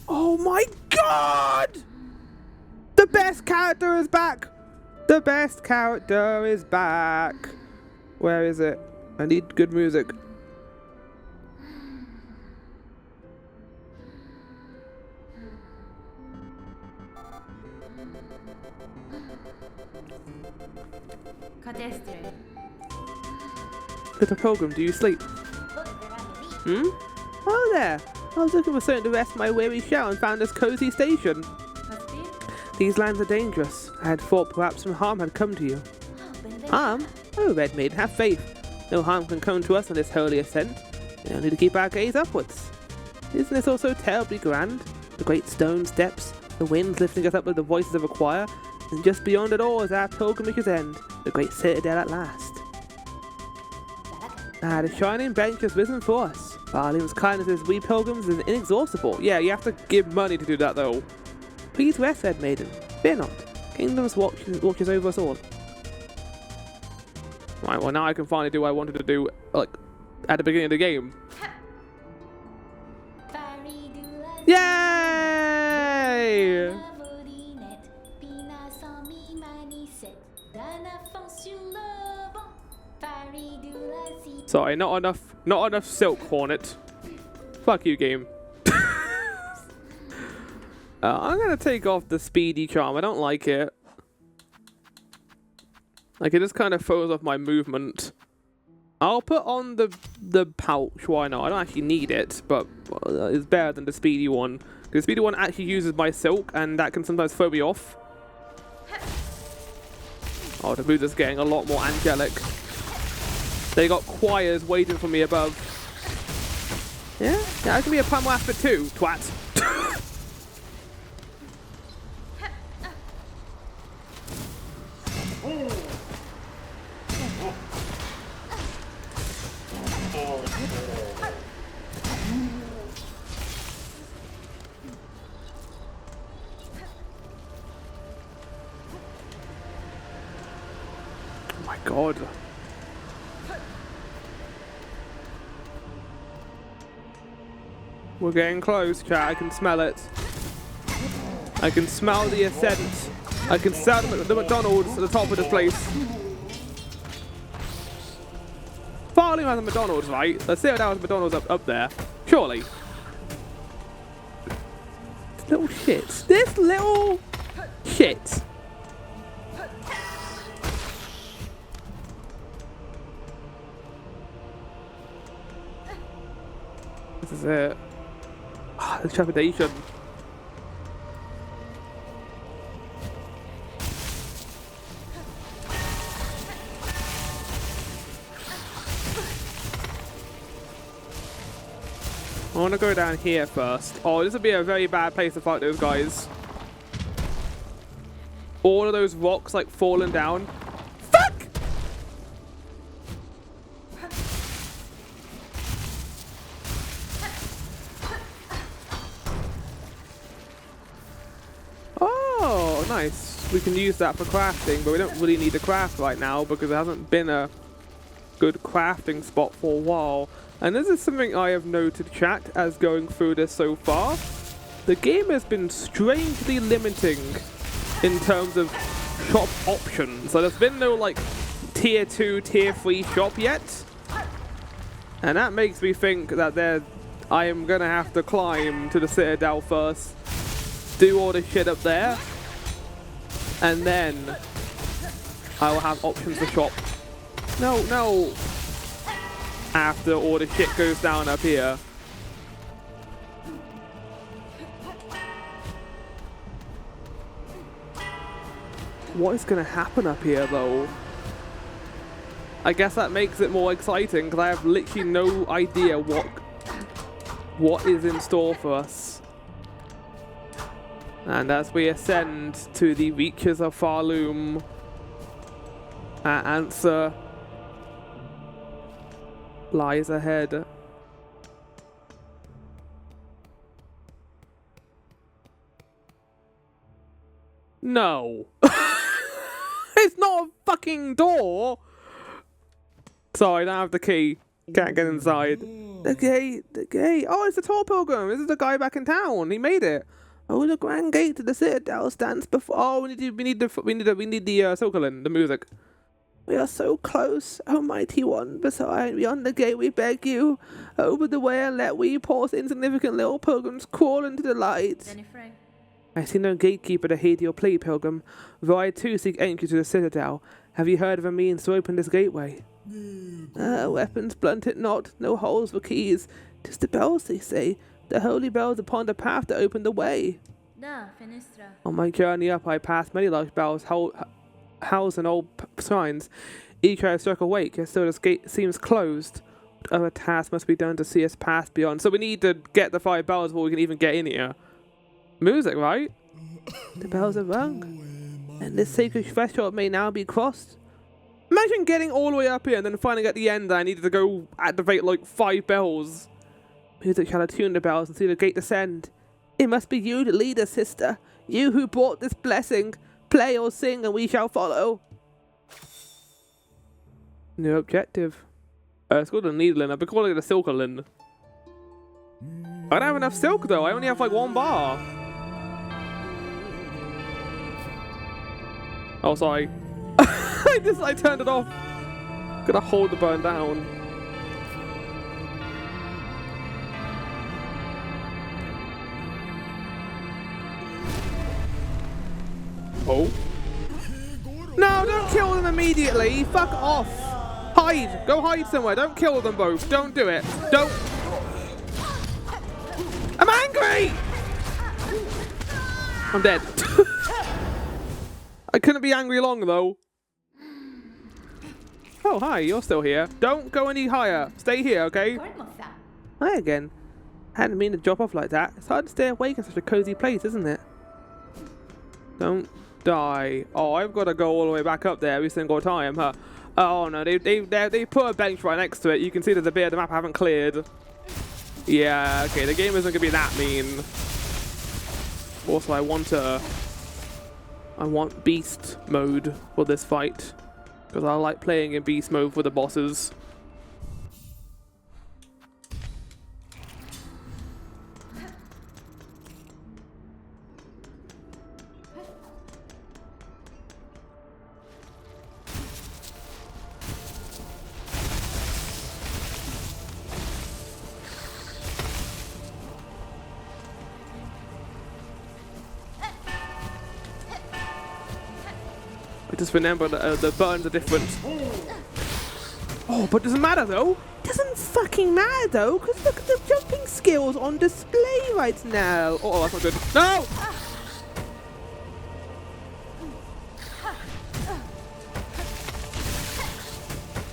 Oh my god! The best character is back! The best character is back! Where is it? I need good music. Little pilgrim, do you sleep? Hmm? Oh there! I was looking for something to rest my weary shell and found this cozy station. These lands are dangerous. I had thought perhaps some harm had come to you. Harm? Oh, Red Maiden, have faith. No harm can come to us on this holy ascent. We only need to keep our gaze upwards. Isn't this all so terribly grand? The great stone steps, the winds lifting us up with the voices of a choir, and just beyond it all is our pilgrimage's end, the great citadel at last. Ah, the shining bench has risen for us. Barlim's kindness as we pilgrims is inexhaustible. Yeah, you have to give money to do that though. Please rest, Red Maiden. Fear not. Kingdom's watches over us all. Right, well now I can finally do what I wanted to do, like, at the beginning of the game. Yay! Sorry, not enough silk, Hornet. Fuck you, game. I'm gonna take off the speedy charm. I don't like it. Like, it just kind of throws off my movement. I'll put on the pouch. Why not? I don't actually need it, but it's better than the speedy one. The speedy one actually uses my silk, and that can sometimes throw me off. Oh, the music's getting a lot more angelic. They got choirs waiting for me above. Yeah, that can be a pun after too, twat. Oh my god. We're getting close, chat. I can smell it. I can smell the ascent. I can smell the McDonald's at the top of this place. Farley has a McDonald's, right? Let's say that was McDonald's up there. Surely. This little shit. This little shit. This is it. Ah, the trepidation. I want to go down here first. Oh, this would be a very bad place to fight those guys. All of those rocks like falling down. Fuck! Oh, nice. We can use that for crafting, but we don't really need to craft right now because there hasn't been a good crafting spot for a while. And this is something I have noted, chat, as going through this so far. The game has been strangely limiting in terms of shop options. So there's been no like tier 2, tier 3 shop yet. And that makes me think that I am gonna have to climb to the Citadel first, do all this shit up there, and then I will have options to shop. No. After all the shit goes down up here. What is going to happen up here, though? I guess that makes it more exciting, because I have literally no idea what is in store for us. And as we ascend to the reaches of Farloom, our answer lies ahead. No. It's not a fucking door. Sorry, I don't have the key. Can't get inside. The gate. Oh, it's the tall pilgrim. This is the guy back in town. He made it. Oh, the grand gate to the Citadel stands before. Oh, we need the Silksong, the music. We are so close, O mighty one, beside beyond the gate we beg you. Open the way and let we poor insignificant little pilgrims crawl into the light. I see no gatekeeper to heed your plea, pilgrim, though I too seek entry to the Citadel. Have you heard of a means to open this gateway? Weapons blunt it not, no holes for keys. 'Tis the bells, they say, the holy bells upon the path that open the way. On my journey up I passed many large bells, house and old shrines. Each I struck awake, yet still this gate seems closed. What other task must be done to see us pass beyond? So we need to get the 5 bells before we can even get in here. Music, right? The bells are rung, and this sacred threshold may now be crossed. Imagine getting all the way up here and then finding at the end that I needed to go activate like 5 bells. Music shall attune the bells and see the gate descend. It must be you to lead us, sister. You who brought this blessing. Play or sing and we shall follow. New objective. It's called a needling. I've been calling it a Silksong. I don't have enough silk though. I only have like 1 bar. Oh, sorry. I turned it off. Gonna hold the burn down. Oh. No, don't kill them immediately. Fuck off. Hide. Go hide somewhere. Don't kill them both. Don't do it. Don't. I'm angry. I'm dead. I couldn't be angry long, though. Oh, hi. You're still here. Don't go any higher. Stay here, okay? Hi again. I hadn't mean to drop off like that. It's hard to stay awake in such a cozy place, isn't it? Don't die. Oh, I've got to go all the way back up there every single time, huh? Oh no, they put a bench right next to it. You can see there's a bit of the map I haven't cleared. Yeah, okay, the game isn't gonna be that mean. Also, I want beast mode for this fight because I like playing in beast mode for the bosses. I just remember that the buttons are different. Oh, but doesn't matter though. Doesn't fucking matter though, because look at the jumping skills on display right now. Oh, that's not good. No!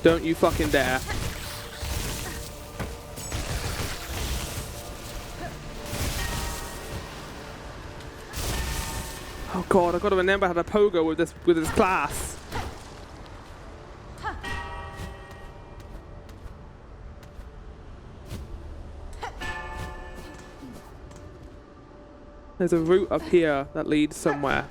Don't you fucking dare. Oh god, I've got to remember how to pogo with this class. There's a route up here that leads somewhere.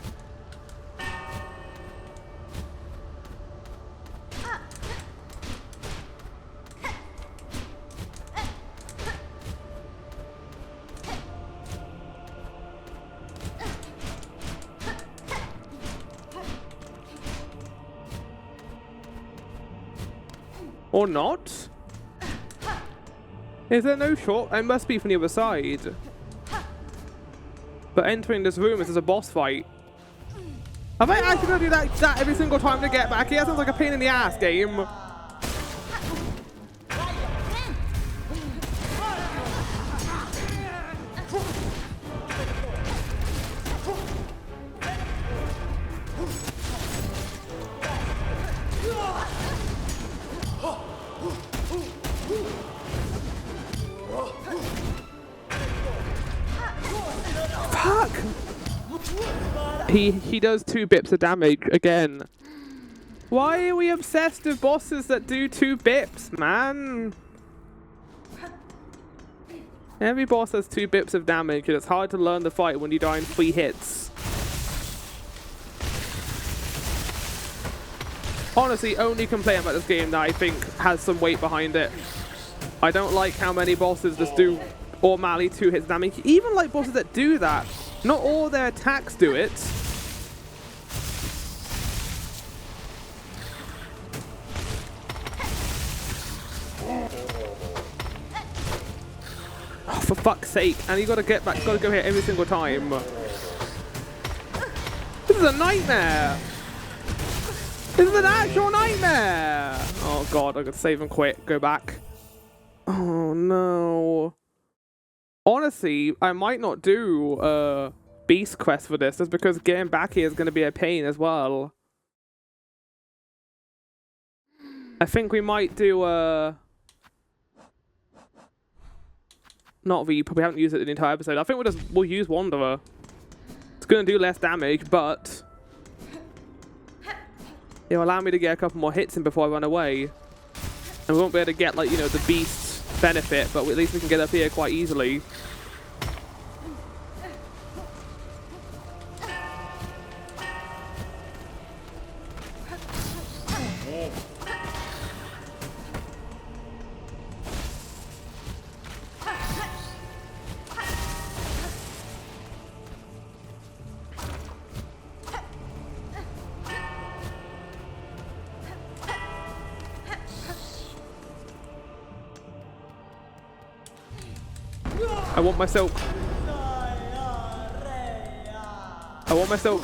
Or not? Is there no short? It must be from the other side. But entering this room is a boss fight. Have I actually got to do that every single time to get back here? That sounds like a pain in the ass game. Fuck! He does 2 bips of damage again. Why are we obsessed with bosses that do 2 bips, man? Every boss has 2 bips of damage and it's hard to learn the fight when you die in 3 hits. Honestly, only complaint about this game that I think has some weight behind it. I don't like how many bosses just do automatically 2 hits damage. Even like bosses that do that, not all their attacks do it. Oh, for fuck's sake. And you gotta get back, gotta go here every single time. This is a nightmare. This is an actual nightmare. Oh god, I could save and quit. Go back. Oh no. Honestly, I might not do Beast Quest for this, just because getting back here is going to be a pain as well. I think we might do not Reaper, we haven't used it in the entire episode. I think we'll use Wanderer. It's going to do less damage, but it'll allow me to get a couple more hits in before I run away. And we won't be able to get, like, you know, the beast benefit, but at least we can get up here quite easily. I want my silk. I want my silk.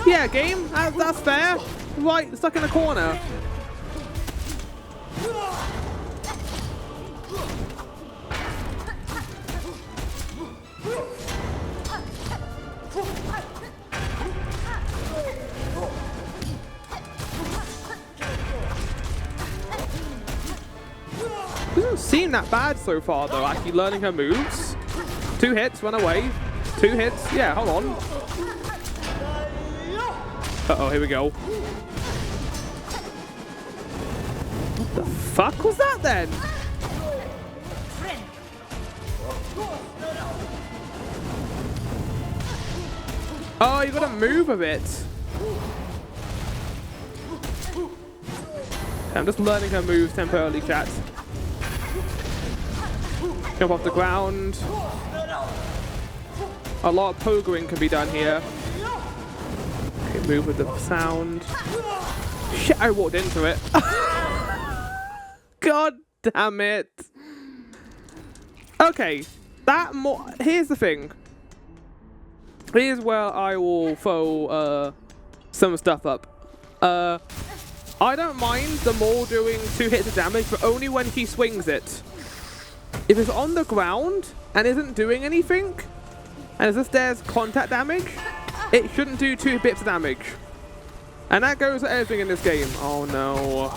Yeah, game. That's fair. Right, stuck in a corner. Doesn't seem that bad so far, though, actually learning her moves. 2 hits, run away. 2 hits. Yeah, hold on. Uh-oh, here we go. What the fuck was that, then? Oh, you gotta move a bit. I'm just learning her moves temporarily, chat. Jump off the ground. A lot of pogering can be done here. Okay, move with the sound. Shit, I walked into it. God damn it. Okay, here's the thing. Here's where I will throw some stuff up. I don't mind the Maul doing 2 hits of damage, but only when he swings it. If it's on the ground and isn't doing anything, and there's contact damage, it shouldn't do 2 bits of damage. And that goes for everything in this game. Oh no.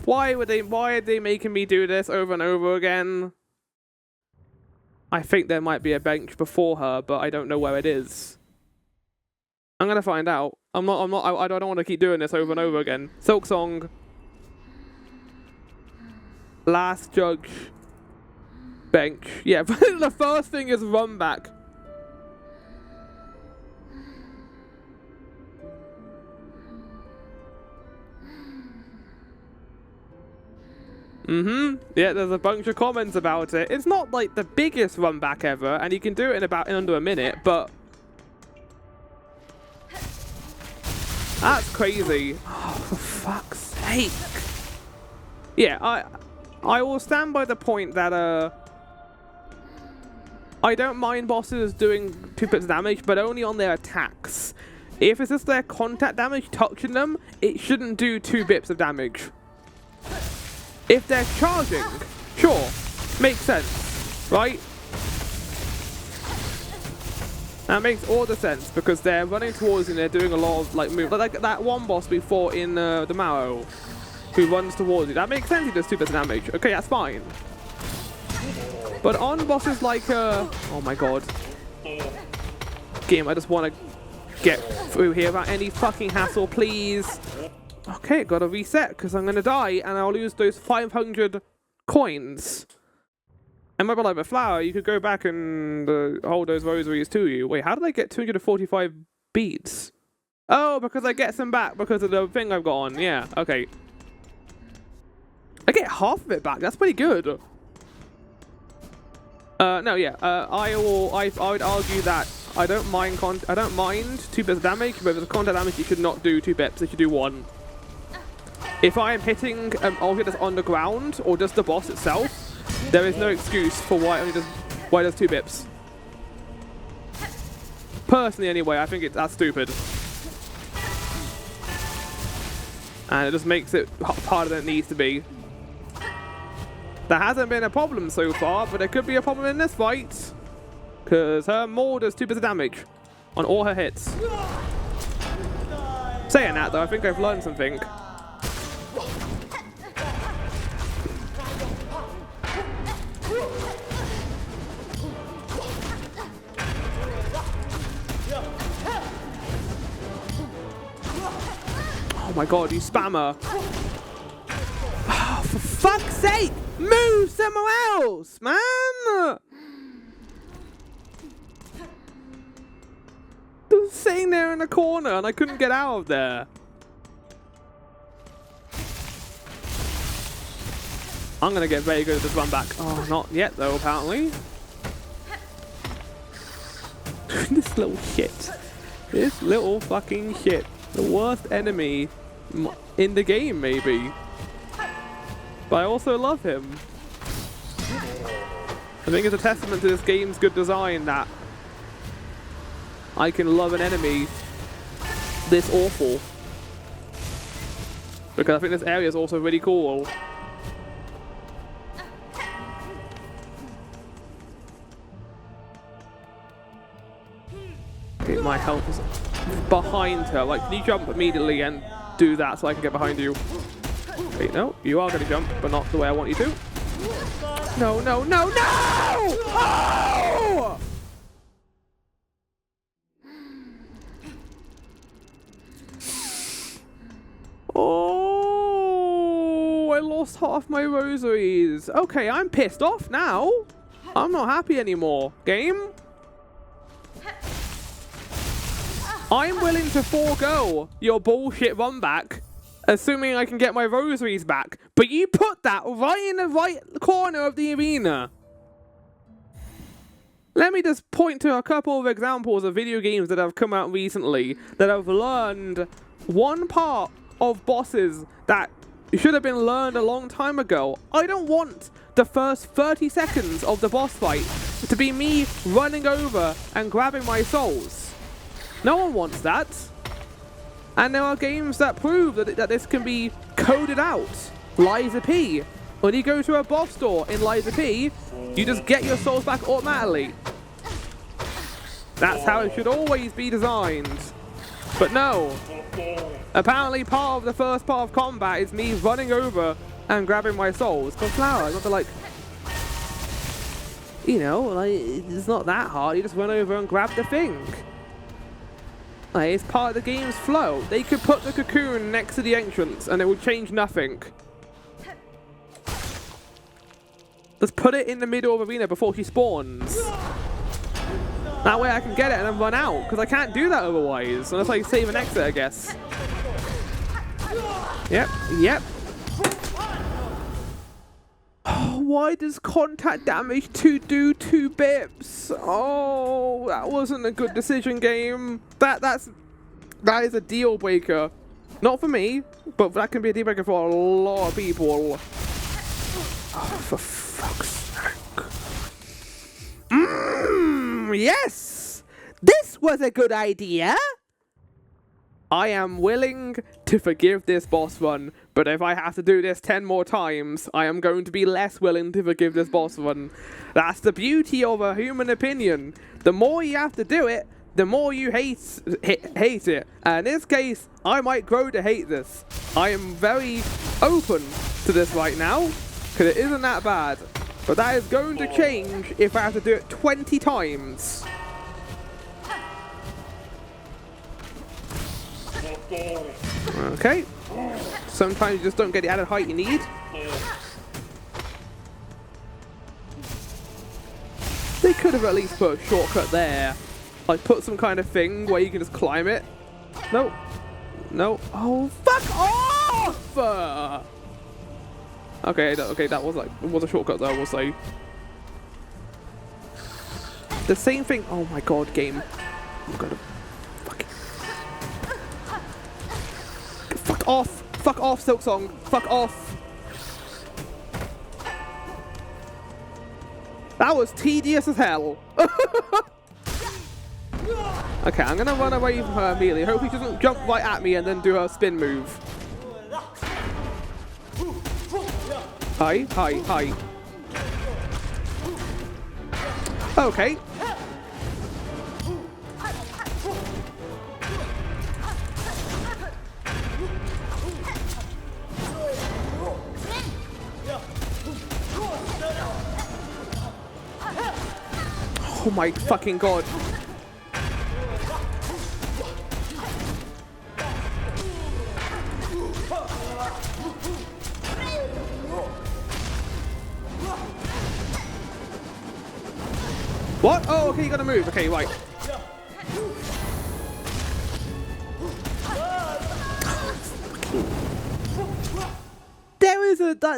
Why are they making me do this over and over again? I think there might be a bench before her, but I don't know where it is. I'm gonna find out. I don't want to keep doing this over and over again. Silksong. Last judge. Bench. Yeah, but the first thing is run back. Yeah, there's a bunch of comments about it. It's not like the biggest run back ever, and you can do it in under a minute, but that's crazy. Oh, for fuck's sake. Yeah, I will stand by the point that I don't mind bosses doing 2 bits of damage, but only on their attacks. If it's just their contact damage touching them, it shouldn't do 2 bits of damage. If they're charging, sure, makes sense, right? That makes all the sense because they're running towards you and they're doing a lot of like moves. Like that one boss we fought in the Marrow, who runs towards you. That makes sense. He does 2 bits of damage. Okay, that's fine. But on bosses like oh my god, game, I just want to get through here without any fucking hassle, please. Okay, gotta reset because I'm gonna die and I'll lose those 500 coins. And maybe like a flower, you could go back and hold those rosaries to you. Wait, how did I get 245 beads? Oh, because I get some back because of the thing I've got on. Yeah, okay. I get half of it back. That's pretty good. No, yeah. I would argue that I don't mind 2 bits of damage, but if it's contact damage, you should not do 2 bits. You should do 1. If I am hitting object that's on the ground or just the boss itself, there is no excuse for why it does 2 bips. Personally, anyway, I think that's stupid, and it just makes it harder than it needs to be. There hasn't been a problem so far, but there could be a problem in this fight because her Maul does 2 bits of damage on all her hits. Saying that though, I think I've learned something. Oh my god, you spammer. Oh, for fuck's sake! Move somewhere else, man! Just sitting there in a corner and I couldn't get out of there. I'm gonna get very good at this run back. Oh, not yet though, apparently. This little shit. This little fucking shit. The worst enemy in the game, maybe. But I also love him. I think it's a testament to this game's good design that I can love an enemy this awful. Because I think this area is also really cool. Okay, my health is behind her. Like, can you jump immediately and do that so I can get behind you? Wait, no, you are going to jump, but not the way I want you to. No, no, no, no! Oh! Oh, I lost half my rosaries. Okay, I'm pissed off now. I'm not happy anymore. Game? I'm willing to forego your bullshit run back, assuming I can get my rosaries back. But you put that right in the right corner of the arena. Let me just point to a couple of examples of video games that have come out recently that have learned one part of bosses that should have been learned a long time ago. I don't want the first 30 seconds of the boss fight to be me running over and grabbing my souls. No one wants that. And there are games that prove that this can be coded out. Liza P. When you go to a boss door in Liza P, you just get your souls back automatically. That's how it should always be designed. But no. Apparently part of the first part of combat is me running over and grabbing my souls. But Flower, I got to like... You know, like, it's not that hard. You just run over and grab the thing. Like, it's part of the game's flow. They could put the cocoon next to the entrance and it would change nothing. Let's put it in the middle of the arena before she spawns. That way I can get it and then run out, because I can't do that otherwise. Unless I save an exit, I guess. Yep, yep. Oh, why does contact damage do 2 bips? Oh, that wasn't a good decision, game. That is a deal breaker. Not for me, but that can be a deal breaker for a lot of people. Oh, for fuck's sake. Yes! This was a good idea! I am willing to forgive this boss run, but if I have to do this 10 more times, I am going to be less willing to forgive this boss run. That's the beauty of a human opinion. The more you have to do it, the more you hate it. And in this case, I might grow to hate this. I am very open to this right now, because it isn't that bad. But that is going to change if I have to do it 20 times. Okay. Sometimes you just don't get the added height you need. They could have at least put a shortcut there. Like put some kind of thing where you can just climb it. No. No. Oh, fuck off! Okay, that was like, it was a shortcut though, I will say. The same thing. Oh my god, game. I'm gonna fucking... Fuck off! Fuck off, Silksong! Fuck off! That was tedious as hell! Okay, I'm gonna run away from her immediately. Hope she doesn't jump right at me and then do her spin move. Hi, hi, hi. Okay. Oh my fucking god. What? Oh, okay, you gotta move. Okay, right.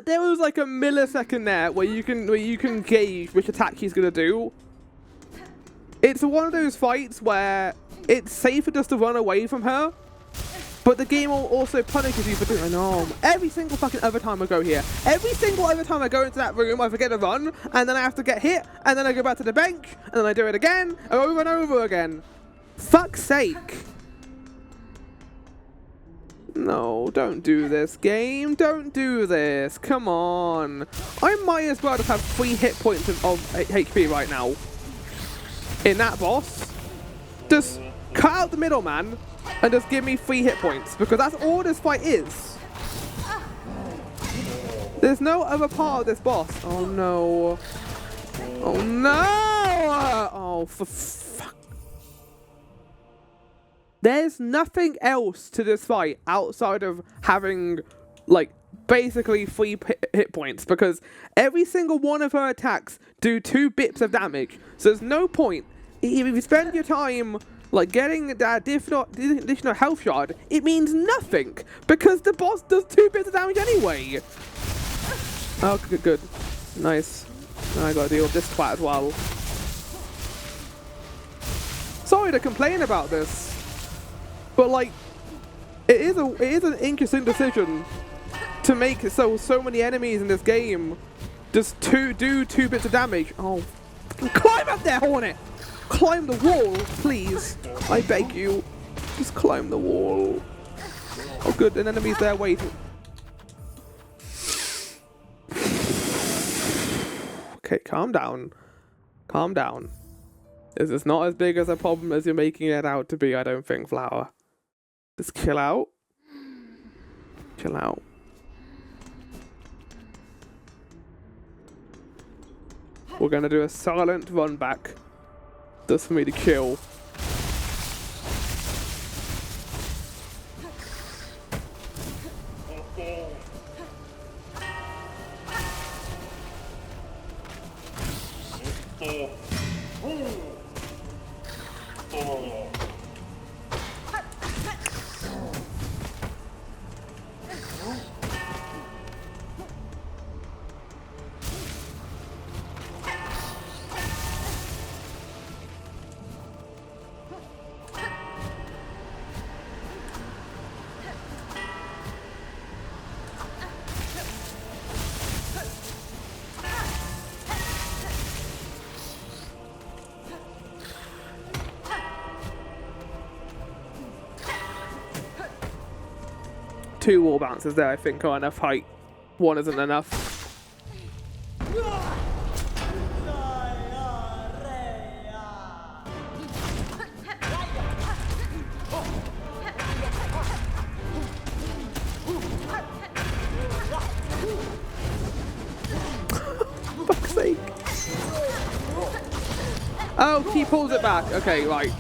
There was like a millisecond there where you can gauge which attack she's gonna do. It's one of those fights where it's safer just to run away from her, but the game also punishes you for doing it. No, every single fucking other time I go here, every single other time I go into that room, I forget to run, and then I have to get hit, and then I go back to the bench, and then I do it again, over and over again. Fuck's sake. No, don't do this, game. Don't do this. Come on. I might as well just have 3 hit points of HP right now. In that boss, just cut out the middleman and just give me 3 hit points, because that's all this fight is. There's no other part of this boss. Oh no. Oh no! Oh, for fuck. There's nothing else to this fight outside of having, like, basically 3 hit points, because every single one of her attacks do 2 bits of damage. So there's no point. If you spend your time, like, getting that additional health shard, it means nothing, because the boss does 2 bits of damage anyway. Oh, good. Nice. Now I gotta deal with this twat as well. Sorry to complain about this, but like, it is an interesting decision to make it so many enemies in this game just do 2 bits of damage. Oh, climb up there, Hornet! Climb the wall, please. I beg you. Just climb the wall. Oh good, an enemy's there waiting. Okay, calm down. Calm down. This is not as big as a problem as you're making it out to be, I don't think, Flower. Just chill out. Chill out. We're gonna do a silent run back. Just for me to kill. Two wall bounces there, I think, are enough height. One isn't enough. Fuck's sake. Oh, he pulls it back. Okay, right.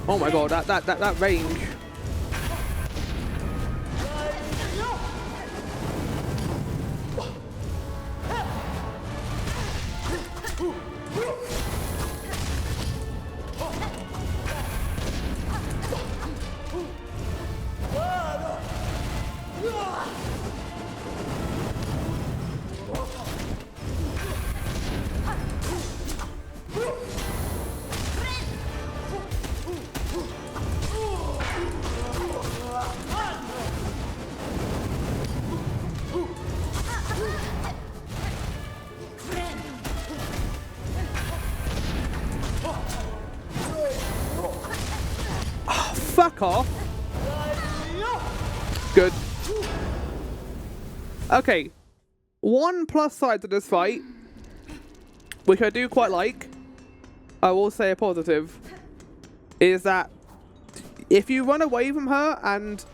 Oh my god, that range. Fuck off. Good. Okay. One plus side to this fight, which I do quite like, I will say a positive, is that if you run away from her and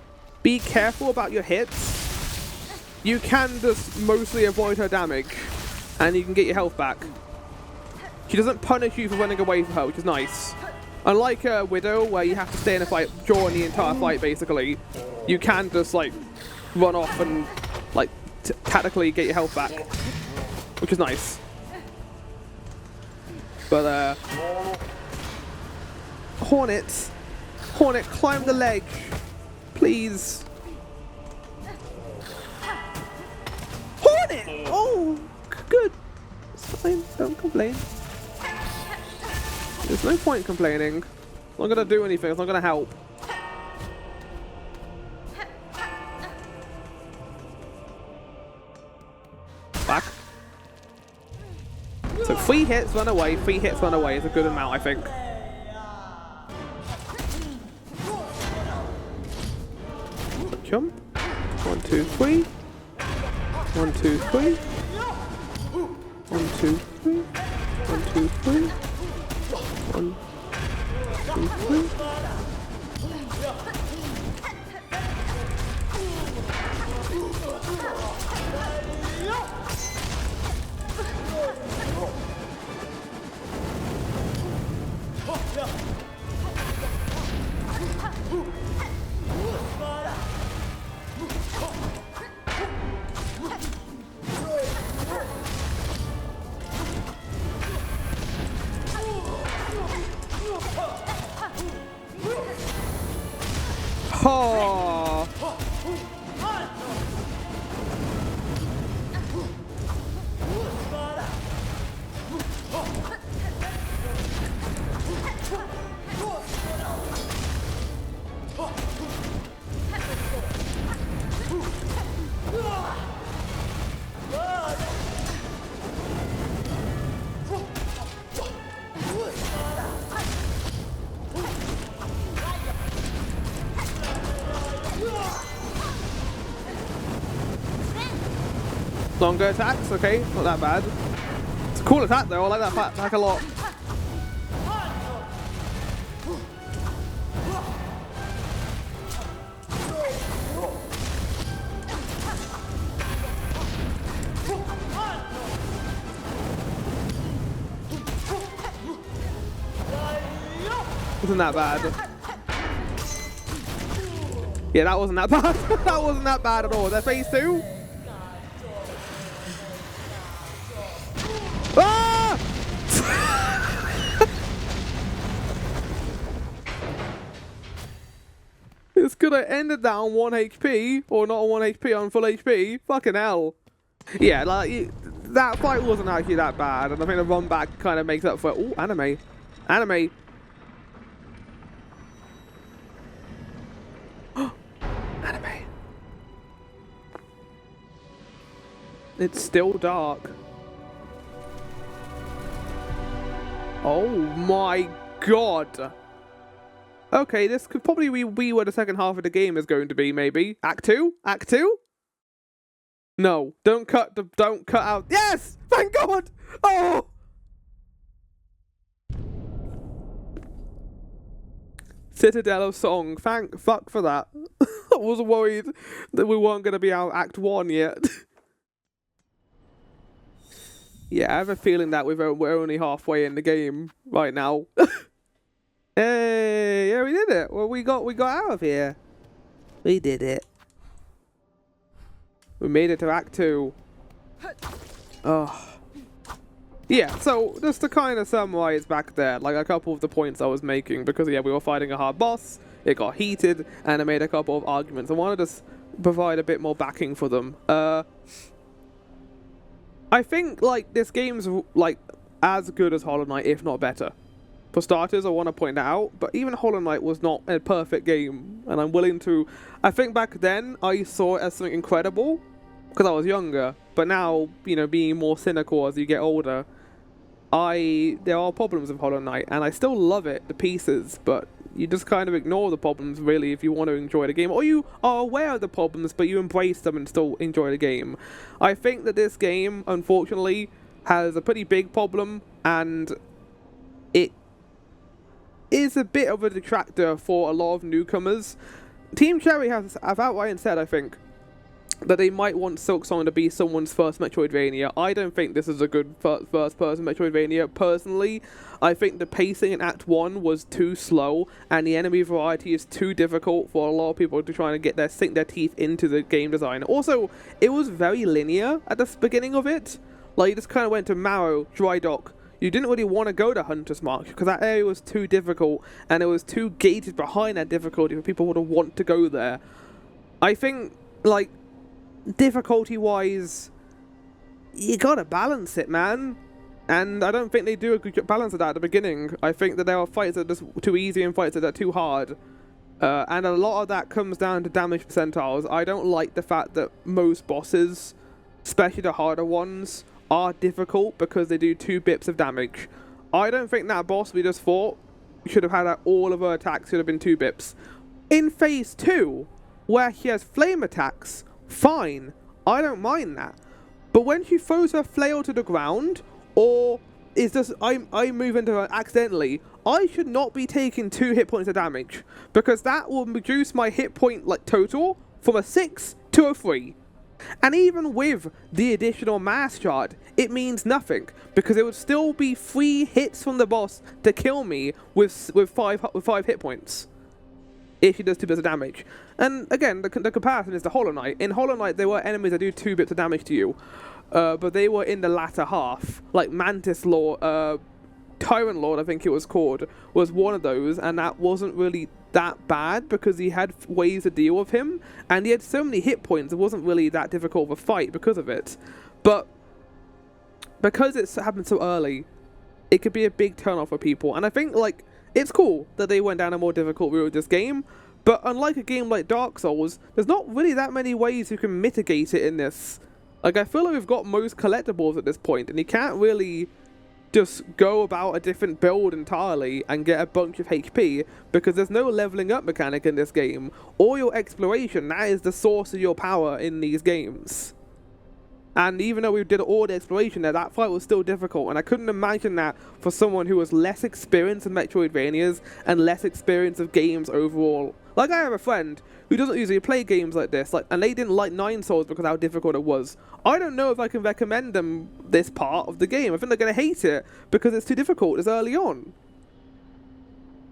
be careful about your hits, you can just mostly avoid her damage and you can get your health back. She doesn't punish you for running away from her, which is nice. Unlike a Widow, where you have to stay in a fight during the entire fight, basically, you can just, like, run off and, like, tactically get your health back, which is nice. But, Hornet, climb the ledge, please. Hornet! Oh, good. It's fine, don't complain. There's no point complaining. It's not gonna do anything, it's not gonna help. So 3 hits, run away, 3 hits, run away is a good amount, I think. Jump. 1, 2, 3. 1, 2, 3. 1, 2, 3. 1, 2, 3. 1, 2, 3. Oh. Longer attacks, okay, not that bad. It's a cool attack though, I like that attack a lot. Wasn't that bad. Yeah, that wasn't that bad. That wasn't that bad at all. That phase 2? Ah! It's could have ended that on 1 HP, or not on 1 HP, on full HP. Fucking hell. Yeah, like, that fight wasn't actually that bad, and I think the run back kind of makes up for it. Ooh, anime. Anime. Anime. It's still dark. Oh my god. Okay, this could probably be where the second half of the game is going to be, maybe. Act 2? Act 2? No, don't cut out. Yes! Thank God! Oh! Citadel of Song. Fuck for that. I was worried that we weren't going to be out Act 1 yet. Yeah, I have a feeling that we're only halfway in the game right now. Hey, yeah, we did it. Well, we got out of here. We did it. We made it to Act 2. Oh. Yeah, so just to kind of summarize back there, like a couple of the points I was making, because yeah, we were fighting a hard boss, it got heated, and I made a couple of arguments. I wanted to provide a bit more backing for them. I think like this game's like as good as Hollow Knight, if not better. For starters, I want to point that out, but even Hollow Knight was not a perfect game, and I'm willing to... I think back then, I saw it as something incredible, because I was younger, but now, you know, being more cynical as you get older, there are problems with Hollow Knight, and I still love it, the pieces, but you just kind of ignore the problems, really, if you want to enjoy the game, or you are aware of the problems, but you embrace them and still enjoy the game. I think that this game, unfortunately, has a pretty big problem, and it is a bit of a detractor for a lot of newcomers. Team Cherry have outright said, I think, that they might want Silksong to be someone's first Metroidvania. I don't think this is a good first-person Metroidvania. Personally, I think the pacing in Act 1 was too slow, and the enemy variety is too difficult for a lot of people to try and sink their teeth into the game design. Also, it was very linear at the beginning of it. Like, you just kind of went to Marrow, Dry Dock. You didn't really want to go to Hunter's Mark, because that area was too difficult, and it was too gated behind that difficulty for people to want to go there. I think, like, difficulty-wise, you gotta balance it, man. And I don't think they do a good balance of that at the beginning. I think that there are fights that are just too easy and fights that are too hard. And a lot of that comes down to damage percentiles. I don't like the fact that most bosses, especially the harder ones, are difficult because they do 2 bips of damage. I don't think that boss we just fought should have had all of her attacks should have been 2 bips. In phase 2, where she has flame attacks, fine, I don't mind that. But when she throws her flail to the ground, or is just I move into her accidentally, I should not be taking 2 hit points of damage, because that will reduce my hit point like total from a 6 to a 3. And even with the additional mass shard, it means nothing, because it would still be 3 hits from the boss to kill me with 5 hit points if she does 2 bits of damage. And again, the comparison is to Hollow Knight. In Hollow Knight, there were enemies that do 2 bits of damage to you, but they were in the latter half, like Mantis Lord, Tyrant Lord, I think it was called, was one of those, and that wasn't really that bad because he had ways to deal with him, and he had so many hit points, it wasn't really that difficult of a fight because of it. But because it's happened so early, it could be a big turn-off for people, and I think, like, it's cool that they went down a more difficult route with this game, but unlike a game like Dark Souls, there's not really that many ways you can mitigate it in this. Like, I feel like we've got most collectibles at this point, and you can't really just go about a different build entirely and get a bunch of HP, because there's no leveling up mechanic in this game. All your exploration, that is the source of your power in these games. And even though we did all the exploration there, that fight was still difficult, and I couldn't imagine that for someone who was less experienced in Metroidvanias and less experienced of games overall. Like, I have a friend who doesn't usually play games like this, and they didn't like 9 Souls because of how difficult it was. I don't know if I can recommend them this part of the game. I think they're going to hate it because it's too difficult as early on.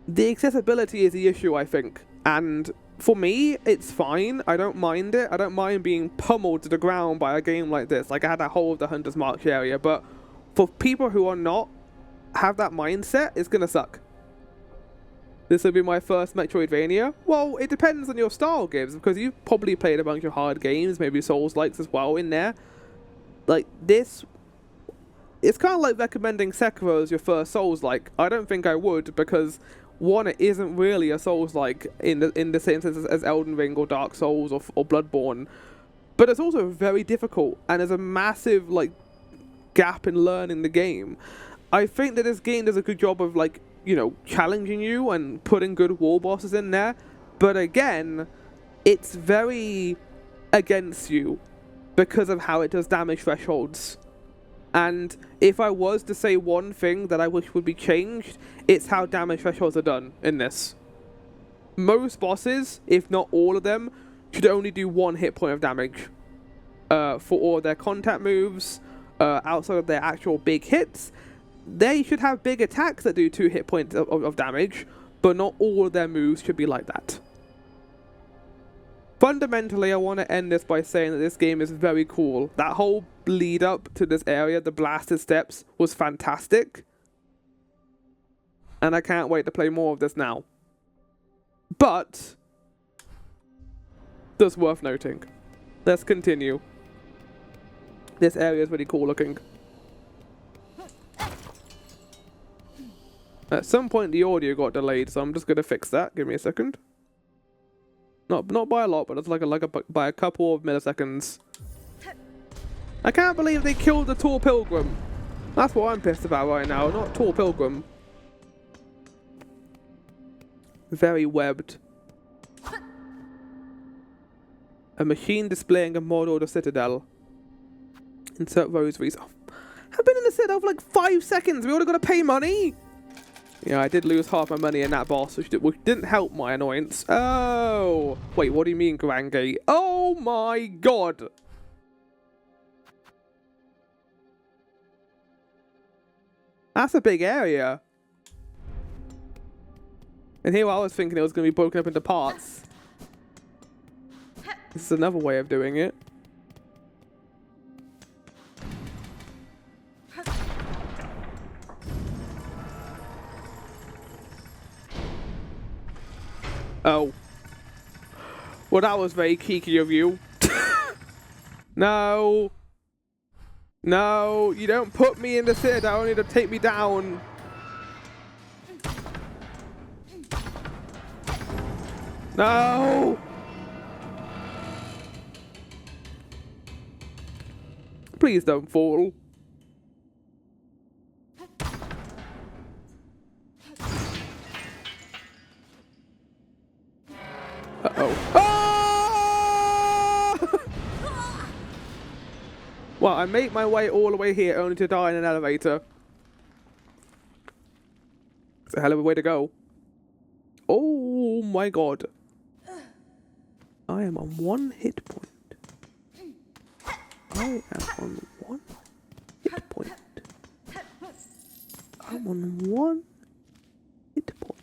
The accessibility is the issue, I think, and for me, it's fine. I don't mind it. I don't mind being pummeled to the ground by a game like this. Like, I had that whole of the Hunter's March area, but for people who are not, have that mindset, it's gonna suck. This will be my first Metroidvania. Well, it depends on your style, Gibbs, because you've probably played a bunch of hard games, maybe Souls-likes as well in there. Like, this, it's kind of like recommending Sekiro as your first Souls-like. I don't think I would, because one, it isn't really a Souls-like in the same sense as Elden Ring or Dark Souls or Bloodborne, but it's also very difficult, and there's a massive like gap in learning the game. I think that this game does a good job of, like, you know, challenging you and putting good wall bosses in there, but again, it's very against you because of how it does damage thresholds. And if I was to say one thing that I wish would be changed, it's how damage thresholds are done in this. Most bosses, if not all of them, should only do 1 hit point of damage for all their contact moves. Outside of their actual big hits, they should have big attacks that do 2 hit points of damage, but not all of their moves should be like that. Fundamentally, I want to end this by saying that this game is very cool. That whole lead up to this area, the blasted steps, was fantastic. And I can't wait to play more of this now. But, just worth noting. Let's continue. This area is really cool looking. At some point the audio got delayed, so I'm just going to fix that. Give me a second. Not by a lot, but it's by a couple of milliseconds. I can't believe they killed the Tall Pilgrim. That's what I'm pissed about right now, not Tall Pilgrim. Very webbed. A machine displaying a model of the Citadel. Insert rosaries. Oh, I've been in the Citadel for like 5 seconds. We already got to pay money. Yeah, I did lose half my money in that boss, which didn't help my annoyance. Oh! Wait, what do you mean, Grand Gate? Oh my god! That's a big area. And here I was thinking it was going to be broken up into parts. This is another way of doing it. Oh. Well, that was very cheeky of you. No. No, you don't put me in the Citadel only to take me down. No. Please don't fall. Well, I made my way all the way here only to die in an elevator. It's a hell of a way to go. Oh my god. I am on 1 hit point. I am on 1 hit point. I'm on 1 hit point.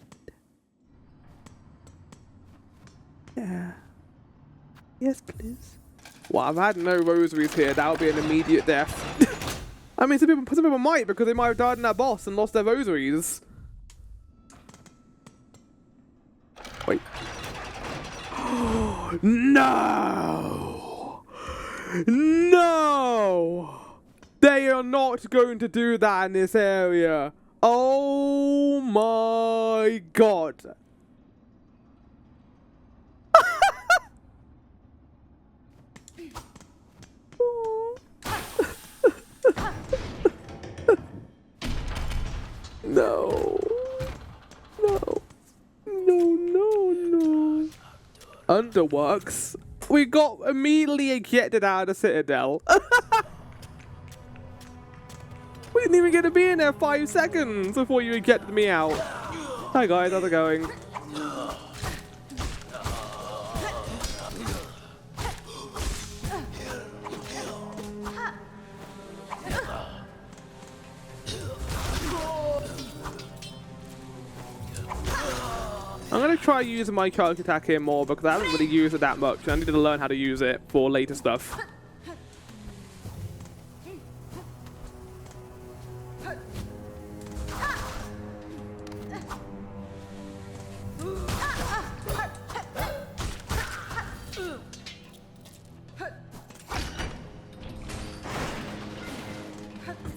Yeah. Yes, please. Well, I've had no rosaries here. That would be an immediate death. I mean, some people might, because they might have died in that boss and lost their rosaries. Wait. No! No! They are not going to do that in this area. Oh my god. No. No. No, no, no. Underworks? We got immediately ejected out of the Citadel. We didn't even get to be in there 5 seconds before you ejected me out. Hi guys, how's it going? I'm going to try using my charge attack here more because I haven't really used it that much. I need to learn how to use it for later stuff.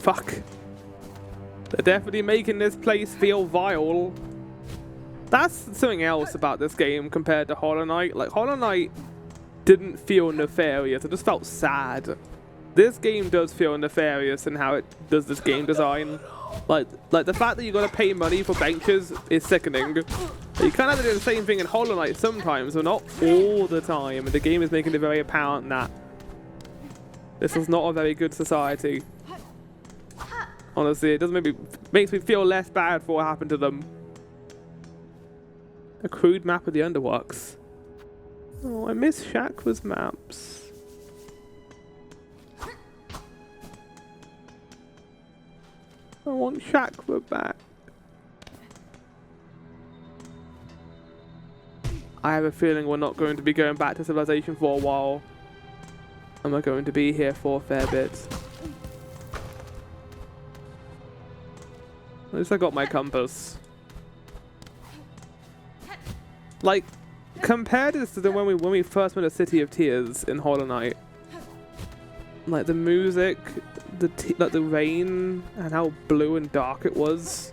Fuck. They're definitely making this place feel vile. That's something else about this game compared to Hollow Knight. Like, Hollow Knight didn't feel nefarious, it just felt sad. This game does feel nefarious in how it does this game design. Like the fact that you gotta pay money for benches is sickening. You kind of have to do the same thing in Hollow Knight sometimes, but not all the time. And the game is making it very apparent that this is not a very good society. Honestly, it doesn't makes me feel less bad for what happened to them. A crude map of the Underworks. Oh, I miss Shakra's maps. I want Chakra back. I have a feeling we're not going to be going back to civilization for a while. And we're going to be here for a fair bit. At least I got my compass. Like, compared this to when we first went to City of Tears in Hollow Knight, like the music, like the rain, and how blue and dark it was,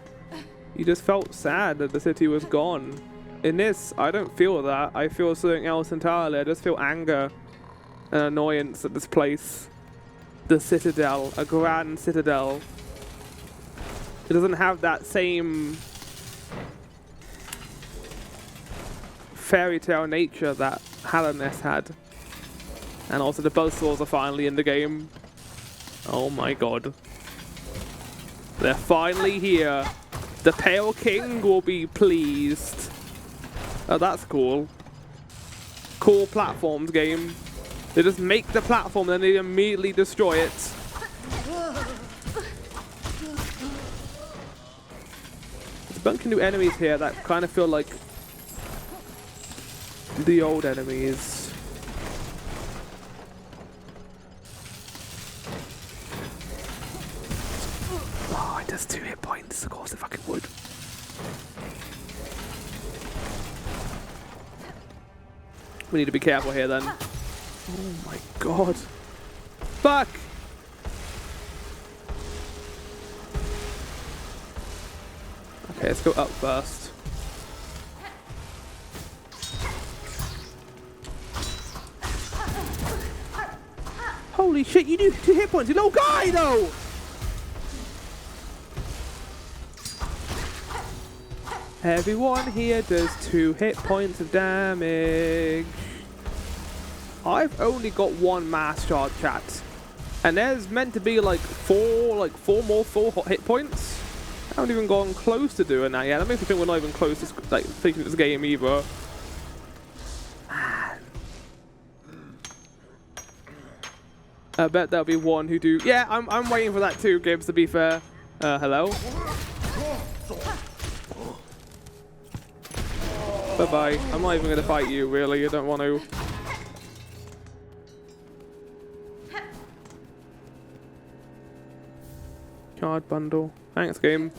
you just felt sad that the city was gone. In this, I don't feel that. I feel something else entirely. I just feel anger and annoyance at this place. The Citadel, a grand Citadel. It doesn't have that same fairy tale nature that Hallownest had. And also the buzzsaws are finally in the game. Oh my god. They're finally here. The Pale King will be pleased. Oh, that's cool. Cool platforms game. They just make the platform and then they immediately destroy it. There's a bunch of new enemies here that kind of feel like the old enemies. Oh, it does 2 hit points. Of course it fucking would. We need to be careful here then. Oh my god. Fuck! Okay, let's go up first. Holy shit, you do 2 hit points, you little guy though! Everyone here does 2 hit points of damage. I've only got 1 mass shard, chat. And there's meant to be like four more full hit points. I haven't even gone close to doing that yet. That makes me think we're not even close to like finishing this game either. Man. I bet there'll be one who do. Yeah, I'm waiting for that too, Gibbs. To be fair. Hello. Bye bye. I'm not even gonna fight you. Really, I don't want to. Card bundle. Thanks, game.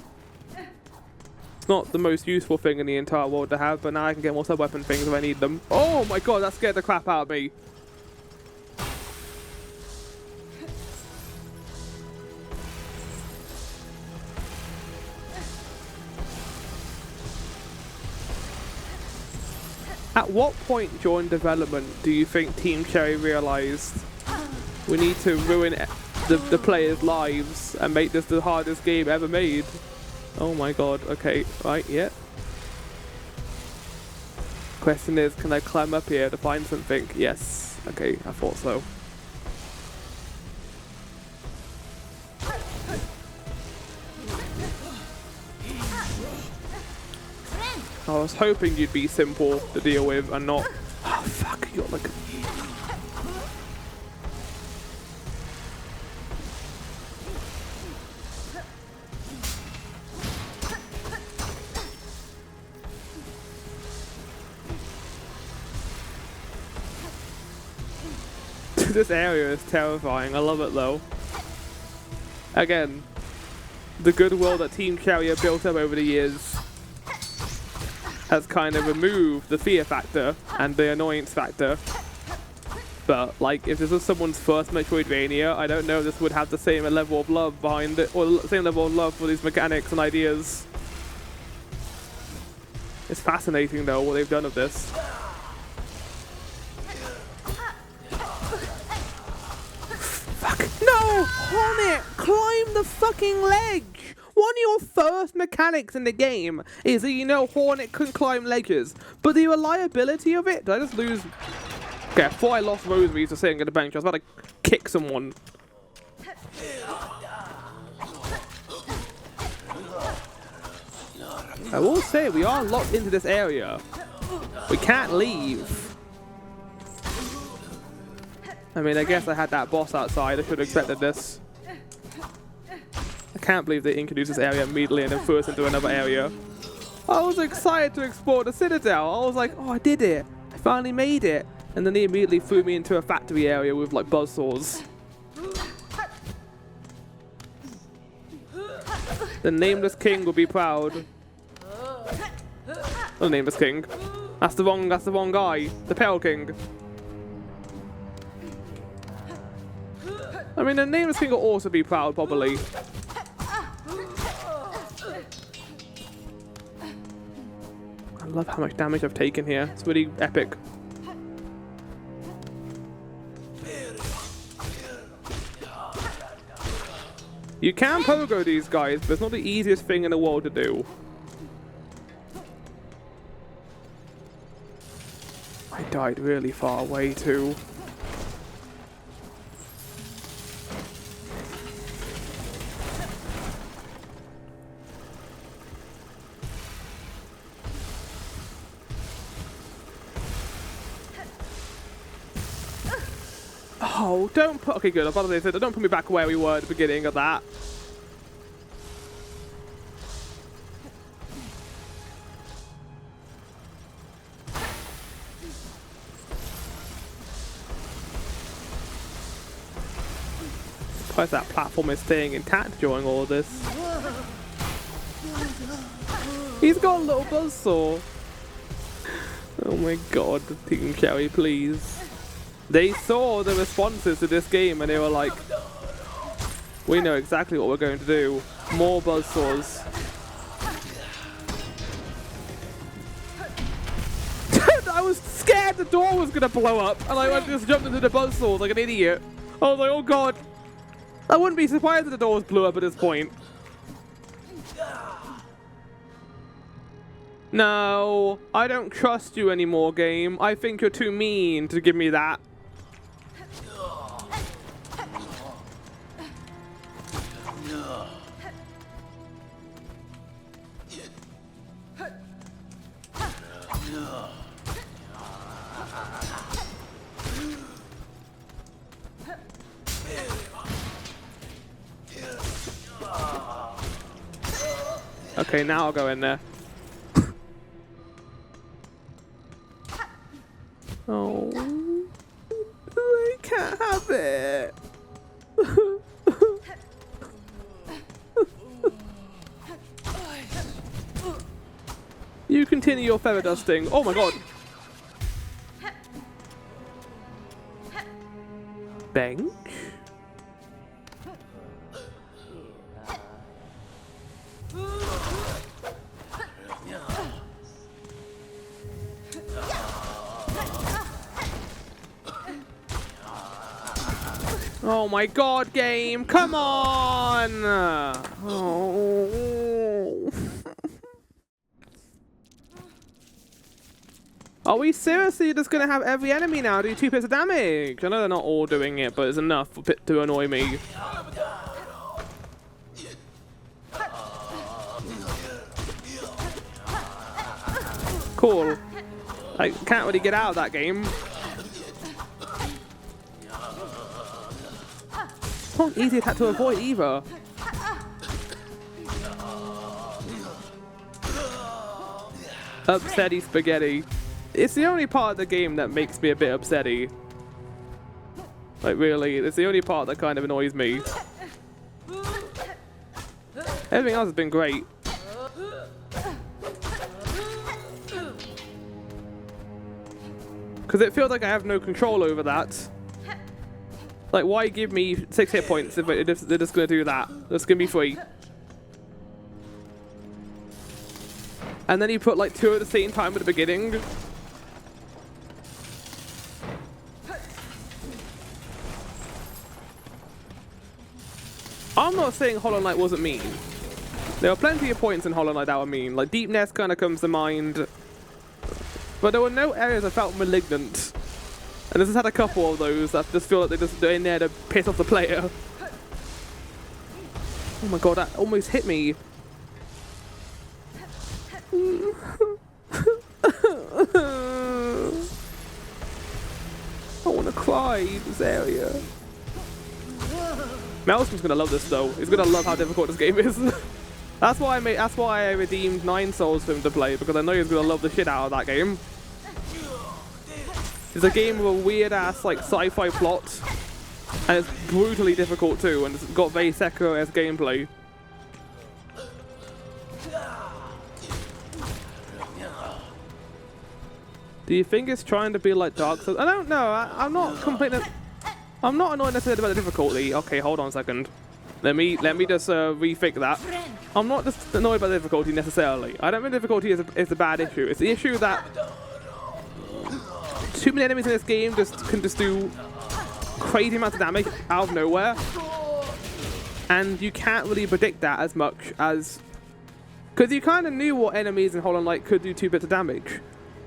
It's not the most useful thing in the entire world to have, but now I can get more sub-weapon things if I need them. Oh my god, that scared the crap out of me. At what point during development do you think Team Cherry realized we need to ruin the players' lives and make this the hardest game ever made? Oh my god, okay, right, yeah. Question is, can I climb up here to find something? Yes, okay, I thought so. I was hoping you'd be simple to deal with and not... Oh fuck, you're like... This area is terrifying. I love it though. Again, the goodwill that Team Cherry built up over the years has kind of removed the fear factor and the annoyance factor. But like, if this was someone's first Metroidvania, I don't know if this would have the same level of love behind it, or the same level of love for these mechanics and ideas. It's fascinating though what they've done of this. No! Hornet! Climb the fucking ledge! One of your first mechanics in the game is that you know Hornet can climb ledges. But the reliability of it... Did I just lose... Okay, before I lost Rosary to sitting at the bench, I was about to kick someone. I will say, we are locked into this area. We can't leave. I mean, I guess I had that boss outside. I should have expected this. I can't believe they introduced this area immediately and then threw us into another area. I was excited to explore the Citadel. I was like, oh, I did it. I finally made it. And then they immediately threw me into a factory area with, like, buzzsaws. The Nameless King will be proud. The Nameless King. That's the wrong guy. The Pale King. I mean, the Nameless King will also be proud, probably. I love how much damage I've taken here. It's really epic. You can pogo these guys, but it's not the easiest thing in the world to do. I died really far away, too. Oh, don't put... Okay, good. I was about to say, don't put me back where we were at the beginning of that. Surprised that platform is staying intact during all of this. He's got a little buzzsaw. Oh my god, Team Cherry, please. They saw the responses to this game and they were like, we know exactly what we're going to do. More buzzsaws. I was scared the door was going to blow up and I just jumped into the buzzsaws like an idiot. I was like, oh god. I wouldn't be surprised if the doors blew up at this point. No, I don't trust you anymore, game. I think you're too mean to give me that. Okay, now I'll go in there. Oh, I can't have it. You continue your feather dusting. Oh my god. Bench. Oh my god, game! Come on! Oh. Are we seriously just gonna have every enemy now do 2 bits of damage? I know they're not all doing it, but it's enough to annoy me. Cool. I can't really get out of that game. It's not an easy attack to avoid either. Upsetty spaghetti. It's the only part of the game that makes me a bit upsetty. Like really, it's the only part that kind of annoys me. Everything else has been great. Because it feels like I have no control over that. Like, why give me 6 hit points if they're just going to do that? That's going to be free. And then you put like 2 at the same time at the beginning. I'm not saying Hollow Knight wasn't mean. There are plenty of points in Hollow Knight that were mean. Like, Deepness kind of comes to mind. But there were no areas I felt malignant. And this has had a couple of those that just feel like they're in there to piss off the player. Oh my god, that almost hit me. I want to cry in this area. Melson's gonna love this though. He's gonna love how difficult this game is. That's why I redeemed 9 souls for him to play, because I know he's gonna love the shit out of that game. It's a game with a weird ass like sci-fi plot, and it's brutally difficult too, and it's got very Sekiro-esque gameplay. Do you think it's trying to be like Dark Souls? I don't know. I'm not complaining. I'm not annoyed necessarily about the difficulty. Okay, hold on a second. Let me just refig that. I'm not just annoyed by the difficulty necessarily. I don't think difficulty is a bad issue. It's the issue that too many enemies in this game can do crazy amounts of damage out of nowhere, and you can't really predict that as much as, because you kind of knew what enemies in Hollow Knight could do 2 bits of damage.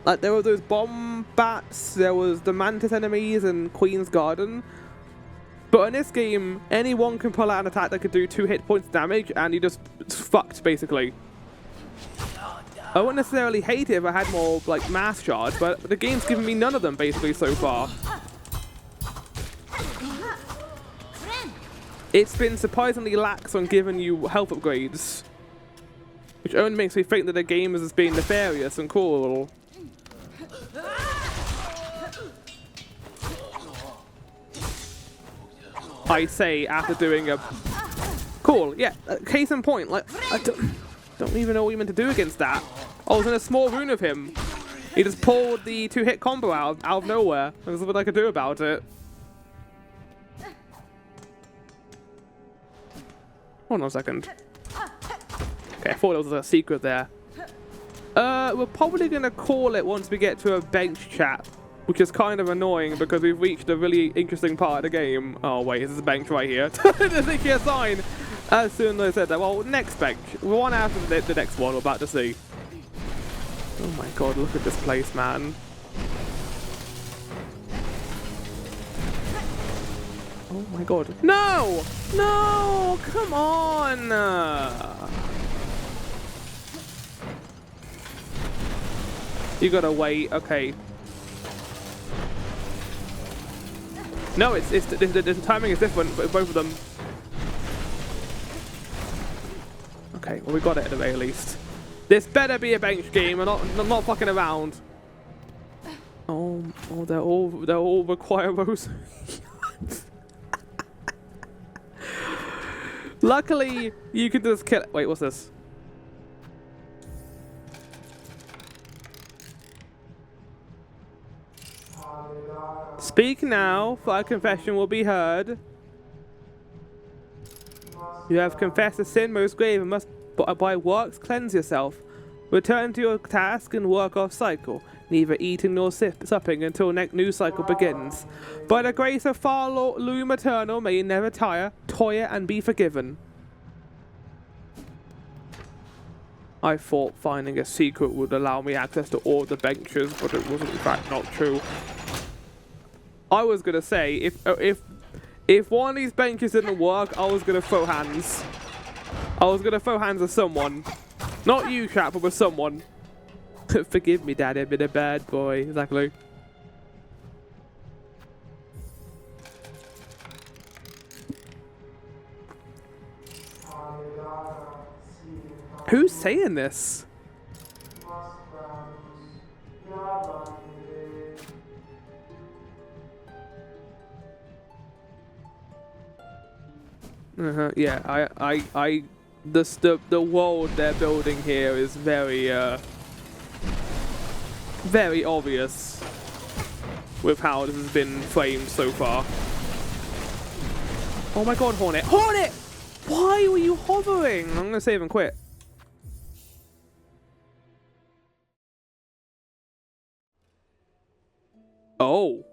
Like there were those bomb bats, there was the mantis enemies and Queen's Garden. But in this game, anyone can pull out an attack that could do 2 hit points damage, and you just fucked basically. I wouldn't necessarily hate it if I had more like mass charge, but the game's given me none of them basically so far. It's been surprisingly lax on giving you health upgrades, which only makes me think that the game is being nefarious and cruel. I say after doing a cool, yeah. Case in point, like I don't even know what you meant to do against that. I was in a small room of him. He just pulled the 2-hit combo out of nowhere. There's nothing I could do about it. Hold on a second. Okay, I thought there was a secret there. We're probably gonna call it once we get to a bench chat, which is kind of annoying because we've reached a really interesting part of the game. Oh wait, there's a bench right here. There's actually a sign. As soon as I said that, well, next bench. One after the next one we're about to see. Oh my god, look at this place, man. Oh my god. No! No! Come on! You gotta wait, okay. No, the timing is different for both of them. Okay, well we got it at the very least. This better be a bench game. I'm not fucking around. Oh, they're all require rose. Luckily, you can just kill. Wait, what's this? Speak now, for a confession will be heard. You have confessed a sin most grave and must by works cleanse yourself. Return to your task and work off cycle, neither eating nor supping until next new cycle begins. By the grace of Far Loom Eternal, may you never tire, toil, and be forgiven. I thought finding a secret would allow me access to all the benches, but it was in fact not true. I was gonna say, if one of these benches didn't work, I was gonna throw hands. I was gonna throw hands at someone. Not you, chap, but with someone. Forgive me, Dad, I've been a bad boy. Exactly. Who's saying this? Yeah, the world they're building here is very very obvious with how this has been framed so far. Oh my god, Hornet! Hornet! Why were you hovering? I'm gonna save and quit. Oh.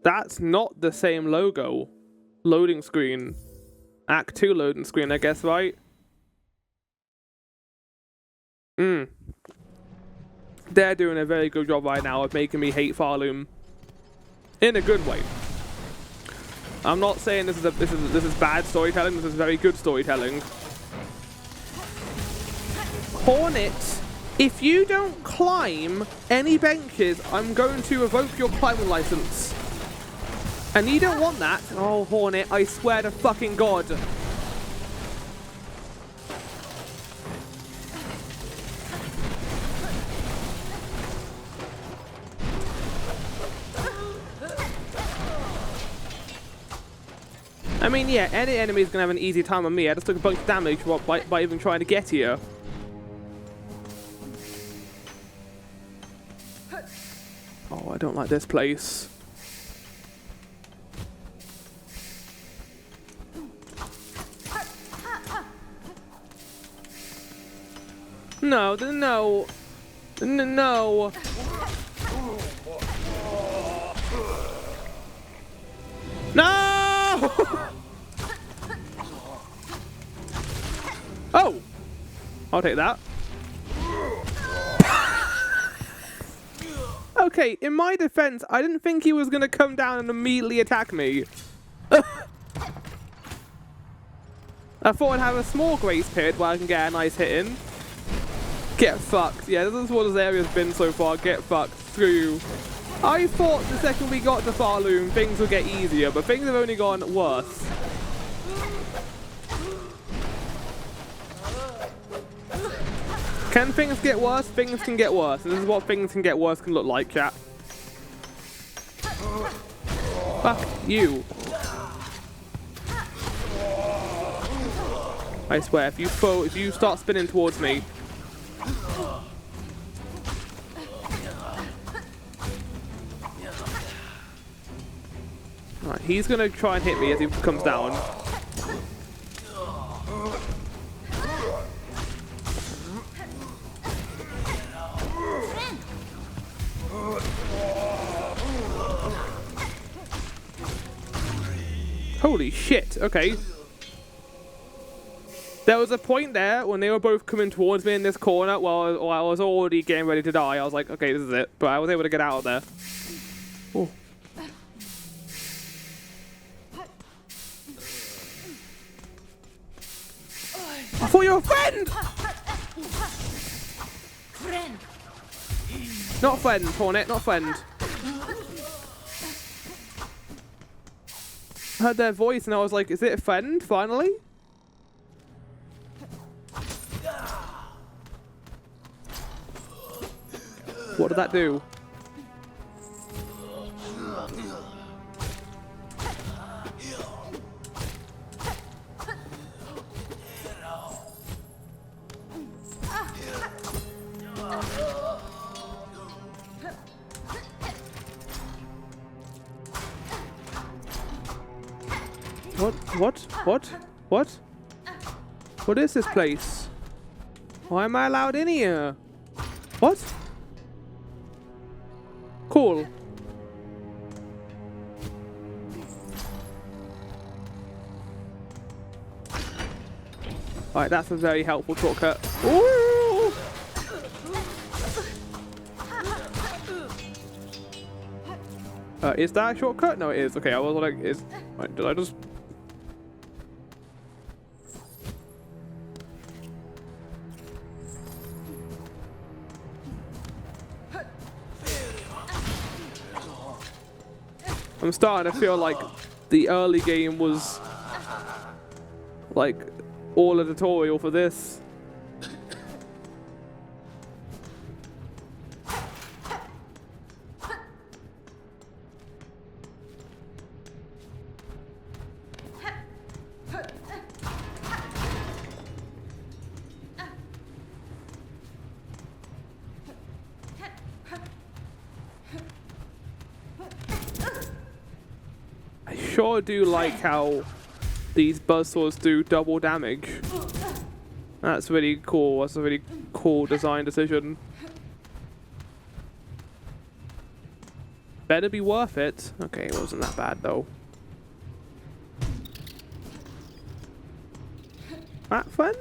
That's not the same logo. Loading screen. Act 2 loading screen, I guess, right? They're doing a very good job right now of making me hate Farloom. In a good way. I'm not saying this is bad storytelling, this is very good storytelling. Hornet, if you don't climb any benches, I'm going to revoke your climbing license. And you don't want that. Oh, Hornet, I swear to fucking God. I mean, yeah, any enemy's gonna have an easy time on me. I just took a bunch of damage by even trying to get here. Oh, I don't like this place. No, no, no. No! Oh! I'll take that. Okay, in my defense, I didn't think he was going to come down and immediately attack me. I thought I'd have a small grace period where I can get a nice hit in. Get fucked. Yeah, this is what this area's been so far. Get fucked. Screw you. I thought the second we got to Farloom, things would get easier, but things have only gone worse. Can things get worse? Things can get worse. This is what things can get worse can look like, chat. Fuck you. I swear, if you start spinning towards me. Right, he's gonna try and hit me as he comes down. Holy shit, okay. There was a point there when they were both coming towards me in this corner while I was already getting ready to die. I was like, okay, this is it. But I was able to get out of there. Oh. I thought you were a friend! Not friend, Hornet, not friend. I heard their voice and I was like, is it a friend, finally? What did that do? What? What is this place? Why am I allowed in here? What? Cool. Alright, that's a very helpful shortcut. Ooh! Is that a shortcut? No, it is. Okay, I was like, Right, did I just... I'm starting to feel like the early game was like all a tutorial for this. I sure do like how these buzzsaws do double damage. That's really cool. That's a really cool design decision. Better be worth it. Okay, it wasn't that bad though. That friend?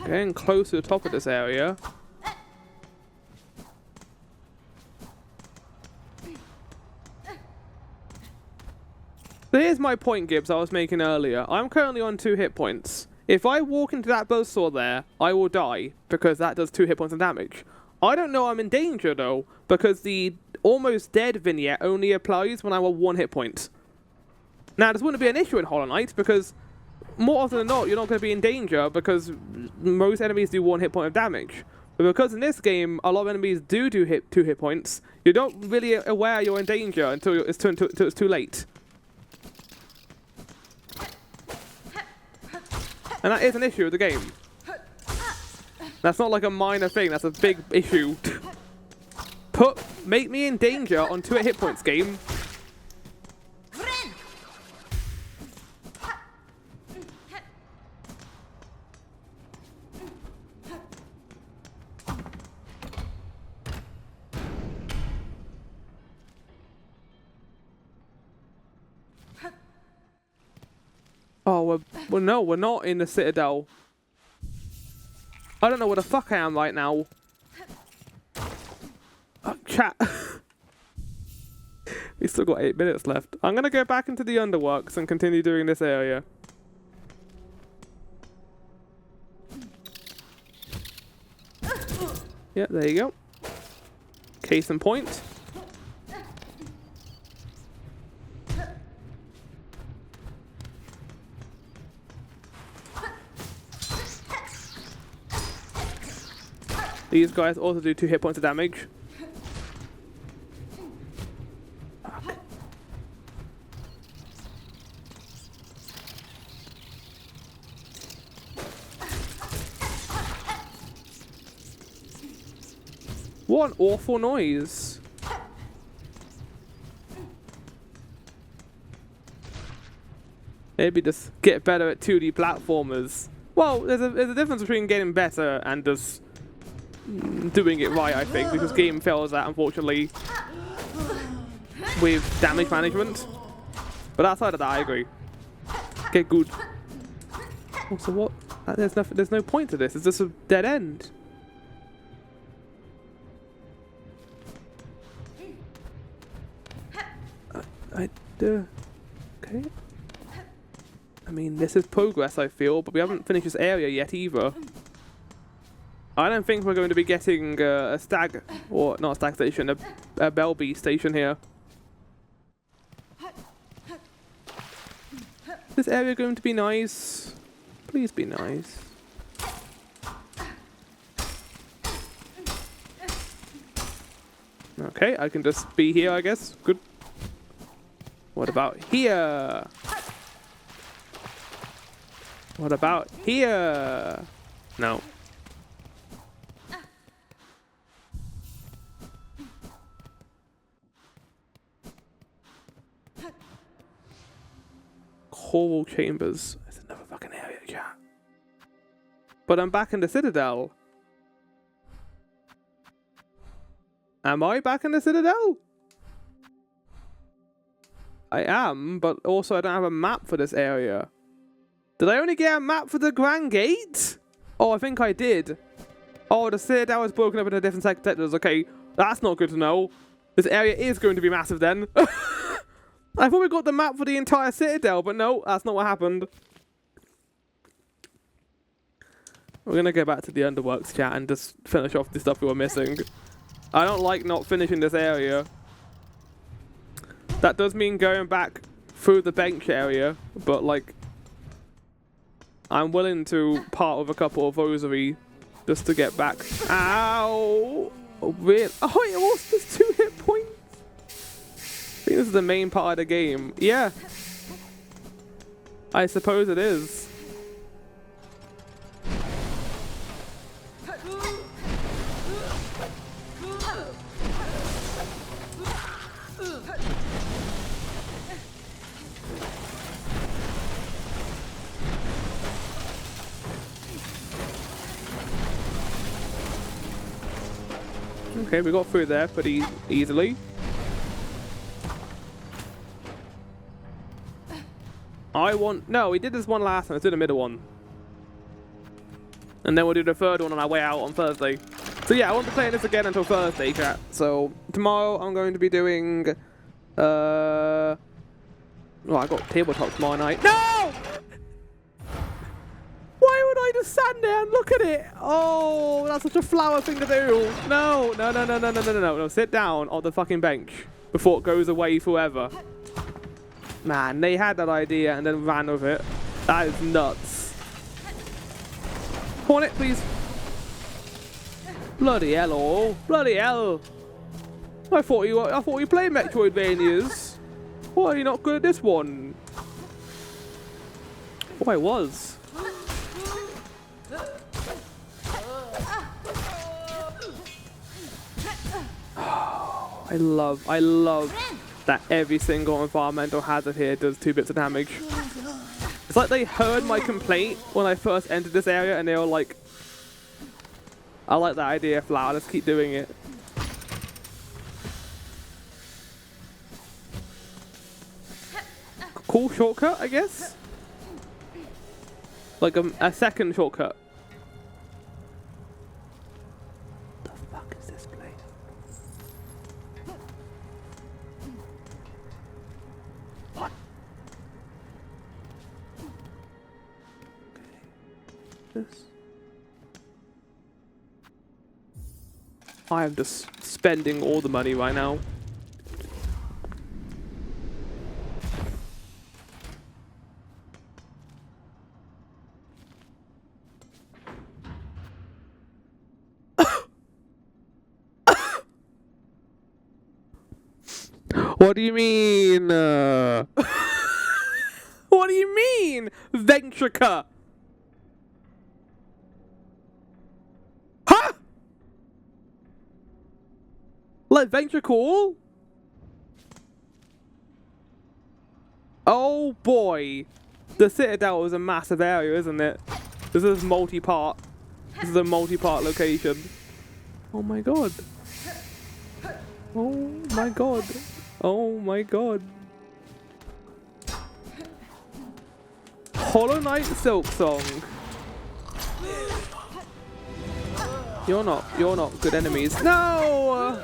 Getting close to the top of this area. So here's my point, Gibbs, I was making earlier. I'm currently on 2 hit points. If I walk into that buzzsaw there, I will die, because that does 2 hit points of damage. I don't know I'm in danger, though, because the almost dead vignette only applies when I'm at 1 hit point. Now, this wouldn't be an issue in Hollow Knight, because more often than not, you're not going to be in danger, because most enemies do 1 hit point of damage. But because in this game, a lot of enemies do 2 hit points, you're not really aware you're in danger until it's too late. And that is an issue with the game. That's not like a minor thing, that's a big issue. Make me in danger on 2 hit points, game. Oh, no, we're not in the Citadel. I don't know where the fuck I am right now. Chat. We still got 8 minutes left. I'm gonna go back into the Underworks and continue doing this area. Yeah, there you go. Case in point. These guys also do 2 hit points of damage. Fuck. What an awful noise. Maybe just get better at 2D platformers. Well, there's a difference between getting better and just doing it right, I think, because game fails that, unfortunately, with damage management. But outside of that, I agree. Get good. Also, what? There's no point to this. It's just a dead end. Okay. I mean, this is progress, I feel, but we haven't finished this area yet either. I don't think we're going to be getting a stag, or not a stag station, a Belby station here. This area going to be nice? Please be nice. Okay, I can just be here, I guess. Good. What about here? What about here? No. Coral chambers. There's another fucking area, chat. But I'm back in the Citadel. Am I back in the Citadel? I am, but also I don't have a map for this area. Did I only get a map for the Grand Gate? Oh, I think I did. Oh, the Citadel is broken up into different sectors. Okay, that's not good to know. This area is going to be massive then. I thought we got the map for the entire Citadel, but no, that's not what happened. We're going to go back to the Underworks chat and just finish off the stuff we were missing. I don't like not finishing this area. That does mean going back through the bench area, but like, I'm willing to part with a couple of rosary just to get back. Ow! Oh, really? Oh, it lost just 2 hit points. I think this is the main part of the game. Yeah. I suppose it is. Okay, we got through there pretty easily. No, we did this one last time. Let's do the middle one. And then we'll do the third one on our way out on Thursday. So yeah, I won't be playing this again until Thursday, chat. So tomorrow I'm going to be doing... Oh, I got tabletop tomorrow night. No! Why would I just stand there and look at it? Oh, that's such a flower thing to do. No, no, no, no, no, no, no, no, no. Sit down on the fucking bench before it goes away forever. Man, they had that idea and then ran with it. That is nuts. Hornet, please. Bloody hell, oh. Bloody hell. I thought you played Metroidvanias. Why are you not good at this one? Oh, I was. I love that every single environmental hazard here does 2 bits of damage. It's like they heard my complaint when I first entered this area and they were like, I like that idea, Flower, let's keep doing it. Cool shortcut, I guess? Like a second shortcut. The fuck is this place? What? Okay. This. I am just spending all the money right now. What do you mean? What do you mean, Ventrica? Huh? Like ventricle? Oh boy. The Citadel is a massive area, isn't it? This is multi-part. This is a multi-part location. Oh my god. Oh my god. Oh my god. Hollow Knight Silksong. You're not good enemies. No!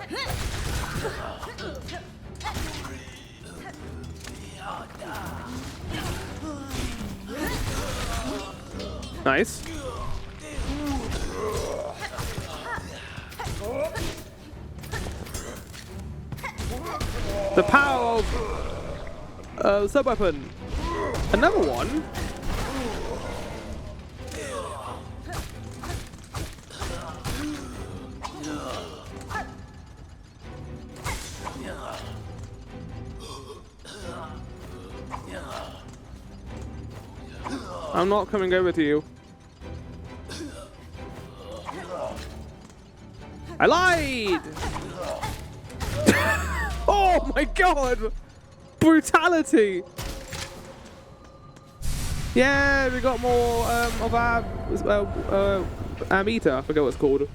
Nice. The power of sub-weapon. Another one? I'm not coming over to you. I lied! Oh my god! Brutality! Yeah, we got more of our meter. I forget what it's called.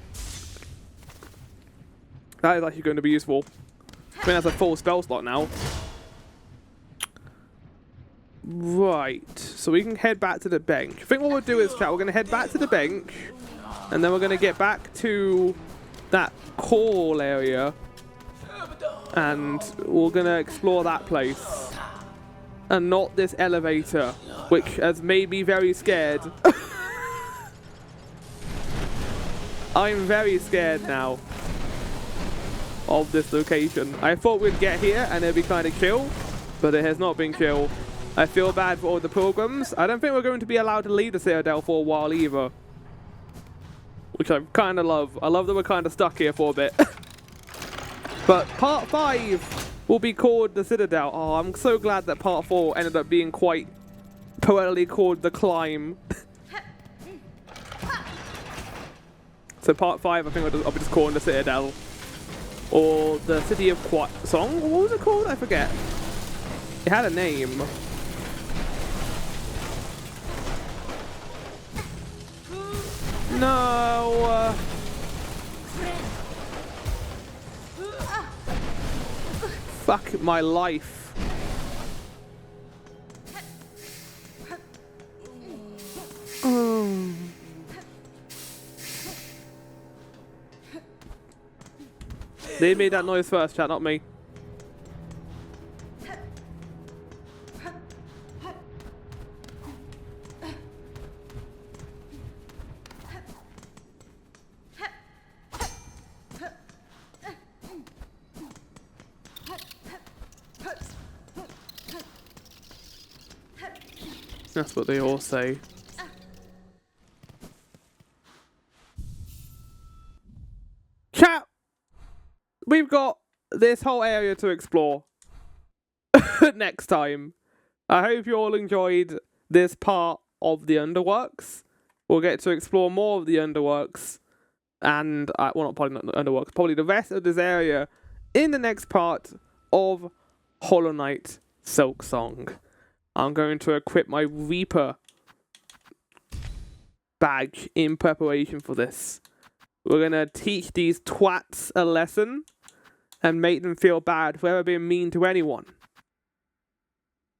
That is actually going to be useful. I mean, that's a full spell slot now. Right, so we can head back to the bench. I think what we'll do is, chat, we're going to head back to the bench, and then we're going to get back to that coral area, and we're going to explore that place, and not this elevator, which has made me very scared. I'm very scared now of this location. I thought we'd get here and it'd be kind of chill, but it has not been chill. I feel bad for all the pilgrims. I don't think we're going to be allowed to leave the Citadel for a while either, which I kind of love. I love that we're kind of stuck here for a bit. But part 5 will be called the Citadel. Oh, I'm so glad that part 4 ended up being quite poetically called the Climb. So part 5, I think I'll be just calling the Citadel, or the City of Silksong. What was it called? I forget. It had a name. No. Fuck my life. Oh. They made that noise first, chat, not me. That's what they all say. Chat! We've got this whole area to explore next time. I hope you all enjoyed this part of the Underworks. We'll get to explore more of the Underworks and, well, not probably not the Underworks, probably the rest of this area in the next part of Hollow Knight Silksong. I'm going to equip my Reaper badge in preparation for this. We're going to teach these twats a lesson and make them feel bad for ever being mean to anyone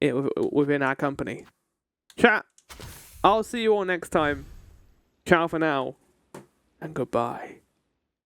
within our company. Chat, I'll see you all next time. Ciao for now, and goodbye.